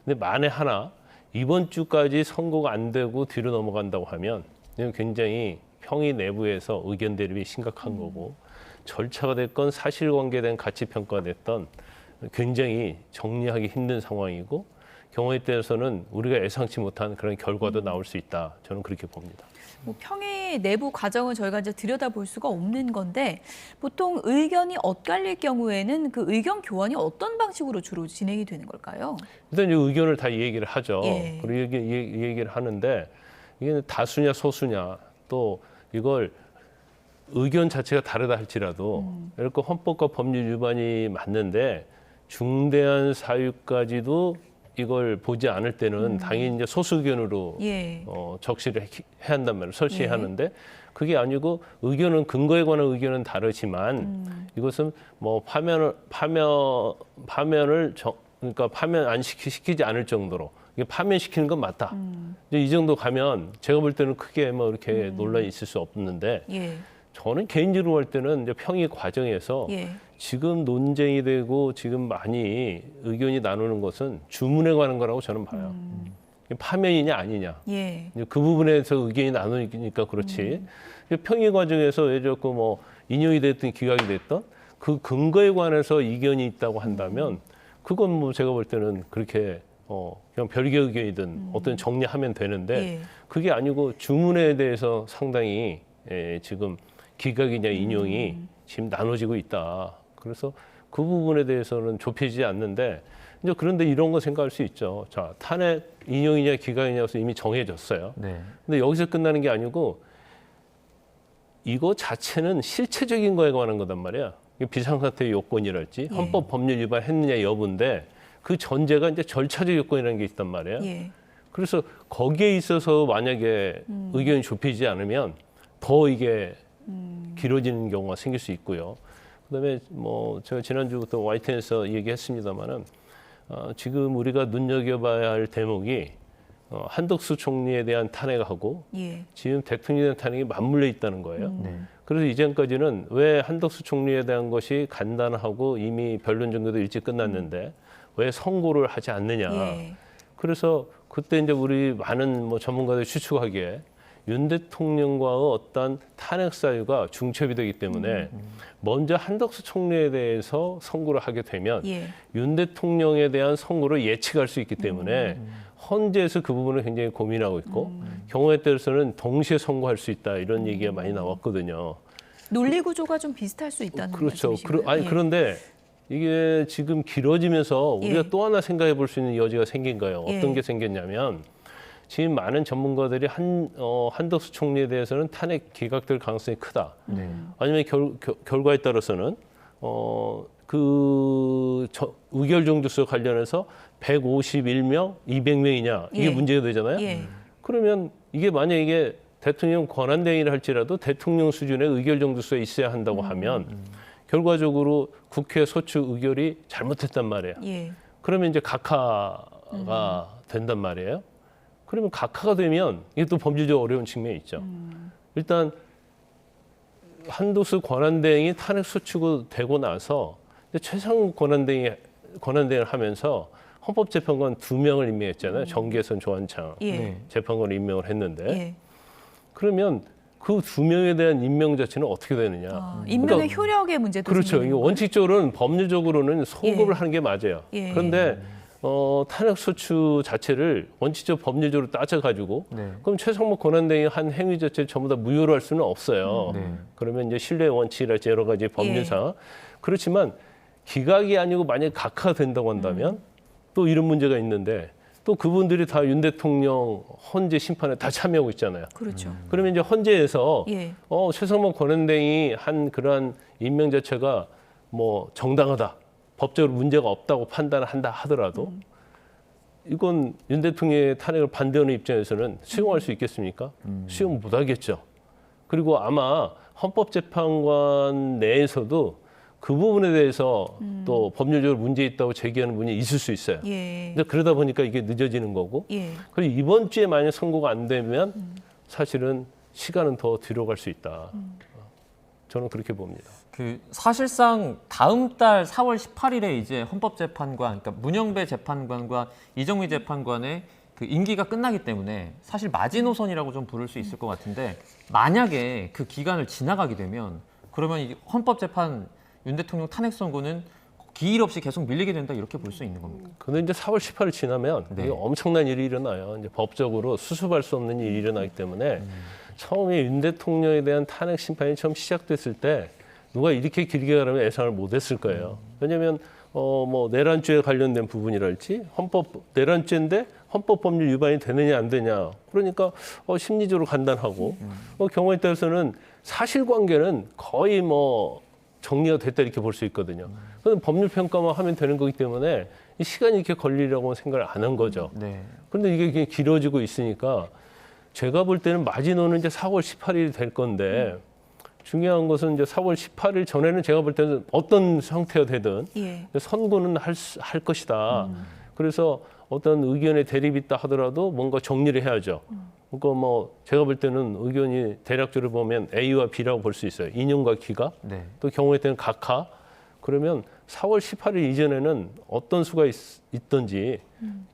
근데 만에 하나 이번 주까지 선고가 안 되고 뒤로 넘어간다고 하면 이건 굉장히 평의 내부에서 의견 대립이 심각한 거고 절차가 됐건 사실관계된 가치평가가 됐던 굉장히 정리하기 힘든 상황이고 경우에 따라서는 우리가 예상치 못한 그런 결과도 나올 수 있다. 저는 그렇게 봅니다. 뭐 평의 내부 과정은 저희가 이제 들여다볼 수가 없는 건데 보통 의견이 엇갈릴 경우에는 그 의견 교환이 어떤 방식으로 주로 진행이 되는 걸까요? 일단 의견을 다 얘기를 하죠. 예. 그리고 얘기를 하는데 이게 다수냐 소수냐 또 이걸 의견 자체가 다르다 할지라도 이렇게 헌법과 법률 위반이 맞는데 중대한 사유까지도 이걸 보지 않을 때는 당연히 이제 소수 의견으로 예. 적시를 해야 한단 말이에요. 설치해야 예. 하는데 그게 아니고 의견은 근거에 관한 의견은 다르지만 이것은 뭐 그러니까 파면 안 시키지 않을 정도로 이게 파면시키는 건 맞다. 이제 이 정도 가면 제가 볼 때는 크게 뭐 이렇게 논란이 있을 수 없는데 예. 저는 개인적으로 할 때는 이제 평의 과정에서 예. 지금 논쟁이 되고 지금 많이 의견이 나누는 것은 주문에 관한 거라고 저는 봐요. 파면이냐 아니냐. 예. 이제 그 부분에서 의견이 나누니까 그렇지. 평의 과정에서 예를 들어 뭐 인용이 됐든 기각이 됐든 그 근거에 관해서 이견이 있다고 한다면 그건 뭐 제가 볼 때는 그렇게 그냥 별개 의견이든 어떤 정리하면 되는데 예. 그게 아니고 주문에 대해서 상당히 지금 기각이냐 인용이 지금 나눠지고 있다. 그래서 그 부분에 대해서는 좁혀지지 않는데 이제 그런데 이런 거 생각할 수 있죠. 자, 탄핵 인용이냐 기각이냐서 이미 정해졌어요. 네. 근데 여기서 끝나는 게 아니고 이거 자체는 실체적인 거에 관한 거단 말이야. 비상사태 요건이랄지 헌법 법률 위반했느냐 여부인데 그 전제가 이제 절차적 요건이라는 게 있단 말이에요. 예. 그래서 거기에 있어서 만약에 의견이 좁히지 않으면 더 이게 길어지는 경우가 생길 수 있고요. 그다음에 뭐 제가 지난주부터 YTN에서 얘기했습니다마는 지금 우리가 눈여겨봐야 할 대목이 한덕수 총리에 대한 탄핵하고 예. 지금 대통령에 대한 탄핵이 맞물려 있다는 거예요. 네. 그래서 이전까지는 왜 한덕수 총리에 대한 것이 간단하고 이미 변론 정도도 일찍 끝났는데 왜 선고를 하지 않느냐. 예. 그래서 그때 이제 우리 많은 뭐 전문가들이 추측하기에 윤 대통령과의 어떤 탄핵 사유가 중첩이 되기 때문에 먼저 한덕수 총리에 대해서 선고를 하게 되면 예. 윤 대통령에 대한 선고를 예측할 수 있기 때문에 헌재에서 그 부분을 굉장히 고민하고 있고 경우에 따라서는 동시에 선고할 수 있다 이런 얘기가 많이 나왔거든요. 논리 구조가 좀 비슷할 수 있다는 그렇죠. 말씀이신가요? 예. 그런데 이게 지금 길어지면서 우리가 예. 또 하나 생각해 볼 수 있는 여지가 생긴 거예요. 어떤 예. 게 생겼냐면 지금 많은 전문가들이 한덕수 총리에 대해서는 탄핵 기각될 가능성이 크다. 네. 아니면 결과에 따라서는 의결 정도수 관련해서 151명, 200명이냐 이게 예. 문제가 되잖아요. 예. 그러면 이게 만약에 이게 대통령 권한대행이라 할지라도 대통령 수준의 의결 정도수가 있어야 한다고 하면 결과적으로 국회 소추 의결이 잘못했단 말이에요. 예. 그러면 이제 각하가 된단 말이에요. 그러면 각하가 되면 이게 또 법률적 어려운 측면이 있죠. 일단 한덕수 권한대행이 탄핵 소추가 되고 나서 최상 권한대행을 하면서 헌법재판관 2명을 임명했잖아요. 정계선, 조한창 예. 재판관을 임명을 했는데 예. 그러면 그 두 명에 대한 임명 자체는 어떻게 되느냐. 임명의 효력의 문제도 그렇죠. 생기는 원칙적으로는 법률적으로는 소급을 예. 하는 게 맞아요. 예. 그런데 탄핵소추 자체를 원칙적 법률적으로 따져가지고 그럼 최상목 권한대행이 한 행위 자체를 전부 다 무효로 할 수는 없어요. 그러면 이제 신뢰 원칙이랄지 여러 가지 법률상 그렇지만 기각이 아니고 만약에 각하가 된다고 한다면 또 이런 문제가 있는데 또 그분들이 다 윤 대통령 헌재 심판에 다 참여하고 있잖아요. 그렇죠. 그러면 이제 헌재에서 예. 최상목 권한대행이 한 그러한 임명 자체가 뭐 정당하다, 법적으로 문제가 없다고 판단한다 하더라도 이건 윤 대통령의 탄핵을 반대하는 입장에서는 수용할 수 있겠습니까? 수용 못하겠죠. 그리고 아마 헌법재판관 내에서도 그 부분에 대해서 또 법률적으로 문제 있다고 제기하는 분이 있을 수 있어요. 예. 근데 그러다 보니까 이게 늦어지는 거고. 예. 그리고 이번 주에 만약 선고가 안 되면 사실은 시간은 더 뒤로 갈 수 있다. 저는 그렇게 봅니다. 그 사실상 다음 달 4월 18일에 이제 헌법재판관, 그러니까 문영배 재판관과 이정미 재판관의 그 임기가 끝나기 때문에 사실 마지노선이라고 좀 부를 수 있을 것 같은데 만약에 그 기간을 지나가게 되면 그러면 이 헌법재판 윤 대통령 탄핵 선고는 기일 없이 계속 밀리게 된다 이렇게 볼 수 있는 겁니다. 근데 이제 4월 18일 지나면 이게 엄청난 일이 일어나요. 이제 법적으로 수습할 수 없는 일이 일어나기 때문에 처음에 윤 대통령에 대한 탄핵 심판이 처음 시작됐을 때 누가 이렇게 길게 가려면 예상을 못했을 거예요. 왜냐하면 뭐 내란죄에 관련된 부분이랄지 내란죄인데 헌법 법률 위반이 되느냐 안 되냐. 그러니까 심리적으로 간단하고 경우에 따라서는 사실관계는 거의 뭐 정리가 됐다 이렇게 볼 수 있거든요. 그런데 법률 평가만 하면 되는 거기 때문에 이 시간이 이렇게 걸리려고 생각을 안 한 거죠. 그런데 이게 길어지고 있으니까 제가 볼 때는 마지노는 이제 4월 18일이 될 건데 중요한 것은 이제 4월 18일 전에는 제가 볼 때는 어떤 상태가 되든 선고는 할 것이다. 그래서 어떤 의견의 대립이 있다 하더라도 뭔가 정리를 해야죠. 그러니까 뭐 제가 볼 때는 의견이 대략적으로 보면 A와 B라고 볼 수 있어요. 인용과 기각, 또 경우에 따른 각하. 그러면 4월 18일 이전에는 어떤 수가 있든지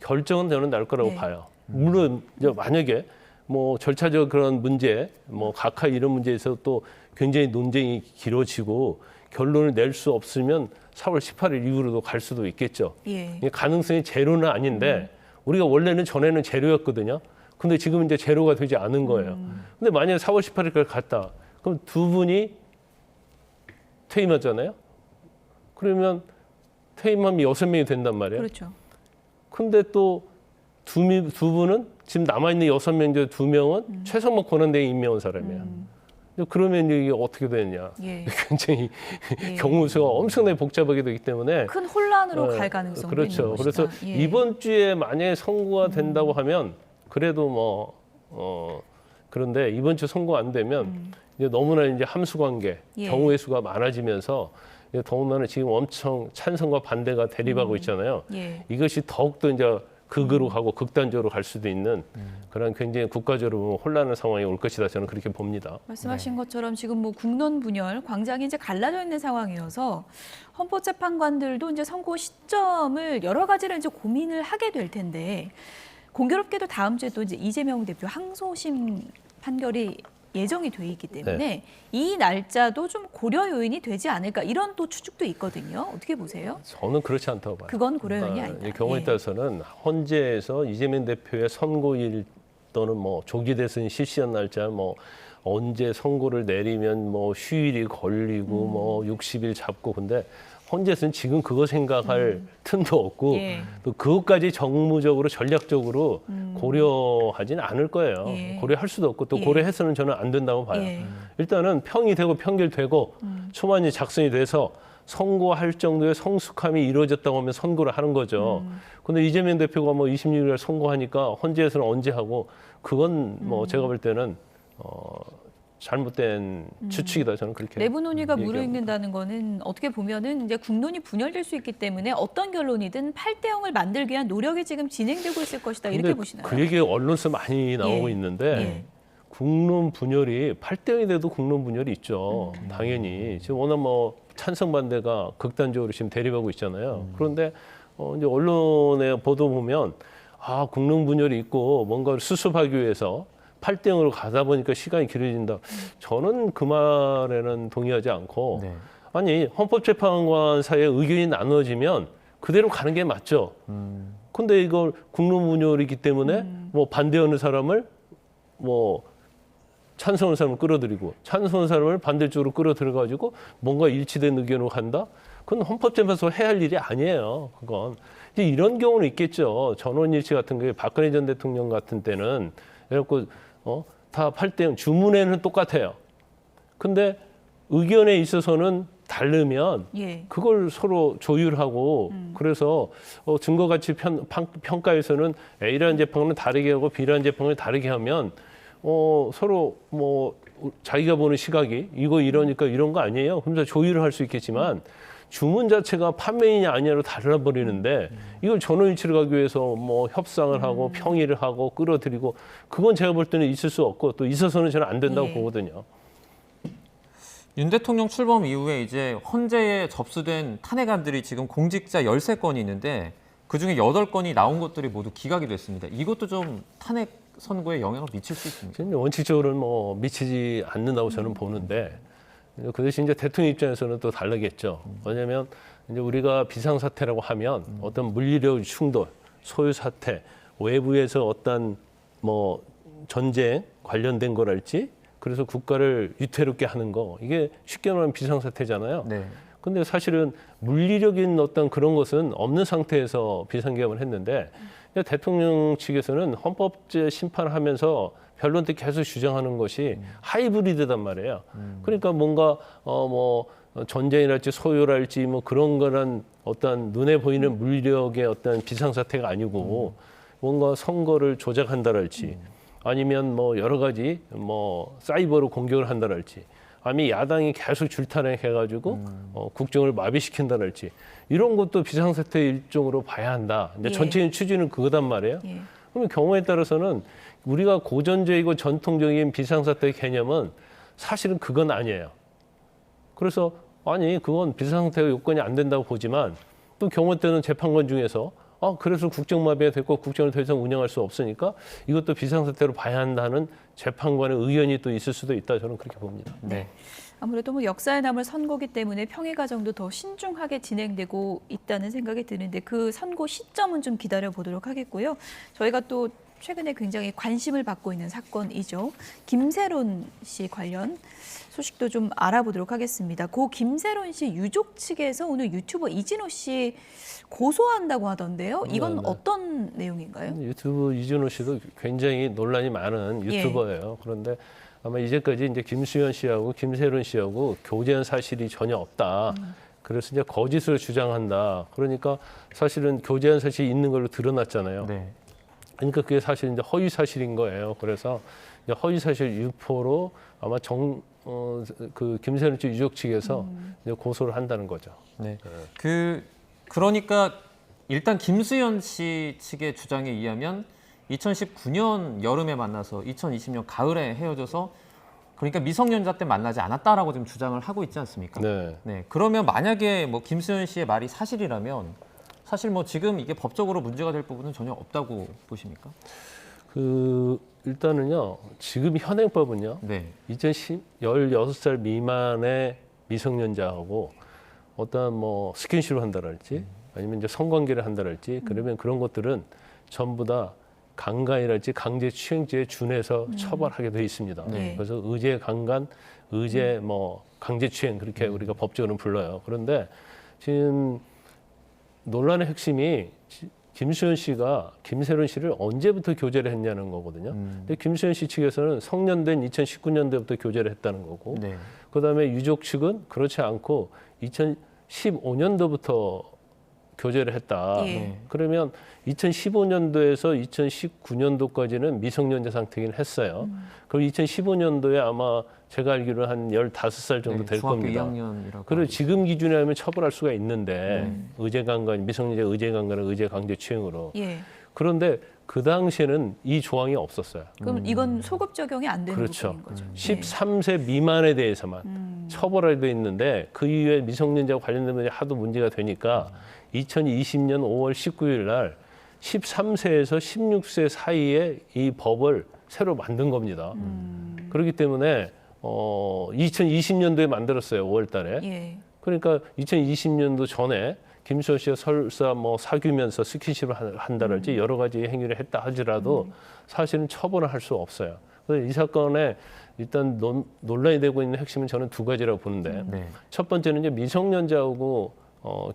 결정은 저는 날 거라고 봐요. 물론 이제 만약에 뭐 절차적 그런 문제, 뭐 각하 이런 문제에서 또 굉장히 논쟁이 길어지고 결론을 낼 수 없으면 4월 18일 이후로도 갈 수도 있겠죠. 이게 가능성이 제로는 아닌데 우리가 원래는 전에는 제로였거든요. 근데 지금 이제 제로가 되지 않은 거예요. 근데 만약에 4월 18일까지 갔다. 그럼 두 분이 퇴임하잖아요. 그러면 퇴임하면 6명이 된단 말이에요. 그렇죠. 근데 또 두 분은 지금 남아있는 6명 중에 2명은 최상목 권한대행이 임명한 사람이에요. 그러면 이게 어떻게 되느냐. 굉장히 경우수가 엄청나게 복잡하게 되기 때문에 큰 혼란으로 갈 가능성도 그렇죠. 있는 것이다. 그래서 이번 주에 만약에 선고가 된다고 하면 그래도 뭐 그런데 이번 주 선고 안 되면 이제 너무나 이제 함수관계, 경우의 수가 많아지면서 더군다나 지금 엄청 찬성과 반대가 대립하고 있잖아요. 이것이 더욱더 이제 극으로 가고 극단적으로 갈 수도 있는 그런 굉장히 국가적으로 혼란한 상황이 올 것이다. 저는 그렇게 봅니다. 말씀하신 것처럼 지금 뭐 국론 분열, 광장이 이제 갈라져 있는 상황이어서 헌법재판관들도 이제 선고 시점을 여러 가지를 이제 고민을 하게 될 텐데 공교롭게도 다음 주에 또 이제 이재명 대표 항소심 판결이 예정이 돼 있기 때문에 이 날짜도 좀 고려 요인이 되지 않을까 이런 또 추측도 있거든요. 어떻게 보세요? 저는 그렇지 않다고 봐요. 그건 고려 요인이 아니다. 경우에 따라서는 헌재에서 이재명 대표의 선고일 또는 뭐 조기 대선 실시한 날짜 뭐 언제 선고를 내리면 뭐 휴일이 걸리고 뭐 60일 잡고 근데 헌재에서는 지금 그거 생각할 틈도 없고 또 그것까지 정무적으로 전략적으로 고려하지는 않을 거예요. 고려할 수도 없고 또 고려해서는 저는 안 된다고 봐요. 일단은 평이 되고 판결되고 초안이 작성이 돼서 선고할 정도의 성숙함이 이루어졌다고 하면 선고를 하는 거죠. 근데 이재명 대표가 뭐 26일 선고하니까 헌재에서는 언제 하고 그건 뭐 제가 볼 때는 잘못된 추측이다. 저는 그렇게 내부 논의가 얘기합니다. 무르익는다는 거는 어떻게 보면은 이제 국론이 분열될 수 있기 때문에 어떤 결론이든 8대 0을 만들기 위한 노력이 지금 진행되고 있을 것이다. 이렇게 보시나요? 그 얘기 언론에서 많이 나오고 있는데 국론 분열이 8대 0이 돼도 국론 분열이 있죠. 당연히 지금 워낙 뭐 찬성 반대가 극단적으로 지금 대립하고 있잖아요. 그런데 이제 언론의 보도 보면 국론 분열이 있고 뭔가를 수습하기 위해서 8대 0으로 가다 보니까 시간이 길어진다. 저는 그 말에는 동의하지 않고 네. 아니 헌법재판관 사이에 의견이 나눠지면 그대로 가는 게 맞죠. 근데 이걸 국루문율이기 때문에 뭐 반대하는 사람을 뭐 찬성하는 사람을 끌어들이고 찬성하는 사람을 반대쪽으로 끌어들여가지고 뭔가 일치된 의견으로 간다? 그건 헌법재판소 해야 할 일이 아니에요. 그건. 이제 이런 경우는 있겠죠. 전원일치 같은 게 박근혜 전 대통령 같은 때는 그래갖고 다 8대 0 주문에는 똑같아요. 근데 의견에 있어서는 다르면 예. 그걸 서로 조율하고 그래서 증거 가치 평가에서는 A라는 재판은 다르게 하고 B라는 재판을 다르게 하면 서로 뭐 자기가 보는 시각이 이거 이러니까 이런 거 아니에요. 그러면서 조율을 할 수 있겠지만 주문 자체가 판매인이 아니냐로 달라버리는데 이걸 전원일치를 가기 위해서 뭐 협상을 하고 평의를 하고 끌어들이고 그건 제가 볼 때는 있을 수 없고 또 있어서는 저는 안 된다고 예. 보거든요. 윤 대통령 출범 이후에 이제 헌재에 접수된 탄핵안들이 지금 공직자 13건이 있는데 그중에 8건이 나온 것들이 모두 기각이 됐습니다. 이것도 좀 탄핵 선고에 영향을 미칠 수 있습니다. 원칙적으로는 뭐 미치지 않는다고 저는 보는데 그 대신 이제 대통령 입장에서는 또 다르겠죠. 왜냐하면 이제 우리가 비상사태라고 하면 어떤 물리력 충돌, 소유 사태, 외부에서 어떤 뭐 전쟁 관련된 거랄지 그래서 국가를 위태롭게 하는 거 이게 쉽게 말하면 비상사태잖아요. 네. 근데 사실은 물리력인 어떤 그런 것은 없는 상태에서 비상계엄을 했는데 대통령 측에서는 헌법제 심판을 하면서 변론 때 계속 주장하는 것이 하이브리드단 말이에요. 그러니까 뭔가 뭐 전쟁이랄지 소요랄지 뭐 그런 거란 어떤 눈에 보이는 물리력의 어떤 비상사태가 아니고 뭔가 선거를 조작한다랄지 아니면 뭐 여러 가지 뭐 사이버로 공격을 한다랄지 아니 야당이 계속 줄타락해가지고 국정을 마비시킨다랄지 이런 것도 비상사태 일종으로 봐야 한다. 이제 예. 전체적인 취지는 그거단 말이에요. 예. 그러면 경우에 따라서는 우리가 고전적이고 전통적인 비상사태 개념은 사실은 그건 아니에요. 그래서 아니 그건 비상사태가 요건이 안 된다고 보지만 또 경우 때는 재판관 중에서 그래서 국정마비가 됐고 국정을 더 이상 운영할 수 없으니까 이것도 비상사태로 봐야 한다는 재판관의 의견이 또 있을 수도 있다. 저는 그렇게 봅니다. 네. 아무래도 뭐 역사에 남을 선고기 때문에 평의 과정도 더 신중하게 진행되고 있다는 생각이 드는데 그 선고 시점은 좀 기다려 보도록 하겠고요. 저희가 또 최근에 굉장히 관심을 받고 있는 사건이죠. 김세론 씨 관련 소식도 좀 알아보도록 하겠습니다. 고 김세론 씨 유족 측에서 오늘 유튜버 이진호 씨 고소한다고 하던데요. 이건 네. 어떤 내용인가요? 유튜브 이진호 씨도 굉장히 논란이 많은 유튜버예요. 그런데 아마 이제까지 이제 김수현 씨하고 김세론 씨하고 교제한 사실이 전혀 없다. 그래서 이제 거짓을 주장한다. 그러니까 사실은 교제한 사실이 있는 걸로 드러났잖아요. 네. 그러니까 그게 사실 이제 허위 사실인 거예요. 그래서 이제 허위 사실 유포로 아마 그 김세론 씨 유족 측에서 이제 고소를 한다는 거죠. 네. 그러니까 일단 김수현 씨 측의 주장에 의하면 2019년 여름에 만나서 2020년 가을에 헤어져서 그러니까 미성년자 때 만나지 않았다라고 지금 주장을 하고 있지 않습니까? 네. 네. 그러면 만약에 뭐 김수현 씨의 말이 사실이라면 사실 뭐 지금 이게 법적으로 문제가 될 부분은 전혀 없다고 보십니까? 일단은요. 지금 현행법은요. 네. 16살 미만의 미성년자하고 어떤 뭐 스킨십을 한다랄지 아니면 이제 성관계를 한다랄지 그러면 그런 것들은 전부 다 강간이랄지 강제추행죄에 준해서 처벌하게 돼 있습니다. 네. 그래서 의제 강간, 의제 뭐 강제추행 그렇게 우리가 법적으로는 불러요. 그런데 지금 논란의 핵심이 김수현 씨가 김세론 씨를 언제부터 교제를 했냐는 거거든요. 근데 김수현 씨 측에서는 성년된 2019년도부터 교제를 했다는 거고 네. 그다음에 유족 측은 그렇지 않고 2015년도부터 교제를 했다. 예. 그러면 2015년도에서 2019년도까지는 미성년자 상태긴 했어요. 그럼 2015년도에 아마 제가 알기로 한 15살 정도 될 중학교 겁니다. 2학년이라고. 그리고 지금 기준에 하면 처벌할 수가 있는데 의제강간, 미성년자 의제강간은 의제강제추행으로. 예. 그런데 그 당시에는 이 조항이 없었어요. 그럼 이건 소급 적용이 안 되는 그렇죠. 부분인 거죠. 13세 미만에 대해서만 처벌하게 돼 있는데 그 이후에 미성년자와 관련된 문제 하도 문제가 되니까 2020년 5월 19일 날 13세에서 16세 사이에 이 법을 새로 만든 겁니다. 그렇기 때문에 2020년도에 만들었어요. 5월 달에. 예. 그러니까 2020년도 전에 김수현 씨가 설사 뭐 사귀면서 스킨십을 한다랄지 여러 가지 행위를 했다 하더라도 사실은 처벌을 할 수 없어요. 그래서 이 사건에 일단 논란이 되고 있는 핵심은 저는 두 가지라고 보는데 첫 번째는 이제 미성년자하고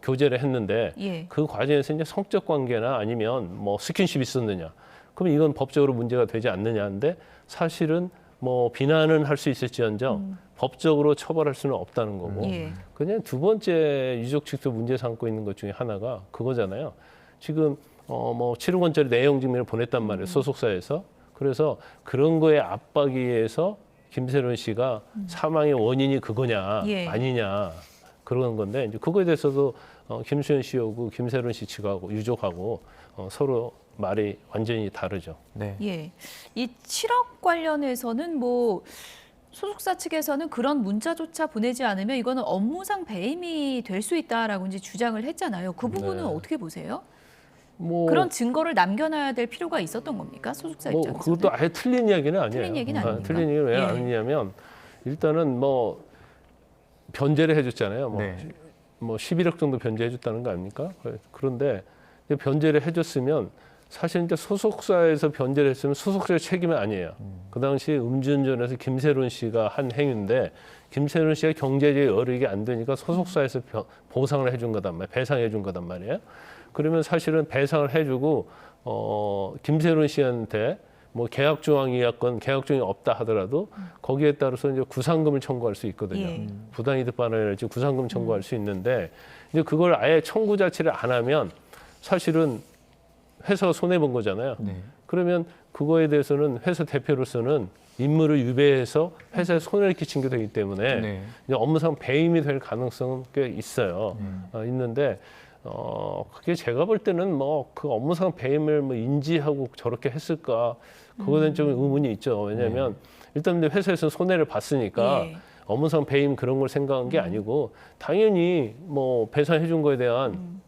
교제를 했는데 예. 그 과정에서 이제 성적 관계나 아니면 뭐 스킨십이 있었느냐. 그럼 이건 법적으로 문제가 되지 않느냐인데 사실은 뭐 비난은 할 수 있을지언정 법적으로 처벌할 수는 없다는 거고 예. 그냥 두 번째 유족 측도 문제 삼고 있는 것 중에 하나가 그거잖아요. 지금 뭐 7억 원짜리 내용 증명을 보냈단 말이에요. 소속사에서. 그래서 그런 거에 압박에 의해서 김세론 씨가 사망의 원인이 그거냐 예. 아니냐 그런 건데 이제 그거에 대해서도 김수현 씨하고 김세론 씨 측하고 유족하고 서로 말이 완전히 다르죠. 네. 예. 이 7억 관련해서는 뭐 소속사 측에서는 그런 문자조차 보내지 않으면 이거는 업무상 배임이 될 수 있다라고 이제 주장을 했잖아요. 그 부분은 네. 어떻게 보세요? 뭐 그런 증거를 남겨놔야 될 필요가 있었던 겁니까? 소속사 뭐 입장에서. 그것도 아예 틀린 이야기는 아니에요. 틀린 얘기는 아닙니까? 틀린 얘기는 왜 예. 아니냐면 일단은 뭐 변제를 해줬잖아요. 뭐 11억 정도 변제해줬다는 거 아닙니까? 그런데 이제 변제를 해줬으면 사실 이제 소속사에서 변제를 했으면 소속사의 책임이 아니에요. 그 당시 음주운전에서 김세론 씨가 한 행위인데 김세론 씨가 경제적 여력이 안 되니까 소속사에서 보상을 해준 거단 말이에요. 배상해 준 거단 말이에요. 그러면 사실은 배상을 해주고 김세론 씨한테 뭐 계약 조항이었건 계약 조항이 없다 하더라도 거기에 따라서 이제 구상금을 청구할 수 있거든요. 예. 부당이득 반환이랄지 구상금 청구할 수 있는데 이제 그걸 아예 청구 자체를 안 하면 사실은 회사가 손해 본 거잖아요. 그러면 그거에 대해서는 회사 대표로서는 임무를 위배해서 회사에 손해를 끼친 게 되기 때문에 이제 업무상 배임이 될 가능성은 꽤 있어요. 있는데 그게 제가 볼 때는 뭐 그 업무상 배임을 뭐 인지하고 저렇게 했을까 그거에 대한 좀 의문이 있죠. 왜냐하면 일단 근데 회사에서 손해를 봤으니까 예. 업무상 배임 그런 걸 생각한 게 아니고 당연히 뭐 배상해 준 거에 대한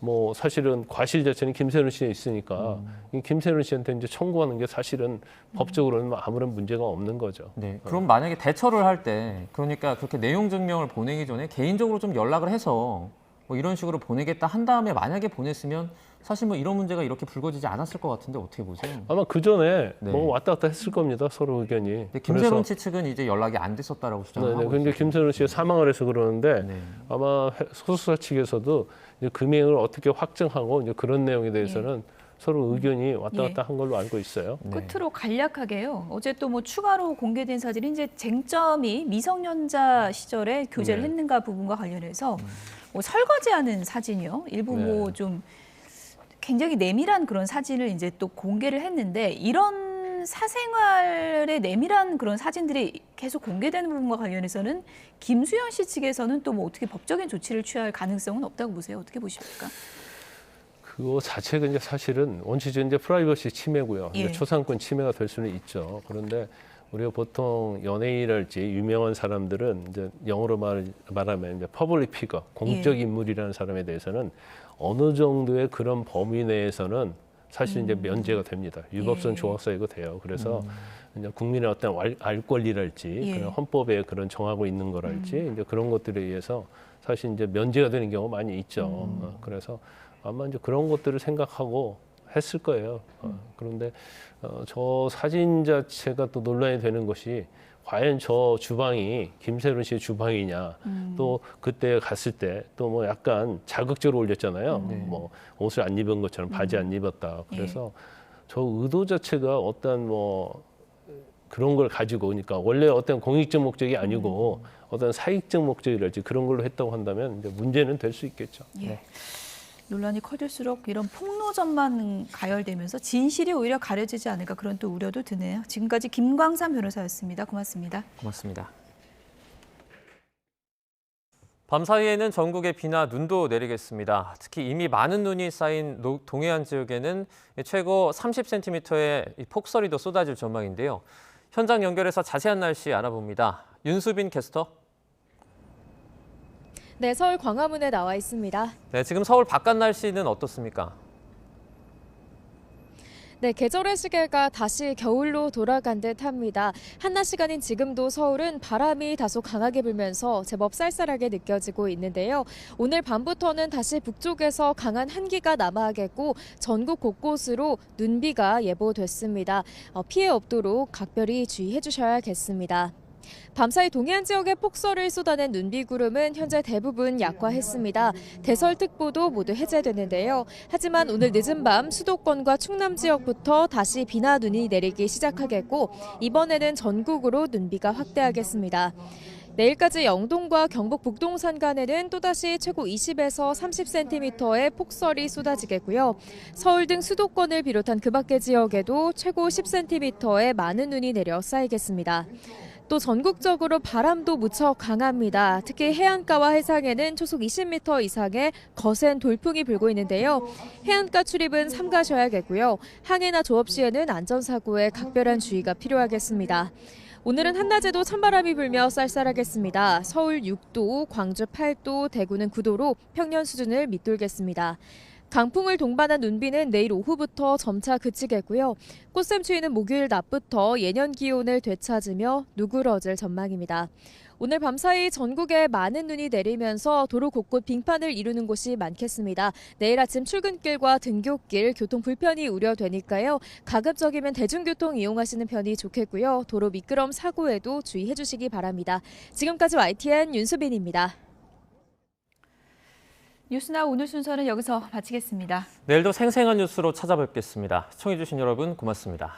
뭐 사실은 과실 자체는 김세론 씨에 있으니까 이 김세론 씨한테 이제 청구하는 게 사실은 법적으로는 아무런 문제가 없는 거죠. 네. 그럼 만약에 대처를 할 때 그러니까 그렇게 내용 증명을 보내기 전에 개인적으로 좀 연락을 해서 뭐 이런 식으로 보내겠다 한 다음에 만약에 보냈으면 사실 뭐 이런 문제가 이렇게 불거지지 않았을 것 같은데 어떻게 보세요? 아마 그 전에 네. 뭐 왔다 갔다 했을 겁니다. 서로 의견이. 근데 김세론 씨 측은 이제 연락이 안 됐었다라고 주장하고 있어요. 근데 김세론 씨가 사망을 해서 그러는데 아마 소속사 측에서도 이제 금액을 어떻게 확정하고 이제 그런 내용에 대해서는 서로 의견이 왔다 갔다 한 걸로 알고 있어요. 끝으로 간략하게요. 어제 또 뭐 추가로 공개된 사진이 이제 쟁점이 미성년자 시절에 교제를 했는가 부분과 관련해서 뭐 설거지하는 사진이요. 일부 뭐 좀 굉장히 내밀한 그런 사진을 이제 또 공개를 했는데 이런 사생활의 내밀한 그런 사진들이 계속 공개되는 부분과 관련해서는 김수현 씨 측에서는 또 뭐 어떻게 법적인 조치를 취할 가능성은 없다고 보세요. 어떻게 보십니까? 그거 자체가 이제 사실은 원칙적인 이제 프라이버시 침해고요. 예. 초상권 침해가 될 수는 있죠. 그런데 우리가 보통 연예인이랄지 유명한 사람들은 이제 영어로 말하면 이제 퍼블릭 피거, 공적 인물이라는 사람에 대해서는 어느 정도의 그런 범위 내에서는 사실 이제 면제가 됩니다. 유법선 조항사이고 돼요. 그래서 이제 국민의 어떤 알 권리랄지 그런 헌법에 그런 정하고 있는 거랄지 이제 그런 것들에 의해서 사실 이제 면제가 되는 경우가 많이 있죠. 그래서 아마 이제 그런 것들을 생각하고 했을 거예요. 그런데 저 사진 자체가 또 논란이 되는 것이 과연 저 주방이 김세론 씨의 주방이냐. 또 그때 갔을 때 또 뭐 약간 자극적으로 올렸잖아요. 뭐 옷을 안 입은 것처럼 바지 안 입었다. 그래서 저 의도 자체가 어떤 뭐 그런 걸 가지고 오니까 원래 어떤 공익적 목적이 아니고 어떤 사익적 목적이랄지 그런 걸로 했다고 한다면 이제 문제는 될 수 있겠죠. 예. 논란이 커질수록 이런 폭로전만 가열되면서 진실이 오히려 가려지지 않을까 그런 또 우려도 드네요. 지금까지 김광삼 변호사였습니다. 고맙습니다. 고맙습니다. 밤사이에는 전국에 비나 눈도 내리겠습니다. 특히 이미 많은 눈이 쌓인 동해안 지역에는 최고 30cm의 폭설이 더 쏟아질 전망인데요. 현장 연결해서 자세한 날씨 알아봅니다. 윤수빈 캐스터. 네, 서울 광화문에 나와 있습니다. 네, 지금 서울 바깥 날씨는 어떻습니까? 네, 계절의 시계가 다시 겨울로 돌아간 듯합니다. 한낮 시간인 지금도 서울은 바람이 다소 강하게 불면서 제법 쌀쌀하게 느껴지고 있는데요. 오늘 밤부터는 다시 북쪽에서 강한 한기가 남하하겠고 전국 곳곳으로 눈비가 예보됐습니다. 피해 없도록 각별히 주의해 주셔야겠습니다. 밤사이 동해안 지역에 폭설을 쏟아낸 눈비구름은 현재 대부분 약화했습니다. 대설특보도 모두 해제됐는데요. 하지만 오늘 늦은 밤 수도권과 충남 지역부터 다시 비나 눈이 내리기 시작하겠고 이번에는 전국으로 눈비가 확대하겠습니다. 내일까지 영동과 경북 북동 산간에는 또다시 최고 20에서 30cm의 폭설이 쏟아지겠고요. 서울 등 수도권을 비롯한 그 밖의 지역에도 최고 10cm의 많은 눈이 내려 쌓이겠습니다. 또 전국적으로 바람도 무척 강합니다. 특히 해안가와 해상에는 초속 20m 이상의 거센 돌풍이 불고 있는데요. 해안가 출입은 삼가셔야겠고요. 항해나 조업 시에는 안전사고에 각별한 주의가 필요하겠습니다. 오늘은 한낮에도 찬바람이 불며 쌀쌀하겠습니다. 서울 6도, 광주 8도, 대구는 9도로 평년 수준을 밑돌겠습니다. 강풍을 동반한 눈비는 내일 오후부터 점차 그치겠고요. 꽃샘추위는 목요일 낮부터 예년 기온을 되찾으며 누그러질 전망입니다. 오늘 밤사이 전국에 많은 눈이 내리면서 도로 곳곳 빙판을 이루는 곳이 많겠습니다. 내일 아침 출근길과 등굣길 교통 불편이 우려되니까요. 가급적이면 대중교통 이용하시는 편이 좋겠고요. 도로 미끄럼 사고에도 주의해 주시기 바랍니다. 지금까지 YTN 윤수빈입니다. 뉴스나 오늘 순서는 여기서 마치겠습니다. 내일도 생생한 뉴스로 찾아뵙겠습니다. 시청해주신 여러분 고맙습니다.